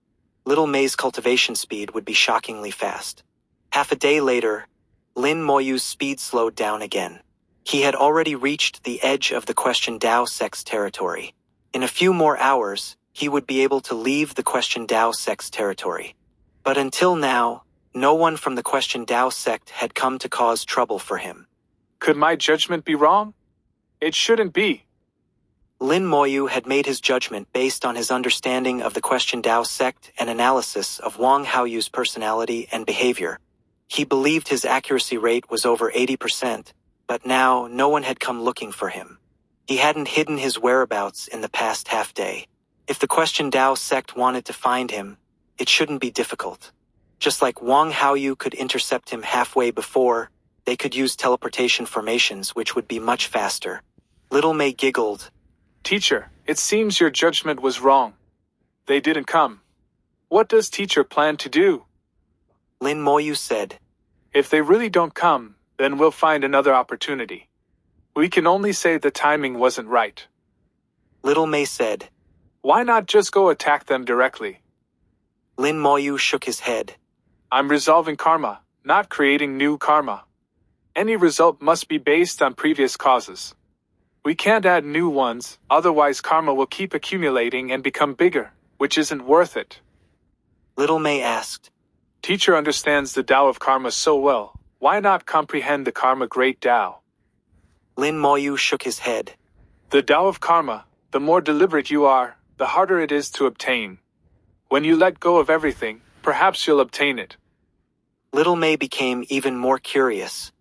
Little May's cultivation speed would be shockingly fast. Half a day later, Lin Moyu's speed slowed down again. He had already reached the edge of the Question Tao sect's territory. In a few more hours, he would be able to leave the Question Tao sect's territory. But until now, no one from the Question Tao sect had come to cause trouble for him. Could my judgment be wrong? It shouldn't be. Lin Moyu had made his judgment based on his understanding of the Question Tao sect and analysis of Wang Haoyu's personality and behavior. He believed his accuracy rate was over 80%, but now no one had come looking for him. He hadn't hidden his whereabouts in the past half day. If the Question Tao sect wanted to find him, it shouldn't be difficult. Just like Wang Haoyu could intercept him halfway before, they could use teleportation formations which would be much faster. Little May giggled. Teacher, it seems your judgment was wrong. They didn't come. What does teacher plan to do? Lin Moyu said. If they really don't come, then we'll find another opportunity. We can only say the timing wasn't right. Little May said. Why not just go attack them directly? Lin Moyu shook his head. I'm resolving karma, not creating new karma. Any result must be based on previous causes. We can't add new ones, otherwise karma will keep accumulating and become bigger, which isn't worth it. Little May asked. Teacher understands the Tao of karma so well, why not comprehend the karma great Tao? Lin Moyu shook his head. The Tao of karma, the more deliberate you are, the harder it is to obtain. When you let go of everything, perhaps you'll obtain it. Little May became even more curious.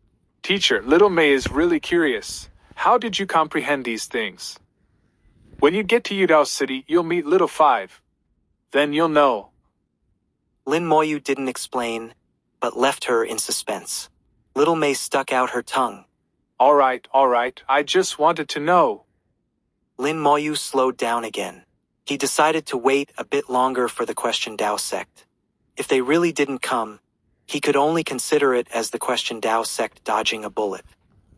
Teacher, Little May is really curious. How did you comprehend these things? When you get to Yudao City, you'll meet Little Five. Then you'll know. Lin Moyu didn't explain, but left her in suspense. Little May stuck out her tongue. All right, I just wanted to know. Lin Moyu slowed down again. He decided to wait a bit longer for the Question Tao sect. If they really didn't come, he could only consider it as the Question Tao sect dodging a bullet.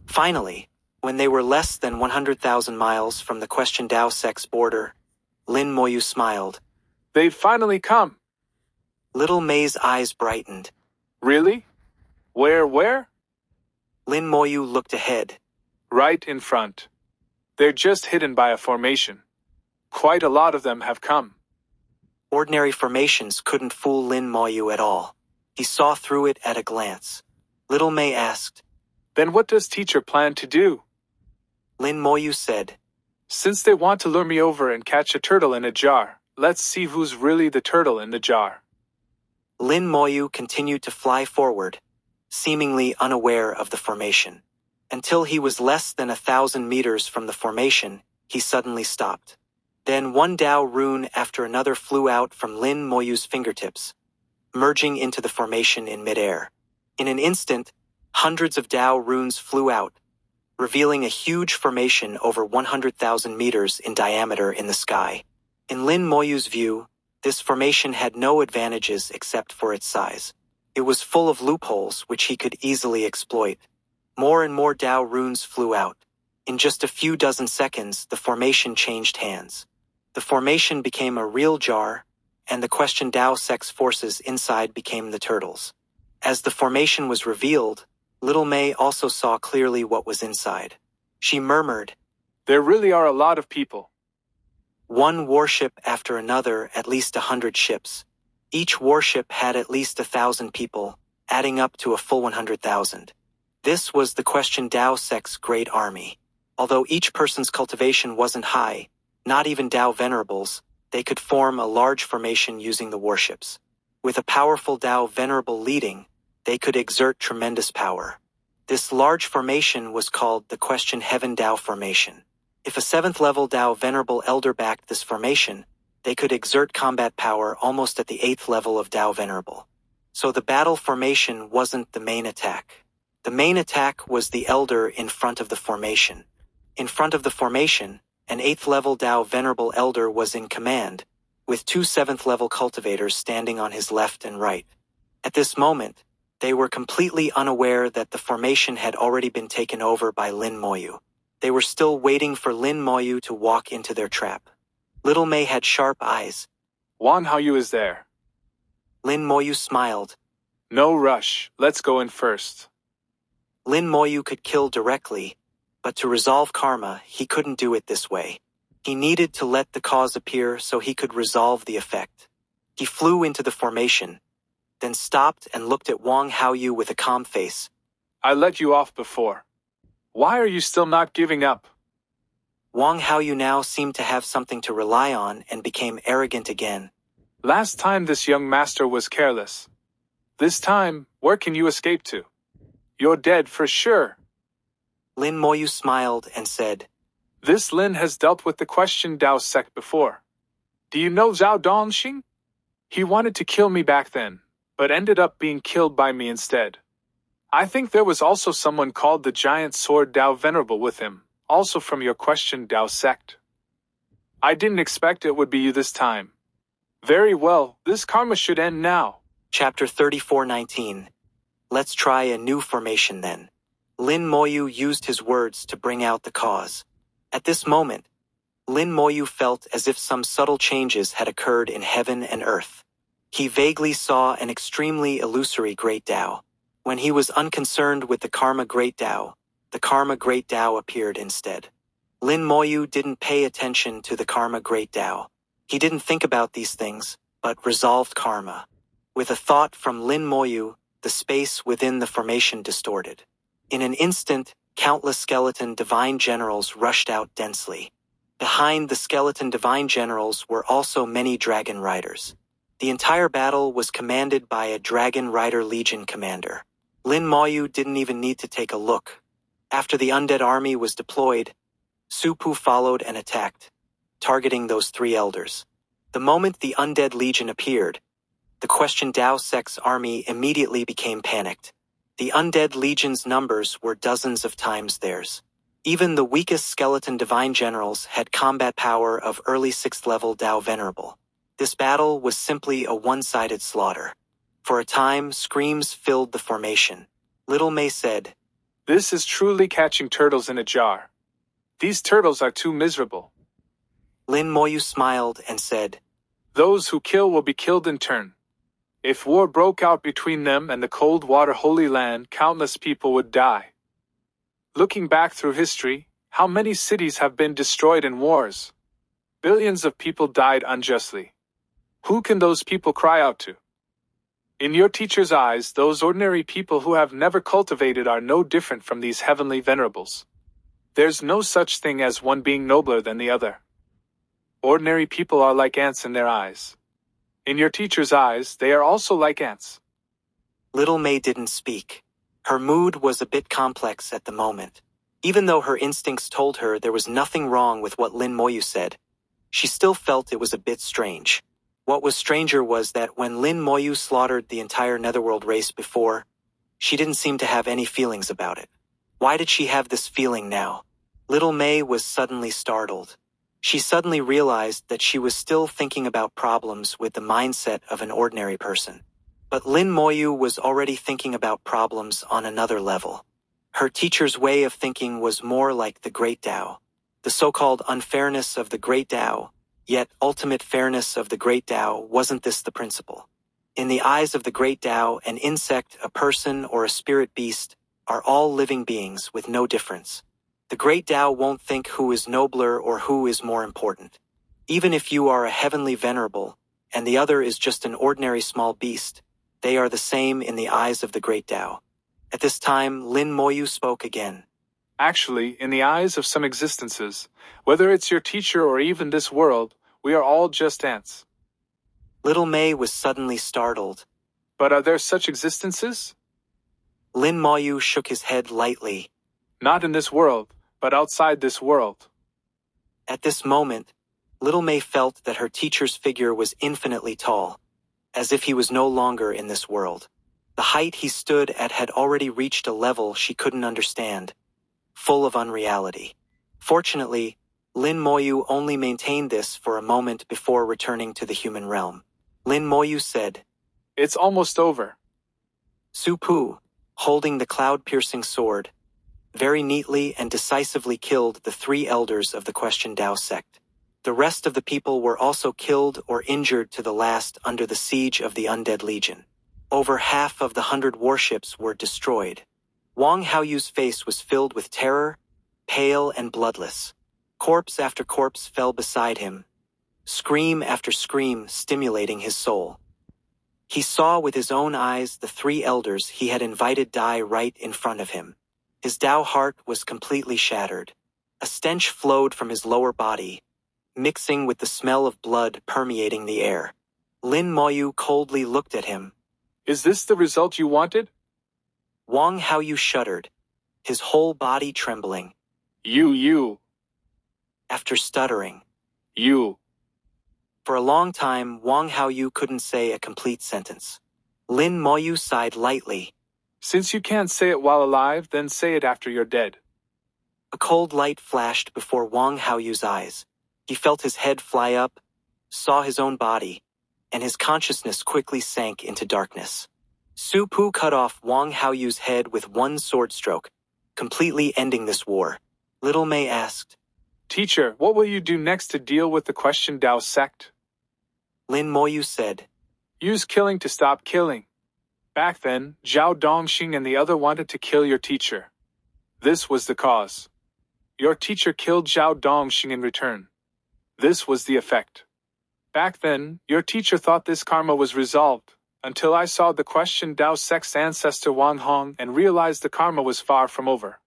Finally, when they were less than 100,000 miles from the Question Tao sect's border, Lin Moyu smiled. They've finally come. Little May's eyes brightened. Really? Where? Lin Moyu looked ahead. Right in front. They're just hidden by a formation. Quite a lot of them have come. Ordinary formations couldn't fool Lin Moyu at all. He saw through it at a glance. Little May asked. Then what does teacher plan to do? Lin Moyu said. Since they want to lure me over and catch a turtle in a jar, let's see who's really the turtle in the jar. Lin Moyu continued to fly forward, seemingly unaware of the formation. Until he was less than 1,000 meters from the formation, he suddenly stopped. Then one Tao rune after another flew out from Lin Moyu's fingertips, merging into the formation in midair. In an instant, hundreds of Tao runes flew out, revealing a huge formation over 100,000 meters in diameter in the sky. In Lin Moyu's view, this formation had no advantages except for its size. It was full of loopholes which he could easily exploit. More and more Tao runes flew out. In just a few dozen seconds, the formation changed hands. The formation became a real jar, and the Question Tao sect's forces inside became the turtles. As the formation was revealed, Little May also saw clearly what was inside. She murmured, There really are a lot of people. One warship after another, at least 100 ships. Each warship had at least 1,000 people, adding up to a full 100,000. This was the Question Tao sect's great army. Although each person's cultivation wasn't high, not even Tao venerables, they could form a large formation using the warships. With a powerful Tao venerable leading, they could exert tremendous power. This large formation was called the Question Heaven Tao Formation. If a 7th level Tao venerable elder backed this formation, they could exert combat power almost at the 8th level of Tao venerable. So the battle formation wasn't the main attack. The main attack was the elder in front of the formation. In front of the formation, an 8th level Dao Venerable Elder was in command, with 2 7th level cultivators standing on his left and right. At this moment, they were completely unaware that the formation had already been taken over by Lin Moyu. They were still waiting for Lin Moyu to walk into their trap. Little Mei had sharp eyes. Wan Haoyu is there. Lin Moyu smiled. No rush, let's go in first. Lin Moyu could kill directly, but to resolve karma, he couldn't do it this way. He needed to let the cause appear so he could resolve the effect. He flew into the formation, then stopped and looked at Wang Haoyu with a calm face. I let you off before. Why are you still not giving up? Wang Haoyu now seemed to have something to rely on and became arrogant again. Last time this young master was careless. This time, where can you escape to? You're dead for sure. Lin Moyu smiled and said, This Lin has dealt with the question Dao sect before. Do you know Zhao Dongxing? He wanted to kill me back then, but ended up being killed by me instead. I think there was also someone called the Giant Sword Dao Venerable with him, also from your question Dao sect. I didn't expect it would be you this time. Very well, this karma should end now. Chapter 34:19. Let's try a new formation then. Lin Moyu used his words to bring out the cause. At this moment, Lin Moyu felt as if some subtle changes had occurred in heaven and earth. He vaguely saw an extremely illusory Great Tao. When he was unconcerned with the Karma Great Tao, the Karma Great Tao appeared instead. Lin Moyu didn't pay attention to the Karma Great Tao. He didn't think about these things, but resolved karma. With a thought from Lin Moyu, the space within the formation distorted. In an instant, countless skeleton divine generals rushed out densely. Behind the skeleton divine generals were also many dragon riders. The entire battle was commanded by a dragon rider legion commander. Lin Moyu didn't even need to take a look. After the undead army was deployed, Su Pu followed and attacked, targeting those 3 elders. The moment the undead legion appeared, the Question Dao sect's army immediately became panicked. The undead legion's numbers were dozens of times theirs. Even the weakest skeleton divine generals had combat power of early 6th level Dao Venerable. This battle was simply a one-sided slaughter. For a time, screams filled the formation. Little Mei said, This is truly catching turtles in a jar. These turtles are too miserable. Lin Moyu smiled and said, Those who kill will be killed in turn. If war broke out between them and the cold water Holy Land, countless people would die. Looking back through history, how many cities have been destroyed in wars? Billions of people died unjustly. Who can those people cry out to? In your teacher's eyes, those ordinary people who have never cultivated are no different from these heavenly venerables. There's no such thing as one being nobler than the other. Ordinary people are like ants in their eyes. In your teacher's eyes, they are also like ants. Little Mei didn't speak. Her mood was a bit complex at the moment. Even though her instincts told her there was nothing wrong with what Lin Moyu said, she still felt it was a bit strange. What was stranger was that when Lin Moyu slaughtered the entire Netherworld race before, she didn't seem to have any feelings about it. Why did she have this feeling now? Little Mei was suddenly startled. She suddenly realized that she was still thinking about problems with the mindset of an ordinary person. But Lin Moyu was already thinking about problems on another level. Her teacher's way of thinking was more like the Great Tao. The so-called unfairness of the Great Tao, yet ultimate fairness of the Great Tao, wasn't this the principle? In the eyes of the Great Tao, an insect, a person, or a spirit beast are all living beings with no difference. The Great Tao won't think who is nobler or who is more important. Even if you are a heavenly venerable, and the other is just an ordinary small beast, they are the same in the eyes of the Great Tao. At this time, Lin Moyu spoke again. Actually, in the eyes of some existences, whether it's your teacher or even this world, we are all just ants. Little Mei was suddenly startled. But are there such existences? Lin Moyu shook his head lightly. Not in this world, but outside this world. At this moment, Little Mei felt that her teacher's figure was infinitely tall. as if he was no longer in this world. The height he stood at had already reached a level she couldn't understand, full of unreality. Fortunately, Lin Moyu only maintained this for a moment before returning to the human realm. Lin Moyu said, "It's almost over." Su Pu, holding the cloud-piercing sword, very neatly and decisively killed the 3 elders of the Question Dao sect. The rest of the people were also killed or injured to the last under the siege of the Undead Legion. Over half of the 100 warships were destroyed. Wang Haoyu's face was filled with terror, pale and bloodless. Corpse after corpse fell beside him, scream after scream stimulating his soul. He saw with his own eyes the 3 elders he had invited die right in front of him. His Dao heart was completely shattered. A stench flowed from his lower body, mixing with the smell of blood permeating the air. Lin Moyu coldly looked at him. "Is this the result you wanted?" Wang Haoyu shuddered, his whole body trembling. You. After stuttering, You. for a long time, Wang Haoyu couldn't say a complete sentence. Lin Moyu sighed lightly. "Since you can't say it while alive, then say it after you're dead." A cold light flashed before Wang Haoyu's eyes. He felt his head fly up, saw his own body, and his consciousness quickly sank into darkness. Su Pu cut off Wang Haoyu's head with one sword stroke, completely ending this war. Little Mei asked, "Teacher, what will you do next to deal with the Question Dao sect?" Lin Moyu said, "Use killing to stop killing. Back then, Zhao Dongxing and the other wanted to kill your teacher. This was the cause. Your teacher killed Zhao Dongxing in return. This was the effect. Back then, your teacher thought this karma was resolved, until I saw the Question Dao sect's ancestor Wang Hong and realized the karma was far from over.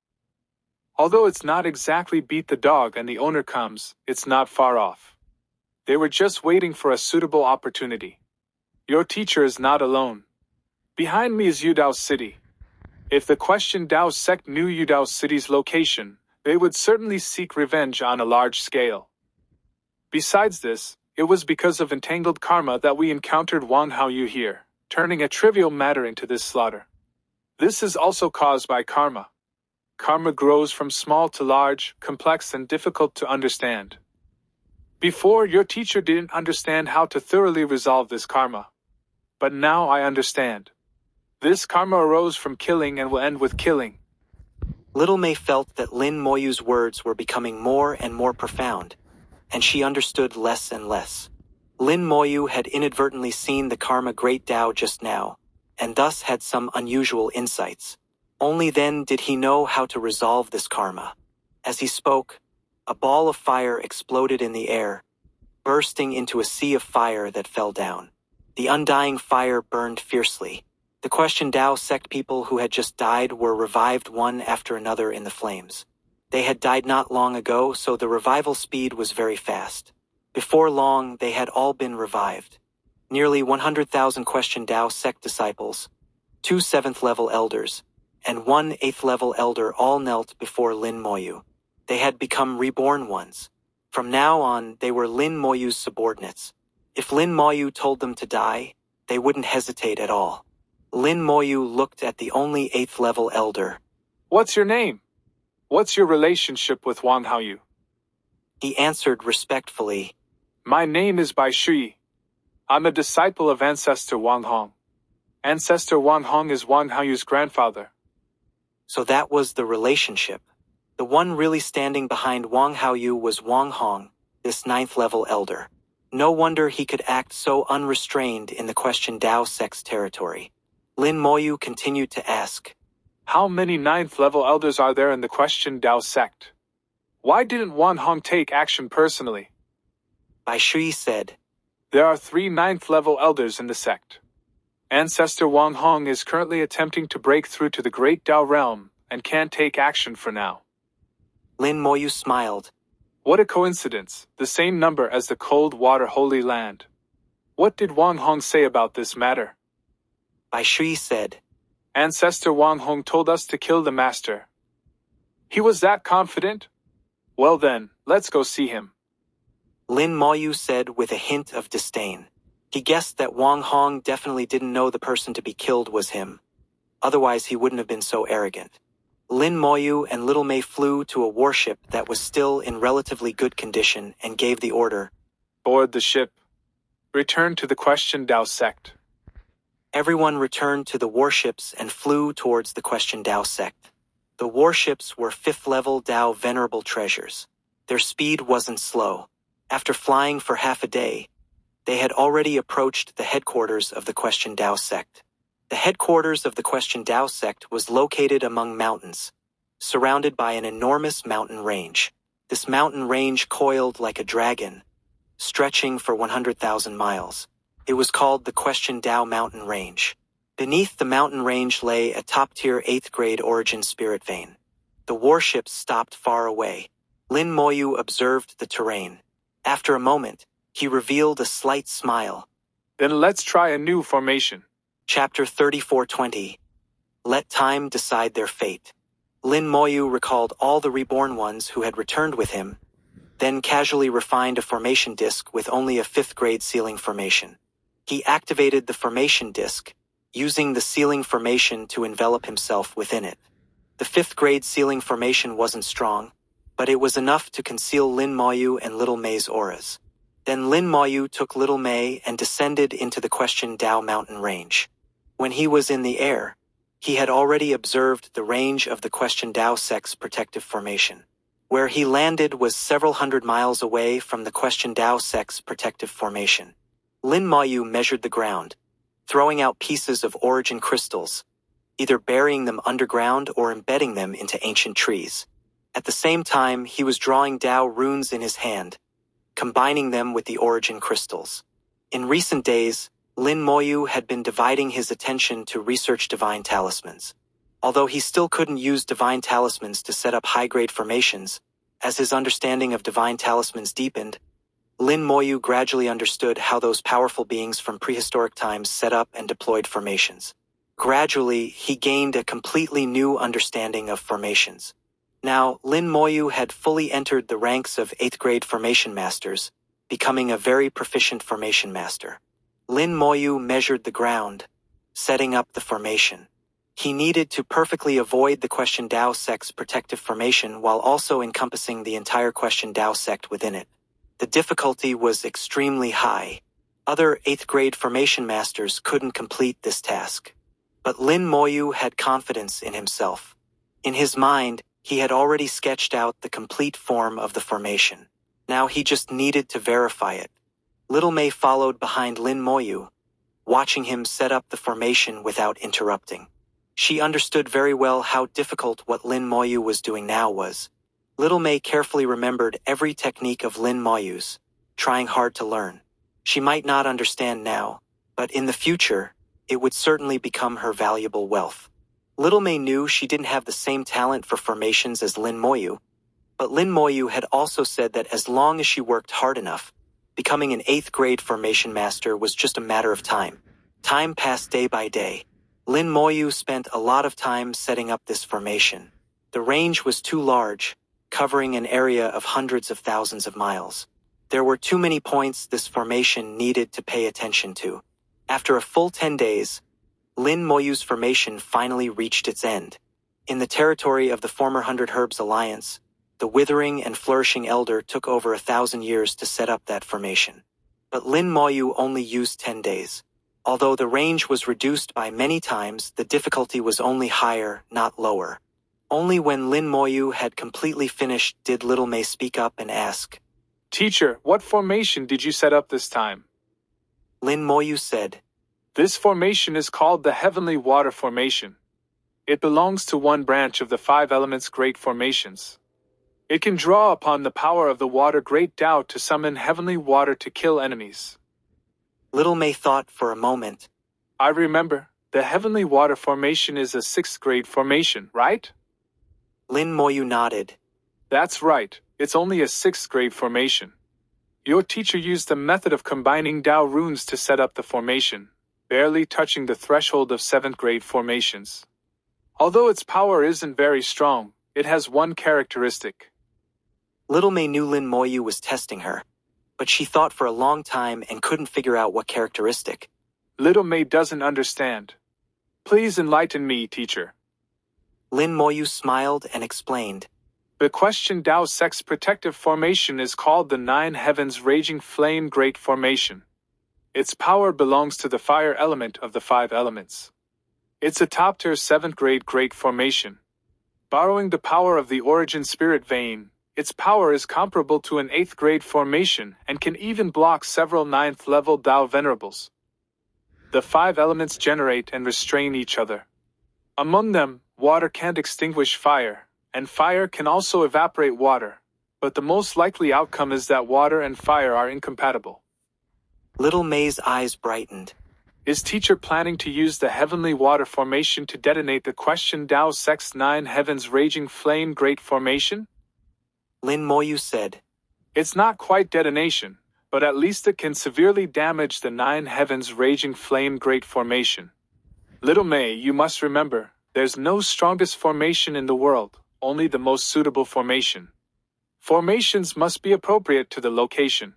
Although it's not exactly beat the dog and the owner comes, it's not far off. They were just waiting for a suitable opportunity. Your teacher is not alone. Behind me is Yudao City. If the Question Dao sect knew Yudao City's location, they would certainly seek revenge on a large scale. Besides this, it was because of entangled karma that we encountered Wang Haoyu here, turning a trivial matter into this slaughter. This is also caused by karma. Karma grows from small to large, complex and difficult to understand. Before, your teacher didn't understand how to thoroughly resolve this karma. But now I understand. This karma arose from killing and will end with killing." Little Mei felt that Lin Moyu's words were becoming more and more profound, and she understood less and less. Lin Moyu had inadvertently seen the karma great Dao just now, and thus had some unusual insights. Only then did he know how to resolve this karma. As he spoke, a ball of fire exploded in the air, bursting into a sea of fire that fell down. The undying fire burned fiercely. The Question Dao sect people who had just died were revived one after another in the flames. They had died not long ago, so the revival speed was very fast. Before long, they had all been revived. Nearly 100,000 Question Dao sect disciples, 2 7th-level elders, and 1 8th-level elder all knelt before Lin Moyu. They had become reborn ones. From now on, they were Lin Moyu's subordinates. If Lin Moyu told them to die, they wouldn't hesitate at all. Lin Moyu looked at the only 8th-level elder. "What's your name? What's your relationship with Wang Haoyu?" He answered respectfully, "My name is Bai Shui. I'm a disciple of Ancestor Wang Hong. Ancestor Wang Hong is Wang Haoyu's grandfather." So that was the relationship. The one really standing behind Wang Haoyu was Wang Hong, this 9th-level elder. No wonder he could act so unrestrained in the Question Dao sect's territory. Lin Moyu continued to ask, "How many 9th-level elders are there in the Question Dao sect? Why didn't Wang Hong take action personally?" Bai Shui said, "There are 3 9th-level elders in the sect. Ancestor Wang Hong is currently attempting to break through to the Great Dao realm and can't take action for now." Lin Moyu smiled. "What a coincidence, the same number as the Cold Water Holy Land. What did Wang Hong say about this matter?" Bai Shui said, "Ancestor Wang Hong told us to kill the master." "He was that confident? Well then, let's go see him." Lin Moyu said with a hint of disdain. He guessed that Wang Hong definitely didn't know the person to be killed was him. Otherwise he wouldn't have been so arrogant. Lin Moyu and Little Mei flew to a warship that was still in relatively good condition and gave the order, Board the ship. Return to the Question Dao sect. Everyone returned to the warships and flew towards the Question Dao sect. The warships were 5th-level Dao venerable treasures. Their speed wasn't slow. After flying for half a day, they had already approached the headquarters of the Question Dao sect. The headquarters of the Question Dao sect was located among mountains, surrounded by an enormous mountain range. This mountain range coiled like a dragon, stretching for 100,000 miles. It was called the Question Dao Mountain Range. Beneath the mountain range lay a top-tier 8th-grade origin spirit vein. The warships stopped far away. Lin Moyu observed the terrain. After a moment, he revealed a slight smile. Then let's try a new formation. Chapter 34:20. Let time decide their fate. Lin Moyu recalled all the reborn ones who had returned with him, then casually refined a formation disc with only a 5th-grade sealing formation. He activated the formation disc, using the sealing formation to envelop himself within it. The 5th-grade sealing formation wasn't strong, but it was enough to conceal Lin Moyu and Little Mei's auras. Then Lin Moyu took Little Mei and descended into the Question Dao mountain range. When he was in the air, he had already observed the range of the Question Dao sect's protective formation. Where he landed was several hundred miles away from the Question Dao sect's protective formation. Lin Moyu measured the ground, throwing out pieces of origin crystals, either burying them underground or embedding them into ancient trees. At the same time, he was drawing Dao runes in his hand, combining them with the origin crystals. In recent days, Lin Moyu had been dividing his attention to research divine talismans. Although he still couldn't use divine talismans to set up high-grade formations, as his understanding of divine talismans deepened, Lin Moyu gradually understood how those powerful beings from prehistoric times set up and deployed formations. Gradually, he gained a completely new understanding of formations. Now, Lin Moyu had fully entered the ranks of 8th-grade formation masters, becoming a very proficient formation master. Lin Moyu measured the ground, setting up the formation. He needed to perfectly avoid the Question Dao sect's protective formation while also encompassing the entire Question Dao sect within it. The difficulty was extremely high. Other 8th-grade formation masters couldn't complete this task. But Lin Moyu had confidence in himself. In his mind, he had already sketched out the complete form of the formation. Now he just needed to verify it. Little Mei followed behind Lin Moyu, watching him set up the formation without interrupting. She understood very well how difficult what Lin Moyu was doing now was. Little Mei carefully remembered every technique of Lin Moyu's, trying hard to learn. She might not understand now, but in the future, it would certainly become her valuable wealth. Little Mei knew she didn't have the same talent for formations as Lin Moyu, but Lin Moyu had also said that as long as she worked hard enough, becoming an 8th-grade formation master was just a matter of time. Time passed day by day. Lin Moyu spent a lot of time setting up this formation. The range was too large, covering an area of hundreds of thousands of miles. There were too many points this formation needed to pay attention to. After a full 10 days, Lin Moyu's formation finally reached its end. In the territory of the former 100 Herbs Alliance, the withering and flourishing elder took over 1,000 years to set up that formation. But Lin Moyu only used 10 days. Although the range was reduced by many times, the difficulty was only higher, not lower. Only when Lin Moyu had completely finished did Little Mei speak up and ask, Teacher, what formation did you set up this time? Lin Moyu said, This formation is called the Heavenly Water Formation. It belongs to one branch of the 5 elements great formations. It can draw upon the power of the water great Tao to summon heavenly water to kill enemies. Little Mei thought for a moment. I remember, the Heavenly Water Formation is a 6th grade formation, right? Lin Moyu nodded. That's right, it's only a 6th grade formation. Your teacher used the method of combining Dao runes to set up the formation, barely touching the threshold of 7th grade formations. Although its power isn't very strong, it has one characteristic. Little Mei knew Lin Moyu was testing her. but she thought for a long time and couldn't figure out what characteristic. Little May doesn't understand. Please enlighten me, teacher. Lin Moyu smiled and explained. The question Tao Sect's protective formation is called the Nine Heavens Raging Flame Great Formation. Its power belongs to the fire element of the five elements. It's a top-tier 7th grade Great Formation. Borrowing the power of the origin spirit vein, its power is comparable to an 8th grade formation and can even block several 9th level Tao Venerables. The five elements generate and restrain each other. Among them, water can't extinguish fire, and fire can also evaporate water, but the most likely outcome is that water and fire are incompatible. Little May's eyes brightened. Is teacher planning to use the heavenly water formation to detonate the question Tao Sect's 9 Heavens Raging Flame Great Formation? Lin Moyu said. It's not quite detonation, but at least it can severely damage the 9 Heavens Raging Flame Great Formation. Little May, you must remember, there's no strongest formation in the world, only the most suitable formation. Formations must be appropriate to the location.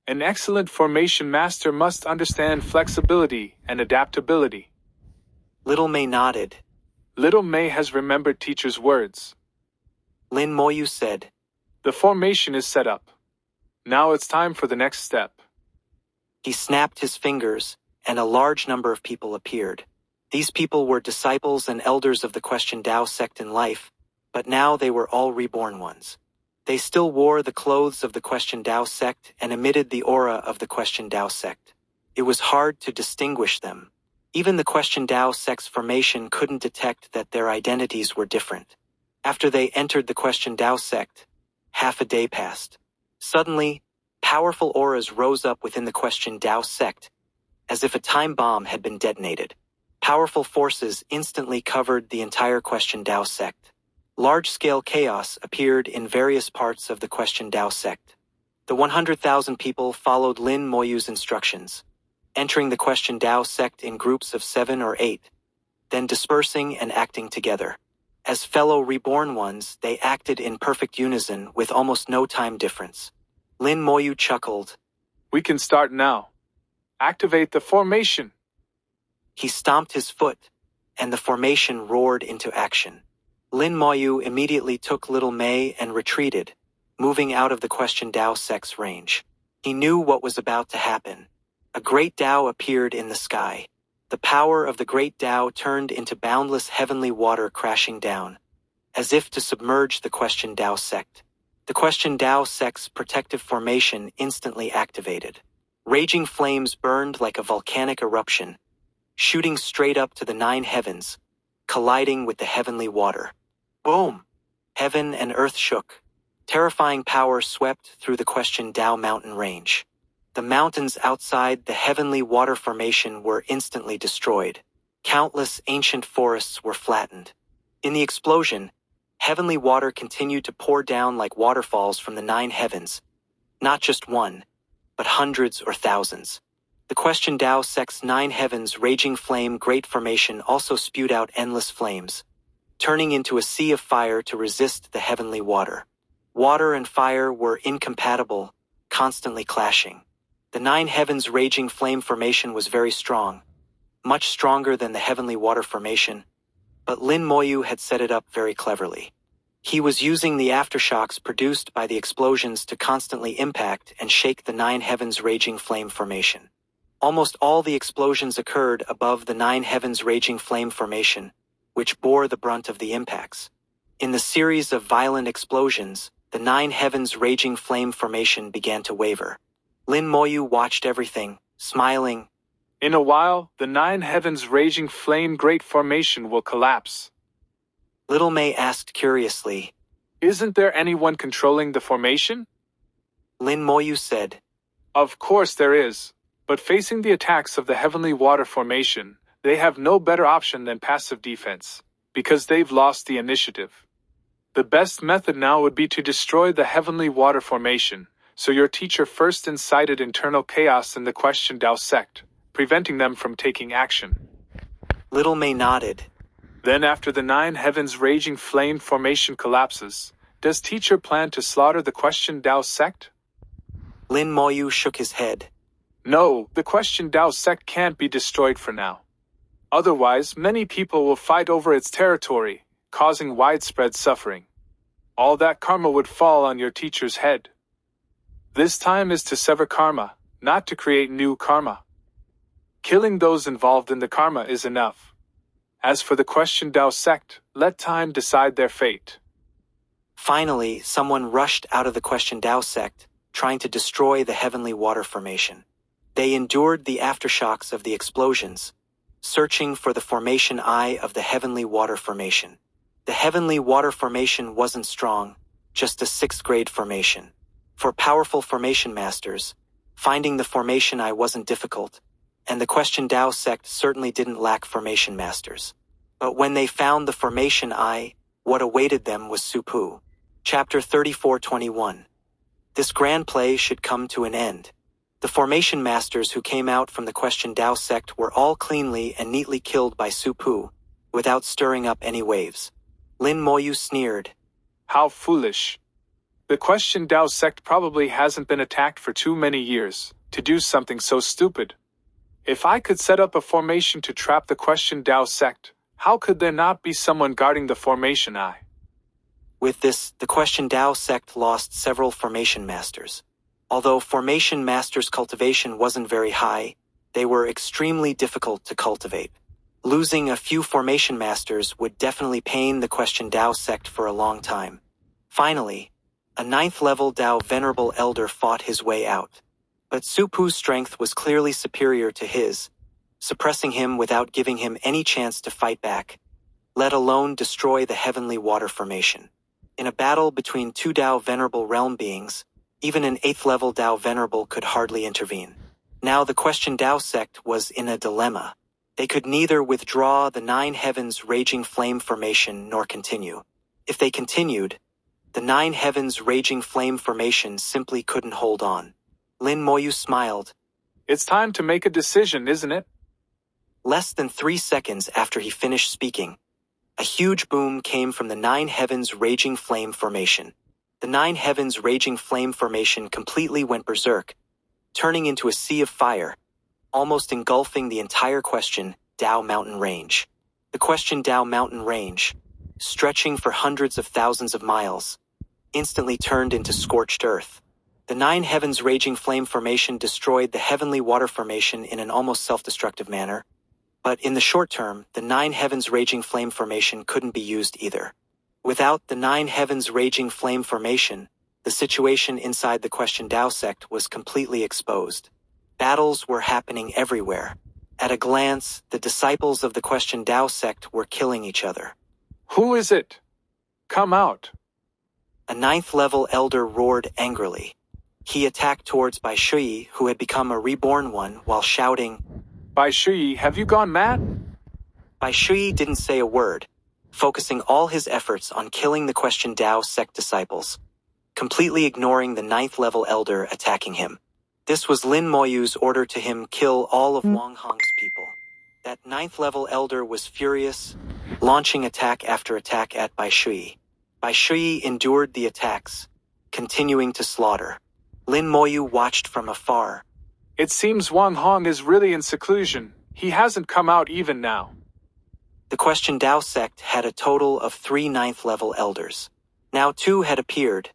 An excellent formation master must understand flexibility and adaptability. Little May nodded. Little May has remembered teacher's words. Lin Moyu said. The formation is set up. Now it's time for the next step. He snapped his fingers, and a large number of people appeared. These people were disciples and elders of the Question Tao sect in life, but now they were all reborn ones. They still wore the clothes of the Question Tao sect and emitted the aura of the Question Tao sect. It was hard to distinguish them. Even the Question Tao sect's formation couldn't detect that their identities were different. After they entered the Question Tao sect, half a day passed. Suddenly, powerful auras rose up within the Question Tao sect, as if a time bomb had been detonated. Powerful forces instantly covered the entire Question Tao sect. Large-scale chaos appeared in various parts of the Question Tao sect. The 100,000 people followed Lin Moyu's instructions, entering the Question Tao sect in groups of 7 or 8, then dispersing and acting together. As fellow reborn ones, they acted in perfect unison with almost no time difference. Lin Moyu chuckled. We can start now. Activate the formation. He stomped his foot, and the formation roared into action. Lin Moyu immediately took Little May and retreated, moving out of the Question Tao sect's range. He knew what was about to happen. A great Tao appeared in the sky. The power of the great Tao turned into boundless heavenly water crashing down, as if to submerge the Question Tao sect. The Question Tao sect's protective formation instantly activated. Raging flames burned like a volcanic eruption, shooting straight up to the 9 heavens, colliding with the heavenly water. Boom! Heaven and earth shook. Terrifying power swept through the Question Tao mountain range. The mountains outside the heavenly water formation were instantly destroyed. Countless ancient forests were flattened. In the explosion, heavenly water continued to pour down like waterfalls from the 9 heavens. Not just one, but hundreds or thousands. The Question Tao sect's 9 heavens raging flame great formation also spewed out endless flames, turning into a sea of fire to resist the heavenly water. Water and fire were incompatible, constantly clashing. The 9 heavens raging flame formation was very strong, much stronger than the heavenly water formation, but Lin Moyu had set it up very cleverly. He was using the aftershocks produced by the explosions to constantly impact and shake the 9 heavens raging flame formation. Almost all the explosions occurred above the 9 heavens raging flame formation, which bore the brunt of the impacts. In the series of violent explosions, the 9 heavens raging flame formation began to waver. Lin Moyu watched everything, smiling. In a while, the 9 heavens raging flame great formation will collapse. Little May asked curiously. Isn't there anyone controlling the formation? Lin Moyu said. Of course there is, but facing the attacks of the heavenly water formation, they have no better option than passive defense, because they've lost the initiative. The best method now would be to destroy the heavenly water formation, so your teacher first incited internal chaos in the Question Tao sect, preventing them from taking action. Little May nodded. Then after the 9 heavens raging flame formation collapses, does teacher plan to slaughter the Question Tao sect? Lin Moyu shook his head. No, the Question Dao sect can't be destroyed for now. Otherwise, many people will fight over its territory, causing widespread suffering. All that karma would fall on your teacher's head. This time is to sever karma, not to create new karma. Killing those involved in the karma is enough. As for the Question Dao sect, let time decide their fate. Finally, someone rushed out of the Question Dao sect, trying to destroy the heavenly water formation. They endured the aftershocks of the explosions, searching for the formation eye of the heavenly water formation. The heavenly water formation wasn't strong, just a 6th grade formation. For powerful formation masters, finding the formation eye wasn't difficult, and the Question Dao sect certainly didn't lack formation masters. But when they found the formation eye, what awaited them was Supu. Chapter 34:21. This grand play should come to an end. The formation masters who came out from the Question Dao sect were all cleanly and neatly killed by Supu, without stirring up any waves. Lin Moyu sneered. How foolish. The Question Dao sect probably hasn't been attacked for too many years to do something so stupid. If I could set up a formation to trap the Question Dao sect, how could there not be someone guarding the formation eye? With this, the Question Dao sect lost several formation masters. Although formation masters' cultivation wasn't very high, they were extremely difficult to cultivate. Losing a few formation masters would definitely pain the Question Dao sect for a long time. Finally, a 9th level Dao Venerable Elder fought his way out. But Supu's strength was clearly superior to his, suppressing him without giving him any chance to fight back, let alone destroy the heavenly water formation. In a battle between 2 Dao Venerable realm beings, even an 8th level Dao Venerable could hardly intervene. Now the Question Dao sect was in a dilemma. They could neither withdraw the 9 heavens raging flame formation nor continue. If they continued, the 9 heavens raging flame formation simply couldn't hold on. Lin Moyu smiled. It's time to make a decision, isn't it? Less than 3 seconds after he finished speaking, a huge boom came from the 9 heavens raging flame formation. The 9 heavens raging flame formation completely went berserk, turning into a sea of fire, almost engulfing the entire Question Dao mountain range. The Question Dao mountain range, stretching for hundreds of thousands of miles, instantly turned into scorched earth. The 9 heavens raging flame formation destroyed the heavenly water formation in an almost self-destructive manner, but in the short term, the 9 heavens raging flame formation couldn't be used either. Without the 9 heavens raging flame formation, the situation inside the Question Dao sect was completely exposed. Battles were happening everywhere. At a glance, the disciples of the Question Dao sect were killing each other. Who is it? Come out. A 9th level elder roared angrily. He attacked towards Bai Shui, who had become a reborn one, while shouting, Bai Shui, have you gone mad? Bai Shui didn't say a word, focusing all his efforts on killing the Question Dao sect disciples, completely ignoring the 9th level elder attacking him. This was Lin Moyu's order to him: kill all of Wang Hong's people. That 9th level elder was furious, launching attack after attack at Bai Shui. Bai Shui endured the attacks, continuing to slaughter. Lin Moyu watched from afar. It seems Wang Hong is really in seclusion. He hasn't come out even now. The Question Dao sect had a total of 3 9th level elders. Now 2 had appeared,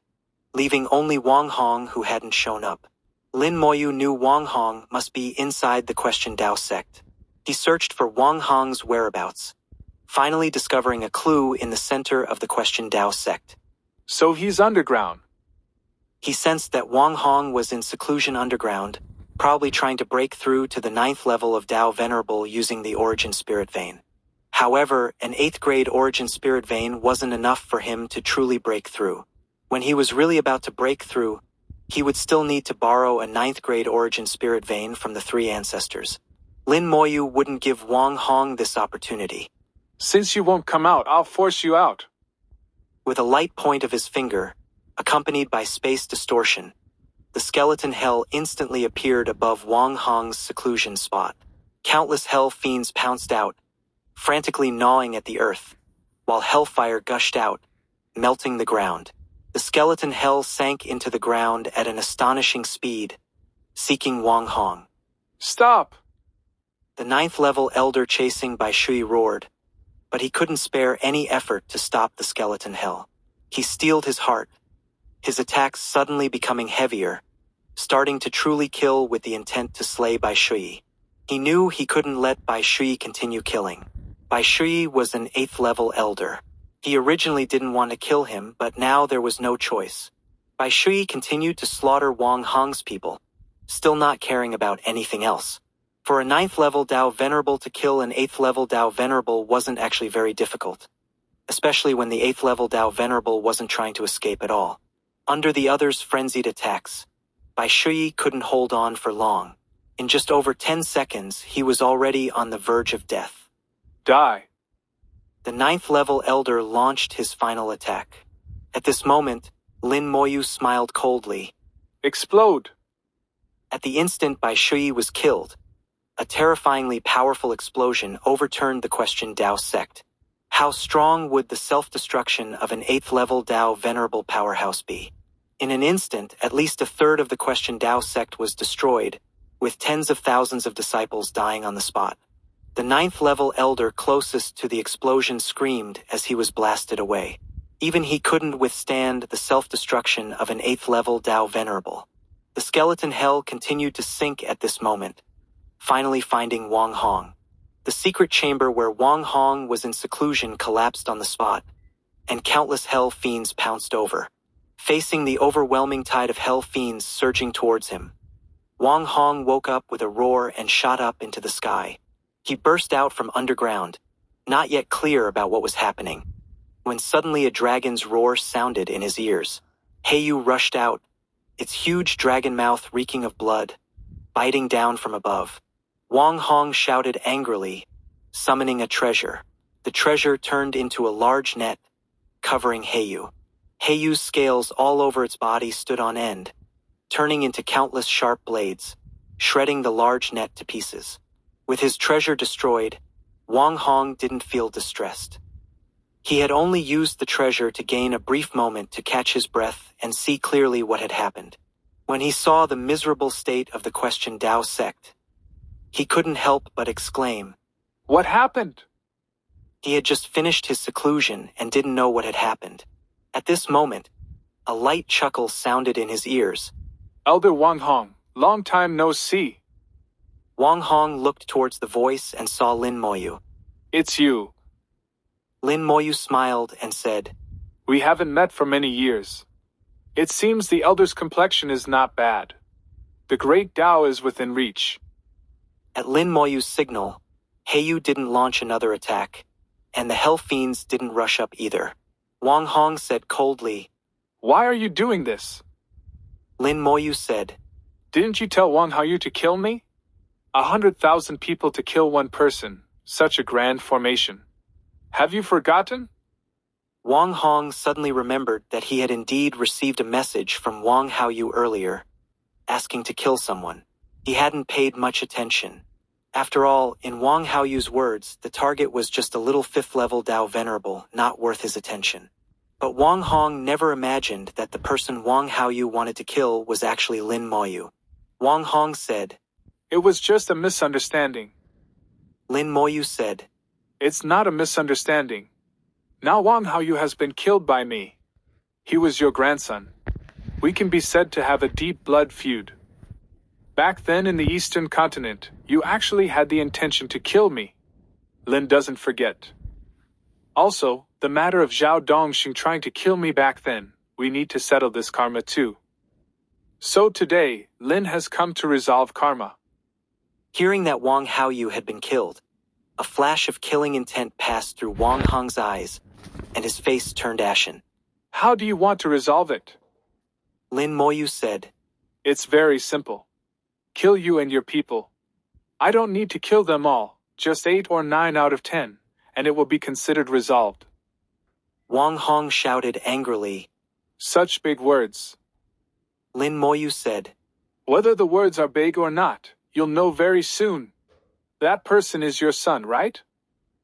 leaving only Wang Hong who hadn't shown up. Lin Moyu knew Wang Hong must be inside the Question Dao sect. He searched for Wang Hong's whereabouts, finally discovering a clue in the center of the Question Dao sect. So he's underground. He sensed that Wang Hong was in seclusion underground, probably trying to break through to the 9th level of Dao Venerable using the Origin Spirit Vein. However, an 8th grade Origin Spirit Vein wasn't enough for him to truly break through. When he was really about to break through, he would still need to borrow a 9th grade Origin Spirit Vein from the 3 ancestors. Lin Moyu wouldn't give Wang Hong this opportunity. Since you won't come out, I'll force you out. With a light point of his finger, accompanied by space distortion, the skeleton hell instantly appeared above Wang Hong's seclusion spot. Countless hell fiends pounced out, frantically gnawing at the earth, while hellfire gushed out, melting the ground. The skeleton hell sank into the ground at an astonishing speed, seeking Wang Hong. Stop! The 9th level elder chasing Bai Shui roared, but he couldn't spare any effort to stop the skeleton hell. He steeled his heart, his attacks suddenly becoming heavier, starting to truly kill with the intent to slay Bai Shui. He knew he couldn't let Bai Shui continue killing. Bai Shui was an 8th level elder. He originally didn't want to kill him, but now there was no choice. Bai Shui continued to slaughter Wang Hong's people, still not caring about anything else. For a 9th level Dao Venerable to kill an 8th level Dao Venerable wasn't actually very difficult, especially when the 8th level Dao Venerable wasn't trying to escape at all. Under the other's frenzied attacks, Bai Shui couldn't hold on for long. In just over 10 seconds, he was already on the verge of death. Die! The 9th level elder launched his final attack. At this moment, Lin Moyu smiled coldly. Explode! At the instant Bai Shui was killed, a terrifyingly powerful explosion overturned the questioned Dao sect. How strong would the self-destruction of an 8th level Dao Venerable powerhouse be? In an instant, at least a third of the questioned Dao sect was destroyed, with tens of thousands of disciples dying on the spot. The 9th level elder closest to the explosion screamed as he was blasted away. Even he couldn't withstand the self-destruction of an 8th level Dao Venerable. The skeleton hell continued to sink at this moment, finally finding Wang Hong. The secret chamber where Wang Hong was in seclusion collapsed on the spot, and countless hell fiends pounced over. Facing the overwhelming tide of hell fiends surging towards him, Wang Hong woke up with a roar and shot up into the sky. He burst out from underground, not yet clear about what was happening, when suddenly a dragon's roar sounded in his ears. Heiyu rushed out, its huge dragon mouth reeking of blood, biting down from above. Wang Hong shouted angrily, summoning a treasure. The treasure turned into a large net, covering Heiyu. Heiyu's scales all over its body stood on end, turning into countless sharp blades, shredding the large net to pieces. With his treasure destroyed, Wang Hong didn't feel distressed. He had only used the treasure to gain a brief moment to catch his breath and see clearly what had happened. When he saw the miserable state of the questioned Dao sect, he couldn't help but exclaim, What happened? He had just finished his seclusion and didn't know what had happened. At this moment, a light chuckle sounded in his ears. Elder Wang Hong, long time no see. Wang Hong looked towards the voice and saw Lin Moyu. It's you. Lin Moyu smiled and said, We haven't met for many years. It seems the elder's complexion is not bad. The great Dao is within reach. At Lin Moyu's signal, Heiyu didn't launch another attack, and the hell fiends didn't rush up either. Wang Hong said coldly, Why are you doing this? Lin Moyu said, Didn't you tell Wang Haoyu to kill me? 100,000 people to kill one person, such a grand formation. Have you forgotten? Wang Hong suddenly remembered that he had indeed received a message from Wang Haoyu earlier, asking to kill someone. He hadn't paid much attention. After all, in Wang Haoyu's words, the target was just a little 5th level Dao Venerable, not worth his attention. But Wang Hong never imagined that the person Wang Haoyu wanted to kill was actually Lin Moyu. Wang Hong said, It was just a misunderstanding. Lin Moyu said, It's not a misunderstanding. Now Wang Haoyu has been killed by me. He was your grandson. We can be said to have a deep blood feud. Back then in the Eastern continent, you actually had the intention to kill me. Lin doesn't forget. Also, the matter of Zhao Dongxing trying to kill me back then, we need to settle this karma too. So today, Lin has come to resolve karma. Hearing that Wang Haoyu had been killed, a flash of killing intent passed through Wang Hong's eyes, and his face turned ashen. How do you want to resolve it? Lin Moyu said, It's very simple. Kill you and your people. I don't need to kill them all, just 8 or 9 out of 10, and it will be considered resolved. Wang Hong shouted angrily, Such big words. Lin Moyu said, Whether the words are big or not, you'll know very soon. That person is your son, right?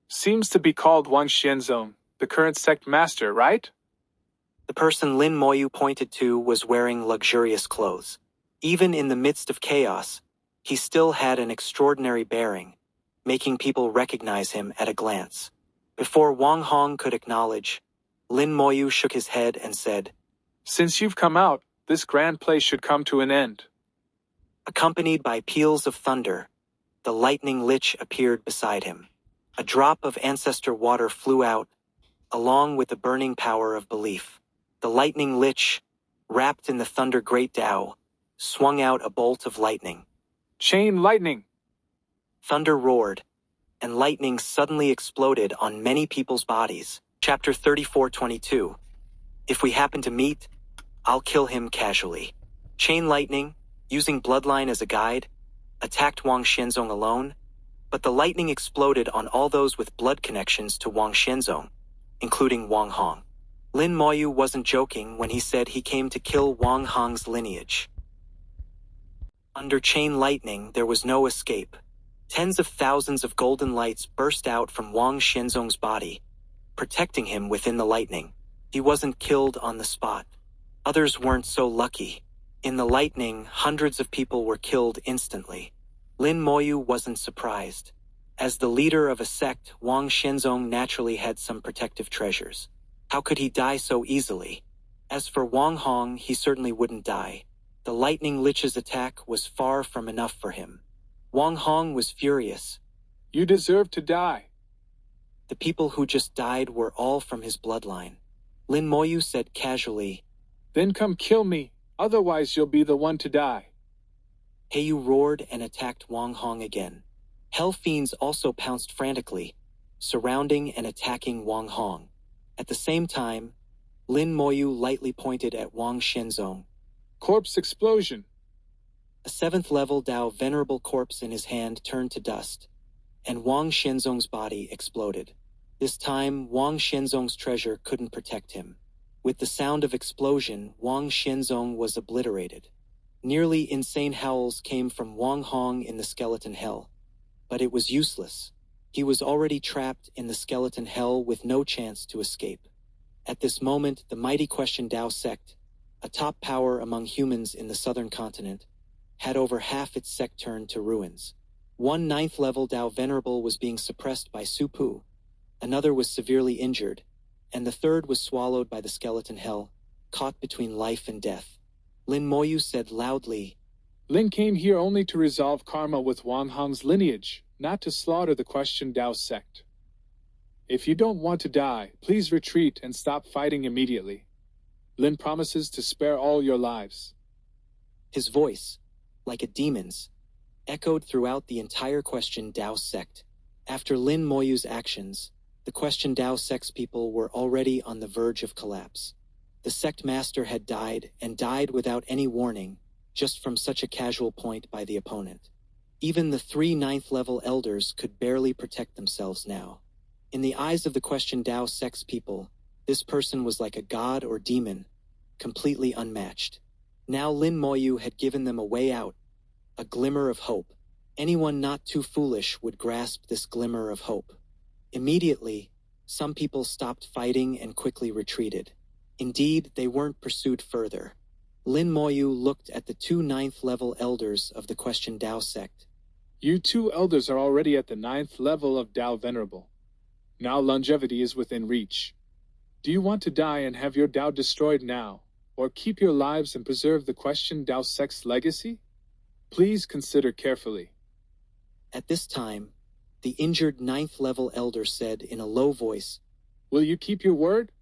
Seems to be called Wang Xianzong, the current sect master, right? The person Lin Moyu pointed to was wearing luxurious clothes. Even in the midst of chaos, he still had an extraordinary bearing, making people recognize him at a glance. Before Wang Hong could acknowledge, Lin Moyu shook his head and said, "Since you've come out, this grand play should come to an end." Accompanied by peals of thunder, the lightning lich appeared beside him. A drop of ancestor water flew out, along with the burning power of belief. The lightning lich, wrapped in the thunder great Tao, swung out a bolt of lightning. Chain lightning! Thunder roared, and lightning suddenly exploded on many people's bodies. Chapter 34:22. If we happen to meet, I'll kill him casually. Chain lightning, using bloodline as a guide, attacked Wang Xianzong alone, but the lightning exploded on all those with blood connections to Wang Xianzong, including Wang Hong. Lin Moyu wasn't joking when he said he came to kill Wang Hong's lineage. Under chain lightning, there was no escape. Tens of thousands of golden lights burst out from Wang Xianzong's body, protecting him within the lightning. He wasn't killed on the spot. Others weren't so lucky. In the lightning, hundreds of people were killed instantly. Lin Moyu wasn't surprised. As the leader of a sect, Wang Xianzong naturally had some protective treasures. How could he die so easily? As for Wang Hong, he certainly wouldn't die. The lightning lich's attack was far from enough for him. Wang Hong was furious. "You deserve to die." The people who just died were all from his bloodline. Lin Moyu said casually, "Then come kill me, otherwise you'll be the one to die." Heyu roared and attacked Wang Hong again. Hell fiends also pounced frantically, surrounding and attacking Wang Hong. At the same time, Lin Moyu lightly pointed at Wang Xianzong. Corpse explosion. A 7th level Dao venerable corpse in his hand turned to dust, and Wang Xianzong's body exploded. This time, Wang Xianzong's treasure couldn't protect him. With the sound of explosion, Wang Xianzong was obliterated. Nearly insane howls came from Wang Hong in the skeleton hell, but it was useless. He was already trapped in the skeleton hell with no chance to escape. At this moment, the mighty Question Dao sect, a top power among humans in the southern continent, had over half its sect turned to ruins. One 9th level Dao venerable was being suppressed by Su Pu, another was severely injured, and the third was swallowed by the skeleton hell, caught between life and death. Lin Moyu said loudly, "Lin came here only to resolve karma with Wang Hong's lineage, not to slaughter the Question Dao sect. If you don't want to die, please retreat and stop fighting immediately. Lin promises to spare all your lives." His voice, like a demon's, echoed throughout the entire Question Dao sect. After Lin Moyu's actions, the Question Dao sect's people were already on the verge of collapse. The sect master had died, and died without any warning, just from such a casual point by the opponent. Even the 3 9th level elders could barely protect themselves now. In the eyes of the Question Dao sect's people, this person was like a god or demon, completely unmatched. Now Lin Moyu had given them a way out, a glimmer of hope. Anyone not too foolish would grasp this glimmer of hope. Immediately, some people stopped fighting and quickly retreated. Indeed, they weren't pursued further. Lin Moyu looked at the 2 9th level elders of the Question Dao sect. "You 2 elders are already at the 9th level of Dao Venerable. Now longevity is within reach. Do you want to die and have your Dao destroyed now, or keep your lives and preserve the Question Dao sect's legacy? Please consider carefully." At this time, the injured 9th level elder said in a low voice, "Will you keep your word?"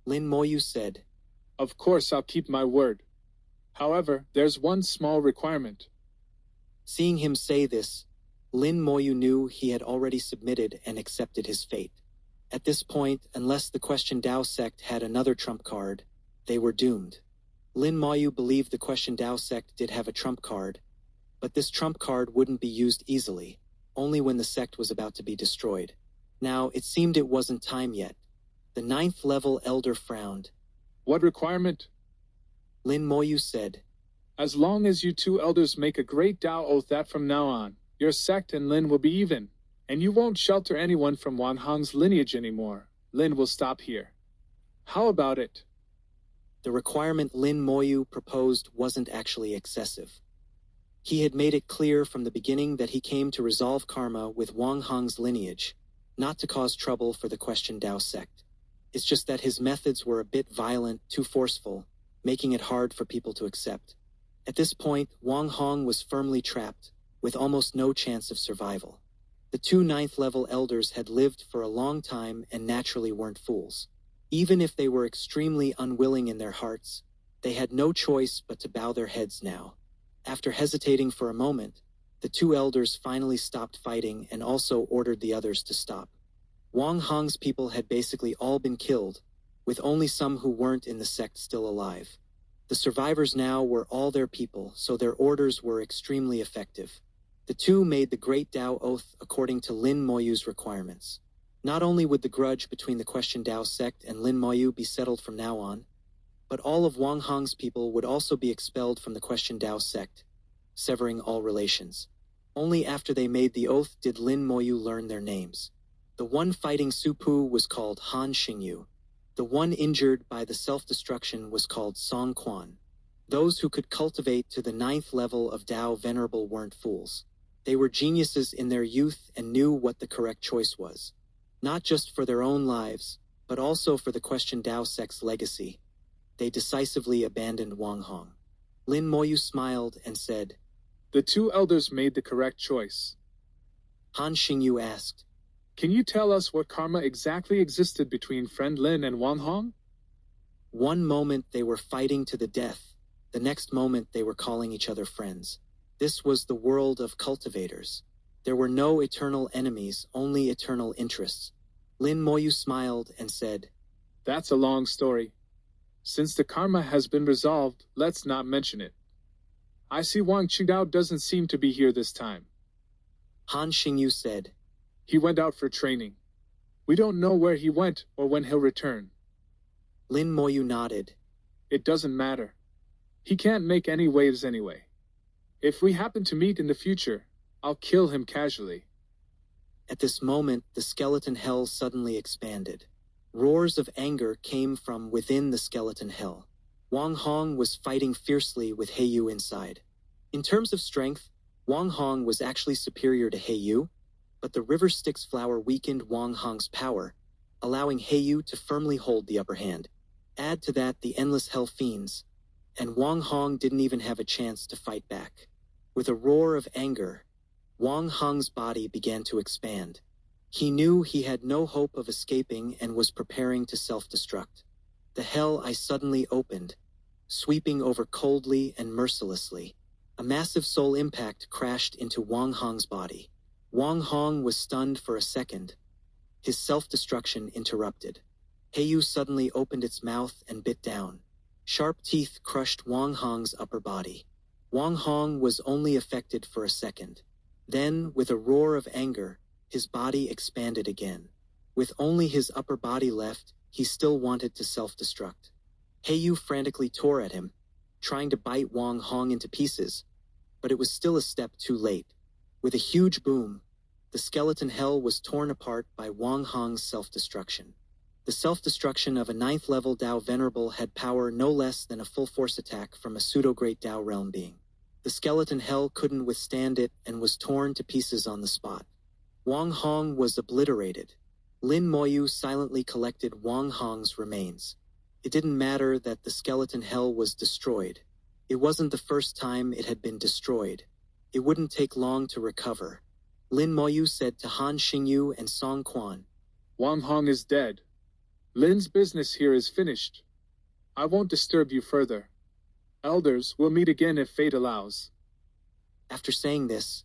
Lin Moyu said, "Of course I'll keep my word. However, there's one small requirement." Seeing him say this, Lin Moyu knew he had already submitted and accepted his fate. At this point, unless the Question Dao sect had another trump card, they were doomed. Lin Moyu believed the Question Dao sect did have a trump card, but this trump card wouldn't be used easily, only when the sect was about to be destroyed. Now, it seemed it wasn't time yet. The 9th level elder frowned. "What requirement?" Lin Moyu said, "As long as you 2 elders make a great Dao oath that from now on, your sect and Lin will be even, and you won't shelter anyone from Wang Hong's lineage anymore, Lin will stop here. How about it?" The requirement Lin Moyu proposed wasn't actually excessive. He had made it clear from the beginning that he came to resolve karma with Wang Hong's lineage, not to cause trouble for the Question Dao sect. It's just that his methods were a bit violent, too forceful, making it hard for people to accept. At this point, Wang Hong was firmly trapped, with almost no chance of survival. The two ninth-level elders had lived for a long time and naturally weren't fools. Even if they were extremely unwilling in their hearts, they had no choice but to bow their heads now. After hesitating for a moment, the two elders finally stopped fighting and also ordered the others to stop. Wang Hong's people had basically all been killed, with only some who weren't in the sect still alive. The survivors now were all their people, so their orders were extremely effective. The two made the Great Dao Oath according to Lin Moyu's requirements. Not only would the grudge between the Question Dao sect and Lin Moyu be settled from now on, but all of Wang Hong's people would also be expelled from the Question Dao sect, severing all relations. Only after they made the oath did Lin Moyu learn their names. The one fighting Supu was called Han Xingyu. The one injured by the self-destruction was called Song Quan. Those who could cultivate to the 9th level of Dao Venerable weren't fools. They were geniuses in their youth and knew what the correct choice was. Not just for their own lives, but also for the Question Dao sect's legacy. They decisively abandoned Wang Hong. Lin Moyu smiled and said, "The two elders made the correct choice." Han Xingyu asked, "Can you tell us what karma exactly existed between friend Lin and Wang Hong?" One moment they were fighting to the death, the next moment they were calling each other friends. This was the world of cultivators. There were no eternal enemies, only eternal interests. Lin Moyu smiled and said, "That's a long story. Since the karma has been resolved, let's not mention it. I see Wang Qingdao doesn't seem to be here this time." Han Xingyu said, "He went out for training. We don't know where he went or when he'll return." Lin Moyu nodded. "It doesn't matter. He can't make any waves anyway. If we happen to meet in the future, I'll kill him casually." At this moment, the skeleton hell suddenly expanded. Roars of anger came from within the skeleton hell. Wang Hong was fighting fiercely with Heiyu inside. In terms of strength, Wang Hong was actually superior to Heiyu, but the River Styx flower weakened Wang Hong's power, allowing Heiyu to firmly hold the upper hand. Add to that the endless hell fiends, and Wang Hong didn't even have a chance to fight back. With a roar of anger, Wang Hong's body began to expand. He knew he had no hope of escaping and was preparing to self-destruct. The hell eye suddenly opened, sweeping over coldly and mercilessly. A massive soul impact crashed into Wang Hong's body. Wang Hong was stunned for a second. His self-destruction interrupted. Heiyu suddenly opened its mouth and bit down. Sharp teeth crushed Wang Hong's upper body. Wang Hong was only affected for a second. Then, with a roar of anger, his body expanded again. With only his upper body left, he still wanted to self-destruct. Heiyu frantically tore at him, trying to bite Wang Hong into pieces, but it was still a step too late. With a huge boom, the skeleton hell was torn apart by Wang Hong's self-destruction. The self-destruction of a 9th level Dao Venerable had power no less than a full force attack from a pseudo-great Dao realm being. The skeleton hell couldn't withstand it and was torn to pieces on the spot. Wang Hong was obliterated. Lin Moyu silently collected Wang Hong's remains. It didn't matter that the skeleton hell was destroyed. It wasn't the first time it had been destroyed. It wouldn't take long to recover. Lin Moyu said to Han Xingyu and Song Quan, "Wang Hong is dead. Lin's business here is finished. I won't disturb you further. Elders, we'll meet again if fate allows." After saying this,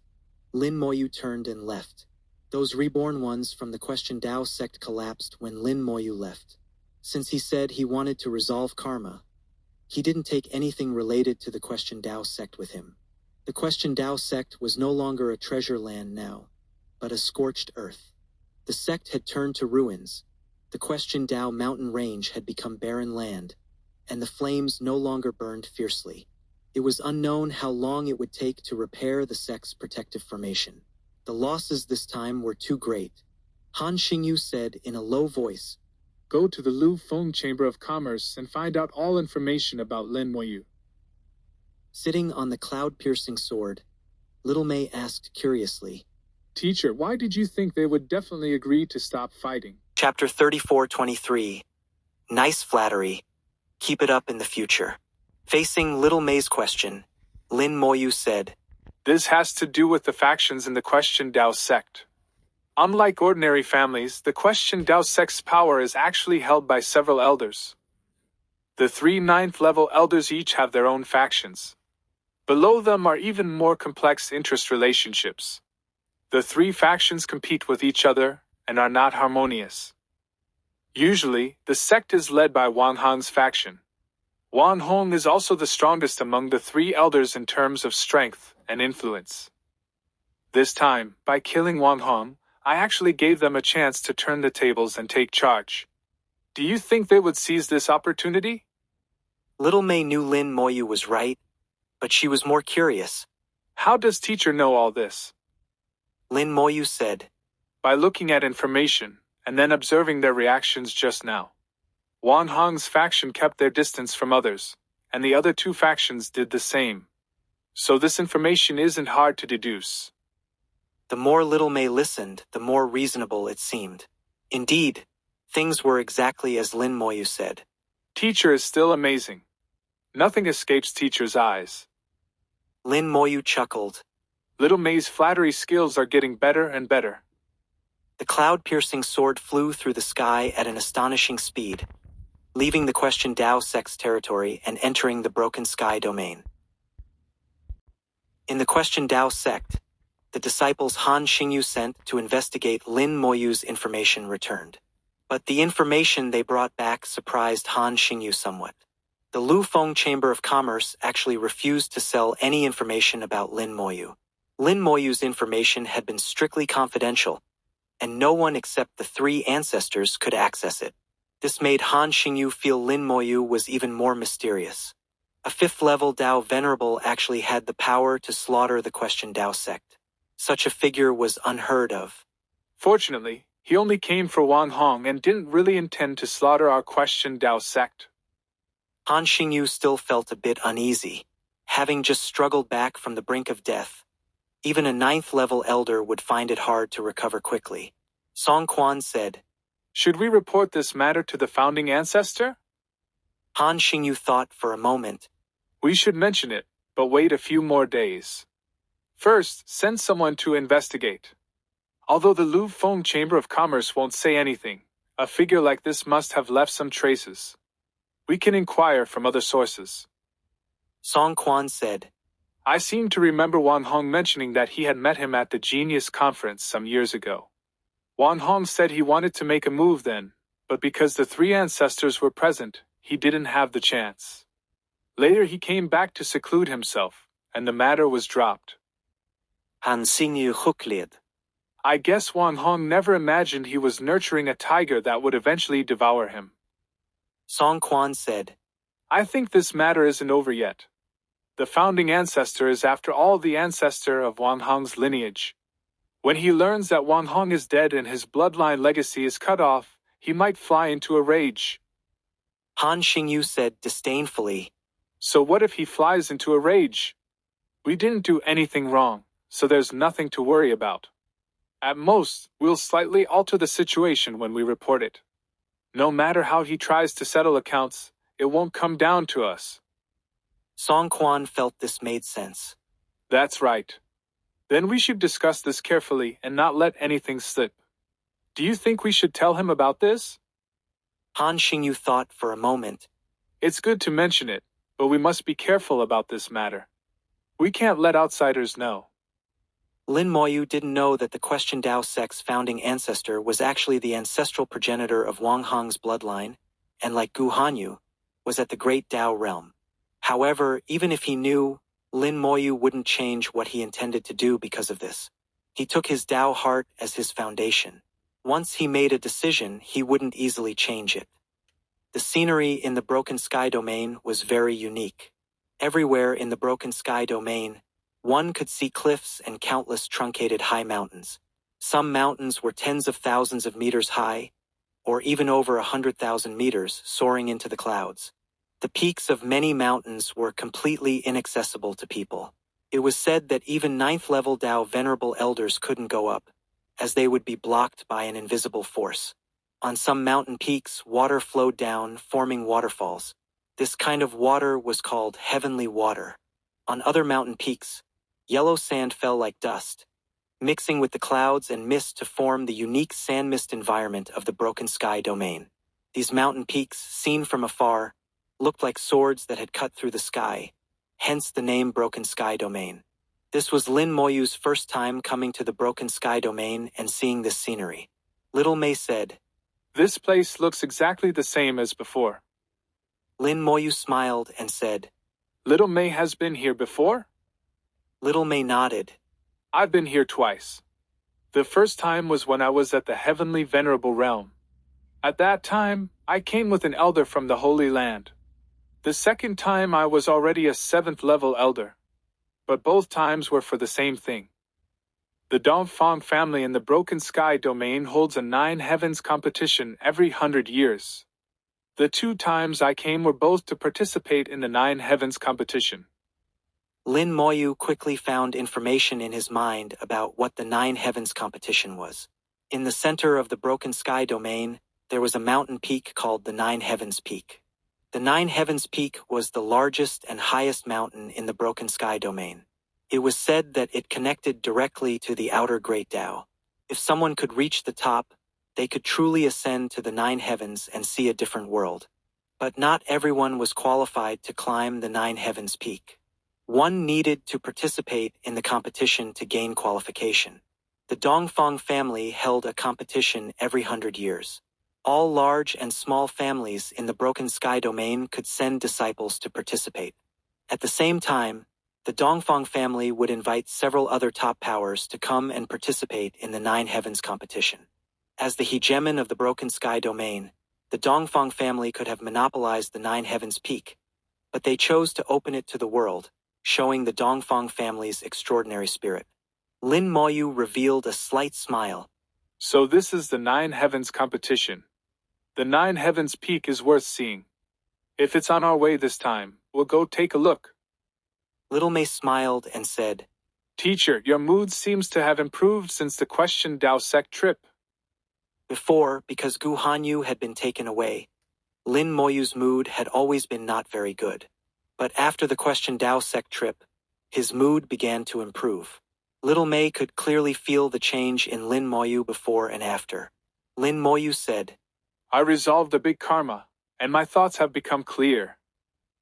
Lin Moyu turned and left. Those reborn ones from the Question Dao sect collapsed when Lin Moyu left. Since he said he wanted to resolve karma, he didn't take anything related to the Question Dao sect with him. The Question Dao sect was no longer a treasure land now, but a scorched earth. The sect had turned to ruins. The Question Dao mountain range had become barren land, and the flames no longer burned fiercely. It was unknown how long it would take to repair the sect's protective formation. The losses this time were too great. Han Xingyu said in a low voice, go to the Lu Feng Chamber of Commerce and find out all information about Lin Moyu. Sitting on the cloud-piercing sword, Little May asked curiously, Teacher, why did you think they would definitely agree to stop fighting? Chapter 34:23. Nice flattery. Keep it up in the future. Facing Little May's question, Lin Moyu said, This has to do with the factions in the Question Dao sect. Unlike ordinary families, the Question Dao sect's power is actually held by several elders. The 3 9th-level elders each have their own factions. Below them are even more complex interest relationships. The 3 factions compete with each other and are not harmonious. Usually, the sect is led by Wang Hong's faction. Wang Hong is also the strongest among the 3 elders in terms of strength and influence. This time, by killing Wang Hong, I actually gave them a chance to turn the tables and take charge. Do you think they would seize this opportunity? Little May knew Lin Moyu was right, but she was more curious. How does teacher know all this? Lin Moyu said, By looking at information, and then observing their reactions just now. Wang Hong's faction kept their distance from others, and the other 2 factions did the same. So this information isn't hard to deduce. The more Little May listened, the more reasonable it seemed. Indeed, things were exactly as Lin Moyu said. Teacher is still amazing. Nothing escapes teacher's eyes. Lin Moyu chuckled. Little May's flattery skills are getting better and better. The cloud-piercing sword flew through the sky at an astonishing speed, leaving the Question Dao sect's territory and entering the Broken Sky domain. In the Question Dao sect, the disciples Han Xingyu sent to investigate Lin Moyu's information returned. But the information they brought back surprised Han Xingyu somewhat. The Lu Feng Chamber of Commerce actually refused to sell any information about Lin Moyu. Lin Moyu's information had been strictly confidential, and no one except the 3 ancestors could access it. This made Han Xingyu feel Lin Moyu was even more mysterious. A 5th-level Dao Venerable actually had the power to slaughter the Question Dao sect. Such a figure was unheard of. Fortunately, he only came for Wang Hong and didn't really intend to slaughter our Question Dao sect. Han Xingyu still felt a bit uneasy, having just struggled back from the brink of death. Even a 9th-level elder would find it hard to recover quickly. Song Quan said, Should we report this matter to the founding ancestor? Han Xingyu thought for a moment. We should mention it, but wait a few more days. First, send someone to investigate. Although the Lu Feng Chamber of Commerce won't say anything, a figure like this must have left some traces. We can inquire from other sources. Song Quan said, I seem to remember Wang Hong mentioning that he had met him at the Genius Conference some years ago. Wang Hong said he wanted to make a move then, but because the 3 ancestors were present, he didn't have the chance. Later he came back to seclude himself, and the matter was dropped. Han Xingyu hukled. I guess Wang Hong never imagined he was nurturing a tiger that would eventually devour him. Song Quan said, I think this matter isn't over yet. The founding ancestor is after all the ancestor of Wang Hong's lineage. When he learns that Wang Hong is dead and his bloodline legacy is cut off, he might fly into a rage. Han Xingyu said disdainfully, So what if he flies into a rage? We didn't do anything wrong, so there's nothing to worry about. At most, we'll slightly alter the situation when we report it. No matter how he tries to settle accounts, it won't come down to us. Song Quan felt this made sense. That's right. Then we should discuss this carefully and not let anything slip. Do you think we should tell him about this? Han Xingyu thought for a moment. It's good to mention it, but we must be careful about this matter. We can't let outsiders know. Lin Moyu didn't know that the Question Dao sect's founding ancestor was actually the ancestral progenitor of Wang Hong's bloodline, and like Gu Hanyu, was at the Great Dao realm. However, even if he knew, Lin Moyu wouldn't change what he intended to do because of this. He took his Dao heart as his foundation. Once he made a decision, he wouldn't easily change it. The scenery in the Broken Sky domain was very unique. Everywhere in the Broken Sky domain, one could see cliffs and countless truncated high mountains. Some mountains were tens of thousands of meters high, or even over 100,000 meters, soaring into the clouds. The peaks of many mountains were completely inaccessible to people. It was said that even ninth-level Dao venerable elders couldn't go up, as they would be blocked by an invisible force. On some mountain peaks, water flowed down, forming waterfalls. This kind of water was called heavenly water. On other mountain peaks, yellow sand fell like dust, mixing with the clouds and mist to form the unique sand mist environment of the Broken Sky domain. These mountain peaks, seen from afar, looked like swords that had cut through the sky, hence the name Broken Sky domain. This was Lin Moyu's first time coming to the Broken Sky domain and seeing this scenery. Little May said, This place looks exactly the same as before. Lin Moyu smiled and said, Little May has been here before? Little May nodded. I've been here twice. The first time was when I was at the Heavenly Venerable Realm. At that time, I came with an elder from the Holy Land. The second time I was already a 7th level elder. But both times were for the same thing. The Dongfang family in the Broken Sky domain holds a 9 heavens competition every 100 years. The 2 times I came were both to participate in the 9 heavens competition. Lin Moyu quickly found information in his mind about what the 9 heavens competition was. In the center of the Broken Sky domain, there was a mountain peak called the 9 heavens peak. The 9 heavens peak was the largest and highest mountain in the Broken Sky domain. It was said that it connected directly to the outer Great Tao. If someone could reach the top, they could truly ascend to the 9 heavens and see a different world. But not everyone was qualified to climb the 9 heavens peak. One needed to participate in the competition to gain qualification. The Dongfang family held a competition every 100 years. All large and small families in the Broken Sky domain could send disciples to participate. At the same time, the Dongfang family would invite several other top powers to come and participate in the 9 heavens competition. As the hegemon of the Broken Sky domain, the Dongfang family could have monopolized the 9 heavens peak, but they chose to open it to the world, showing the Dongfang family's extraordinary spirit. Lin Moyu revealed a slight smile. So this is the 9 heavens competition. The 9 heavens peak is worth seeing. If it's on our way this time, we'll go take a look. Little May smiled and said, Teacher, your mood seems to have improved since the Question Dao Sect trip. Before, because Gu Hanyu had been taken away, Lin Moyu's mood had always been not very good. But after the Question Dao Sect trip, his mood began to improve. Little May could clearly feel the change in Lin Moyu before and after. Lin Moyu said, I resolved a big karma, and my thoughts have become clear.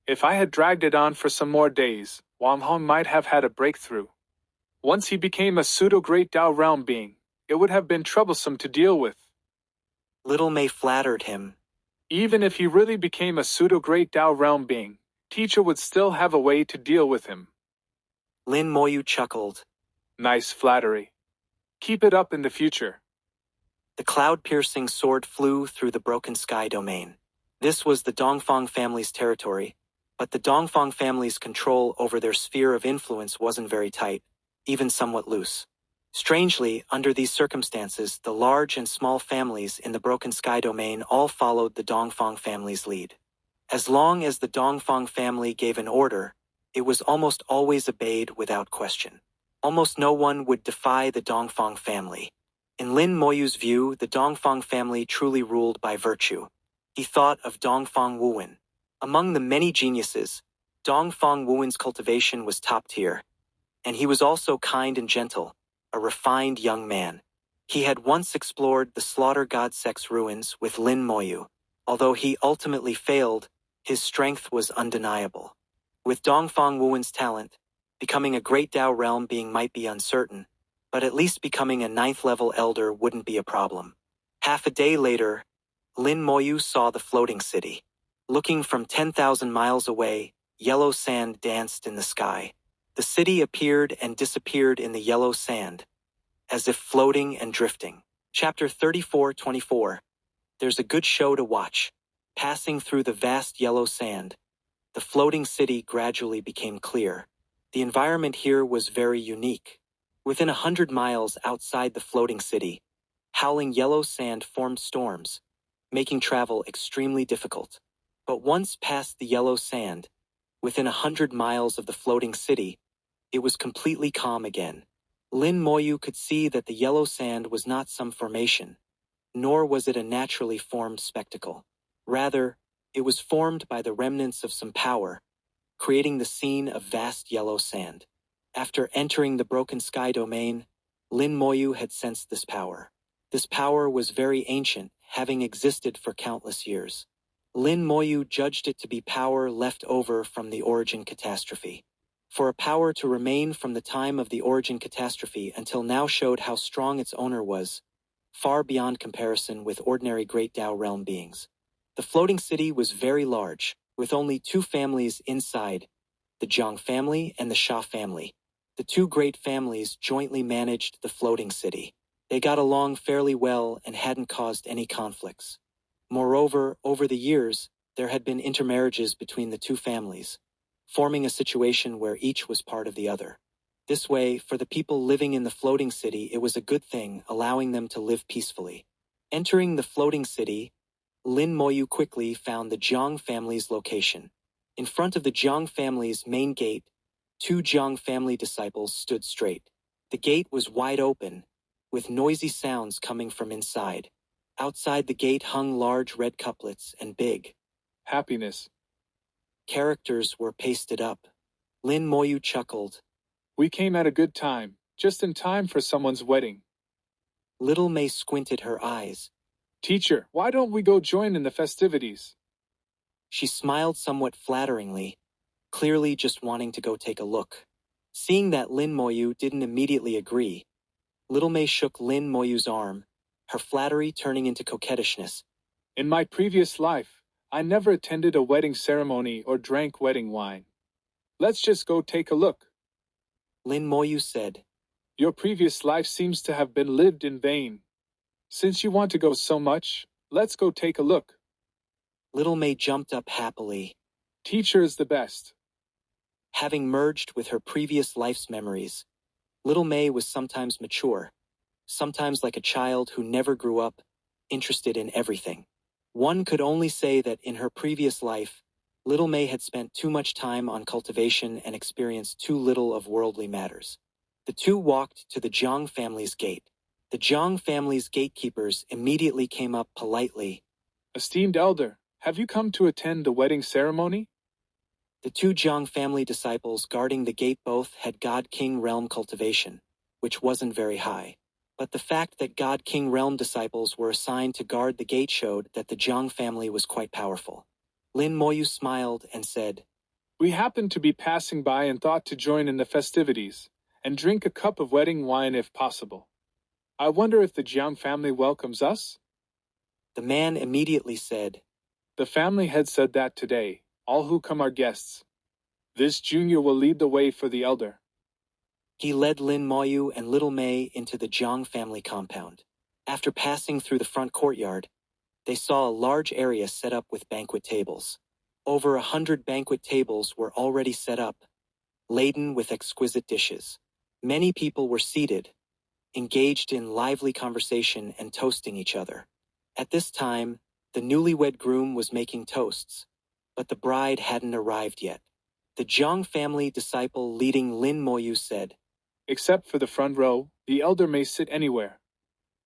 If I had dragged it on for some more days, Wang Hong might have had a breakthrough. Once he became a pseudo-great Dao realm being, it would have been troublesome to deal with. Little May flattered him. Even if he really became a pseudo-great Dao realm being, teacher would still have a way to deal with him. Lin Moyu chuckled. Nice flattery. Keep it up in the future. The cloud-piercing sword flew through the Broken Sky domain. This was the Dongfang family's territory, but the Dongfang family's control over their sphere of influence wasn't very tight, even somewhat loose. Strangely, under these circumstances, the large and small families in the Broken Sky domain all followed the Dongfang family's lead. As long as the Dongfang family gave an order, it was almost always obeyed without question. Almost no one would defy the Dongfang family. In Lin Moyu's view, the Dongfang family truly ruled by virtue. He thought of Dongfang Wuwen. Among the many geniuses, Dongfang Wuwen's cultivation was top tier. And he was also kind and gentle, a refined young man. He had once explored the Slaughter God Sect's ruins with Lin Moyu. Although he ultimately failed, his strength was undeniable. With Dongfang Wuwen's talent, becoming a great Dao realm being might be uncertain, but at least becoming a 9th level elder wouldn't be a problem. Half a day later, Lin Moyu saw the floating city. Looking from 10,000 miles away, yellow sand danced in the sky. The city appeared and disappeared in the yellow sand, as if floating and drifting. Chapter 34-24. There's a good show to watch. Passing through the vast yellow sand, the floating city gradually became clear. The environment here was very unique. Within 100 miles outside the floating city, howling yellow sand formed storms, making travel extremely difficult. But once past the yellow sand, within 100 miles of the floating city, it was completely calm again. Lin Moyu could see that the yellow sand was not some formation, nor was it a naturally formed spectacle. Rather, it was formed by the remnants of some power, creating the scene of vast yellow sand. After entering the broken sky domain, Lin Moyu had sensed this power. This power was very ancient, having existed for countless years. Lin Moyu judged it to be power left over from the origin catastrophe. For a power to remain from the time of the origin catastrophe until now showed how strong its owner was, far beyond comparison with ordinary Great Tao realm beings. The floating city was very large, with only two families inside, the Jiang family and the Sha family. The two great families jointly managed the floating city. They got along fairly well and hadn't caused any conflicts. Moreover, over the years, there had been intermarriages between the two families, forming a situation where each was part of the other. This way, for the people living in the floating city, it was a good thing, allowing them to live peacefully. Entering the floating city, Lin Moyu quickly found the Jiang family's location. In front of the Jiang family's main gate, two Jiang family disciples stood straight. The gate was wide open, with noisy sounds coming from inside. Outside the gate hung large red couplets and big Happiness. characters were pasted up. Lin Moyu chuckled. We came at a good time, just in time for someone's wedding. Little May squinted her eyes. Teacher, why don't we go join in the festivities? She smiled somewhat flatteringly, clearly just wanting to go take a look. Seeing that Lin Moyu didn't immediately agree, Little May shook Lin Moyu's arm, her flattery turning into coquettishness. In my previous life, I never attended a wedding ceremony or drank wedding wine. Let's just go take a look. Lin Moyu said. Your previous life seems to have been lived in vain. Since you want to go so much, let's go take a look. Little May jumped up happily. Teacher is the best. Having merged with her previous life's memories, Little May was sometimes mature, sometimes like a child who never grew up, interested in everything. One could only say that in her previous life, Little May had spent too much time on cultivation and experienced too little of worldly matters. The two walked to the Jiang family's gate. The Jiang family's gatekeepers immediately came up politely. Esteemed elder, have you come to attend the wedding ceremony? The two Jiang family disciples guarding the gate both had God King realm cultivation, which wasn't very high. But the fact that God King realm disciples were assigned to guard the gate showed that the Jiang family was quite powerful. Lin Moyu smiled and said, We happened to be passing by and thought to join in the festivities, and drink a cup of wedding wine if possible. I wonder if the Jiang family welcomes us? The man immediately said, The family had said that today, all who come are guests. This junior will lead the way for the elder. He led Lin Moyu and Little May into the Jiang family compound. After passing through the front courtyard, they saw a large area set up with banquet tables. Over 100 banquet tables were already set up, laden with exquisite dishes. Many people were seated, engaged in lively conversation and toasting each other. At this time, the newlywed groom was making toasts, but the bride hadn't arrived yet. The Jiang family disciple leading Lin Moyu said, Except for the front row, the elder may sit anywhere.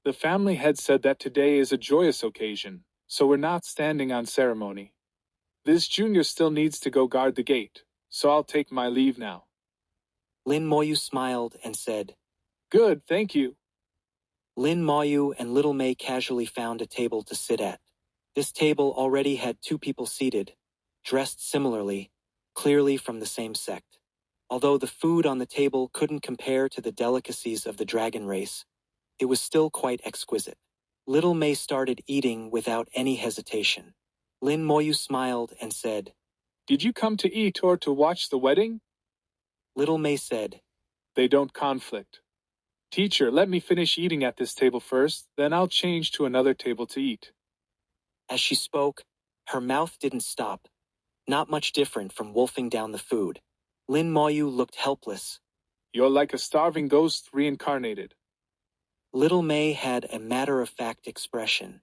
The family head said that today is a joyous occasion, so we're not standing on ceremony. This junior still needs to go guard the gate, so I'll take my leave now. Lin Moyu smiled and said, Good, thank you. Lin Moyu and Little May casually found a table to sit at. This table already had two people seated, dressed similarly, clearly from the same sect. Although the food on the table couldn't compare to the delicacies of the dragon race, it was still quite exquisite. Little May started eating without any hesitation. Lin Moyu smiled and said, Did you come to eat or to watch the wedding? Little May said, They don't conflict. Teacher, let me finish eating at this table first, then I'll change to another table to eat. As she spoke, her mouth didn't stop, not much different from wolfing down the food. Lin Moyu looked helpless. You're like a starving ghost reincarnated. Little May had a matter-of-fact expression.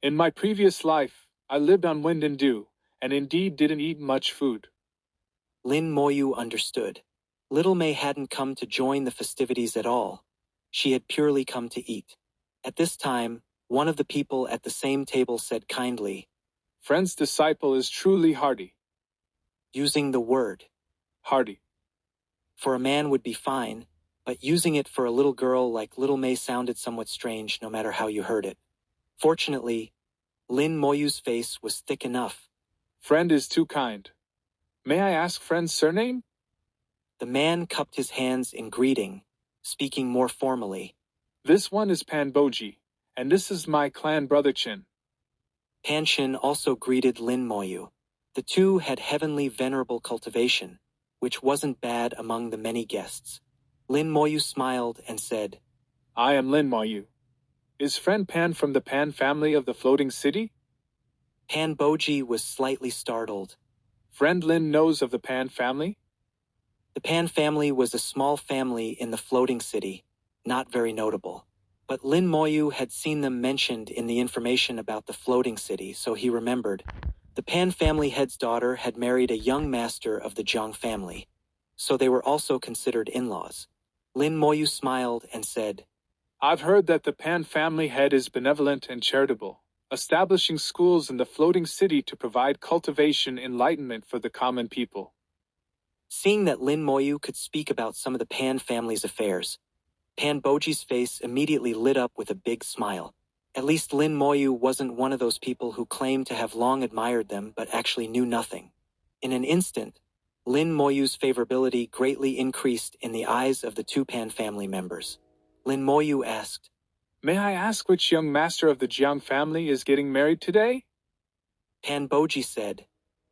In my previous life, I lived on wind and dew, and indeed didn't eat much food. Lin Moyu understood. Little May hadn't come to join the festivities at all. She had purely come to eat. At this time, one of the people at the same table said kindly, Friend's disciple is truly hardy. using the word Hardy. for a man would be fine, but using it for a little girl like Little May sounded somewhat strange no matter how you heard it. Fortunately, Lin Moyu's face was thick enough. Friend is too kind. May I ask friend's surname? The man cupped his hands in greeting, speaking more formally. This one is Pan Boji, and this is my clan brother Chin. Pan Shin also greeted Lin Moyu. The two had heavenly venerable cultivation, which wasn't bad among the many guests. Lin Moyu smiled and said, I am Lin Moyu. Is friend Pan from the Pan family of the floating city? Pan Boji was slightly startled. Friend Lin knows of the Pan family? The Pan family was a small family in the floating city, not very notable. But Lin Moyu had seen them mentioned in the information about the floating city, so he remembered. The Pan family head's daughter had married a young master of the Jiang family, so they were also considered in-laws. Lin Moyu smiled and said, I've heard that the Pan family head is benevolent and charitable, establishing schools in the floating city to provide cultivation enlightenment for the common people. Seeing that Lin Moyu could speak about some of the Pan family's affairs, Pan Boji's face immediately lit up with a big smile. At least Lin Moyu wasn't one of those people who claimed to have long admired them but actually knew nothing. In an instant, Lin Moyu's favorability greatly increased in the eyes of the two Pan family members. Lin Moyu asked, May I ask which young master of the Jiang family is getting married today? Pan Boji said,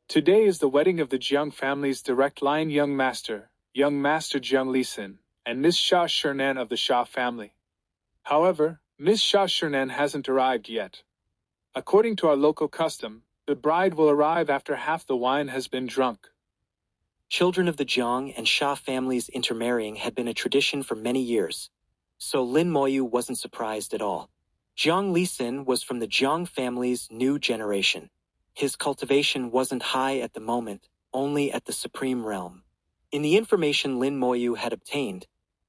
Today is the wedding of the Jiang family's direct line young master Jiang Lisin, and Miss Xia Shernan of the Xia family. However, Miss Xia Shernan hasn't arrived yet. According to our local custom, the bride will arrive after half the wine has been drunk. Children of the Jiang and Xia families intermarrying had been a tradition for many years, so Lin Moyu wasn't surprised at all. Jiang Lisin was from the Jiang family's new generation. His cultivation wasn't high at the moment, only at the supreme realm. In the information Lin Moyu had obtained,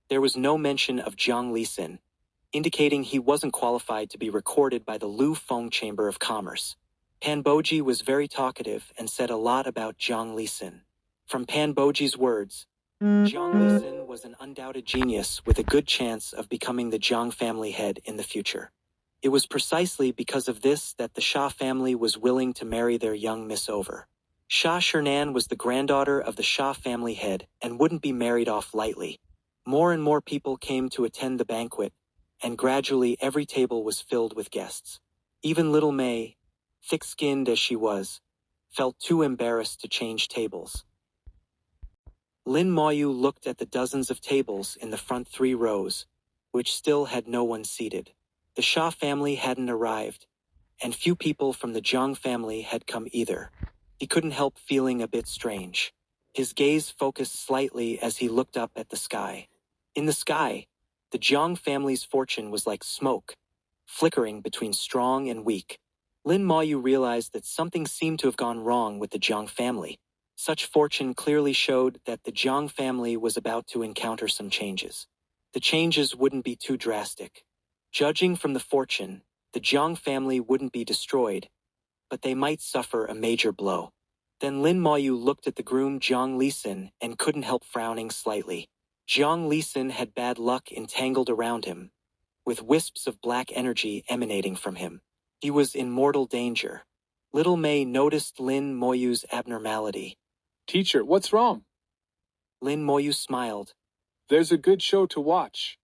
there was no mention of Jiang Lisin, indicating he wasn't qualified to be recorded by the Lu Feng Chamber of Commerce. Pan Boji was very talkative and said a lot about Jiang Lisin. From Pan Boji's words, Jiang Lisin was an undoubted genius with a good chance of becoming the Jiang family head in the future. It was precisely because of this that the Xia family was willing to marry their young miss over. Xia Shernan was the granddaughter of the Xia family head and wouldn't be married off lightly. More and more people came to attend the banquet, and gradually every table was filled with guests. Even little May, thick-skinned as she was, felt too embarrassed to change tables. Lin Moyu looked at the dozens of tables in the front 3 rows, which still had no one seated. The Xia family hadn't arrived, and few people from the Jiang family had come either. He couldn't help feeling a bit strange. His gaze focused slightly as he looked up at the sky. In the sky, the Jiang family's fortune was like smoke, flickering between strong and weak. Lin Moyu realized that something seemed to have gone wrong with the Jiang family. Such fortune clearly showed that the Jiang family was about to encounter some changes. The changes wouldn't be too drastic. Judging from the fortune, the Jiang family wouldn't be destroyed, but they might suffer a major blow. Then Lin Moyu looked at the groom Jiang Lisin and couldn't help frowning slightly. Jiang Lisin had bad luck entangled around him, with wisps of black energy emanating from him. He was in mortal danger. Little May noticed Lin Moyu's abnormality. Teacher, what's wrong? Lin Moyu smiled. There's a good show to watch.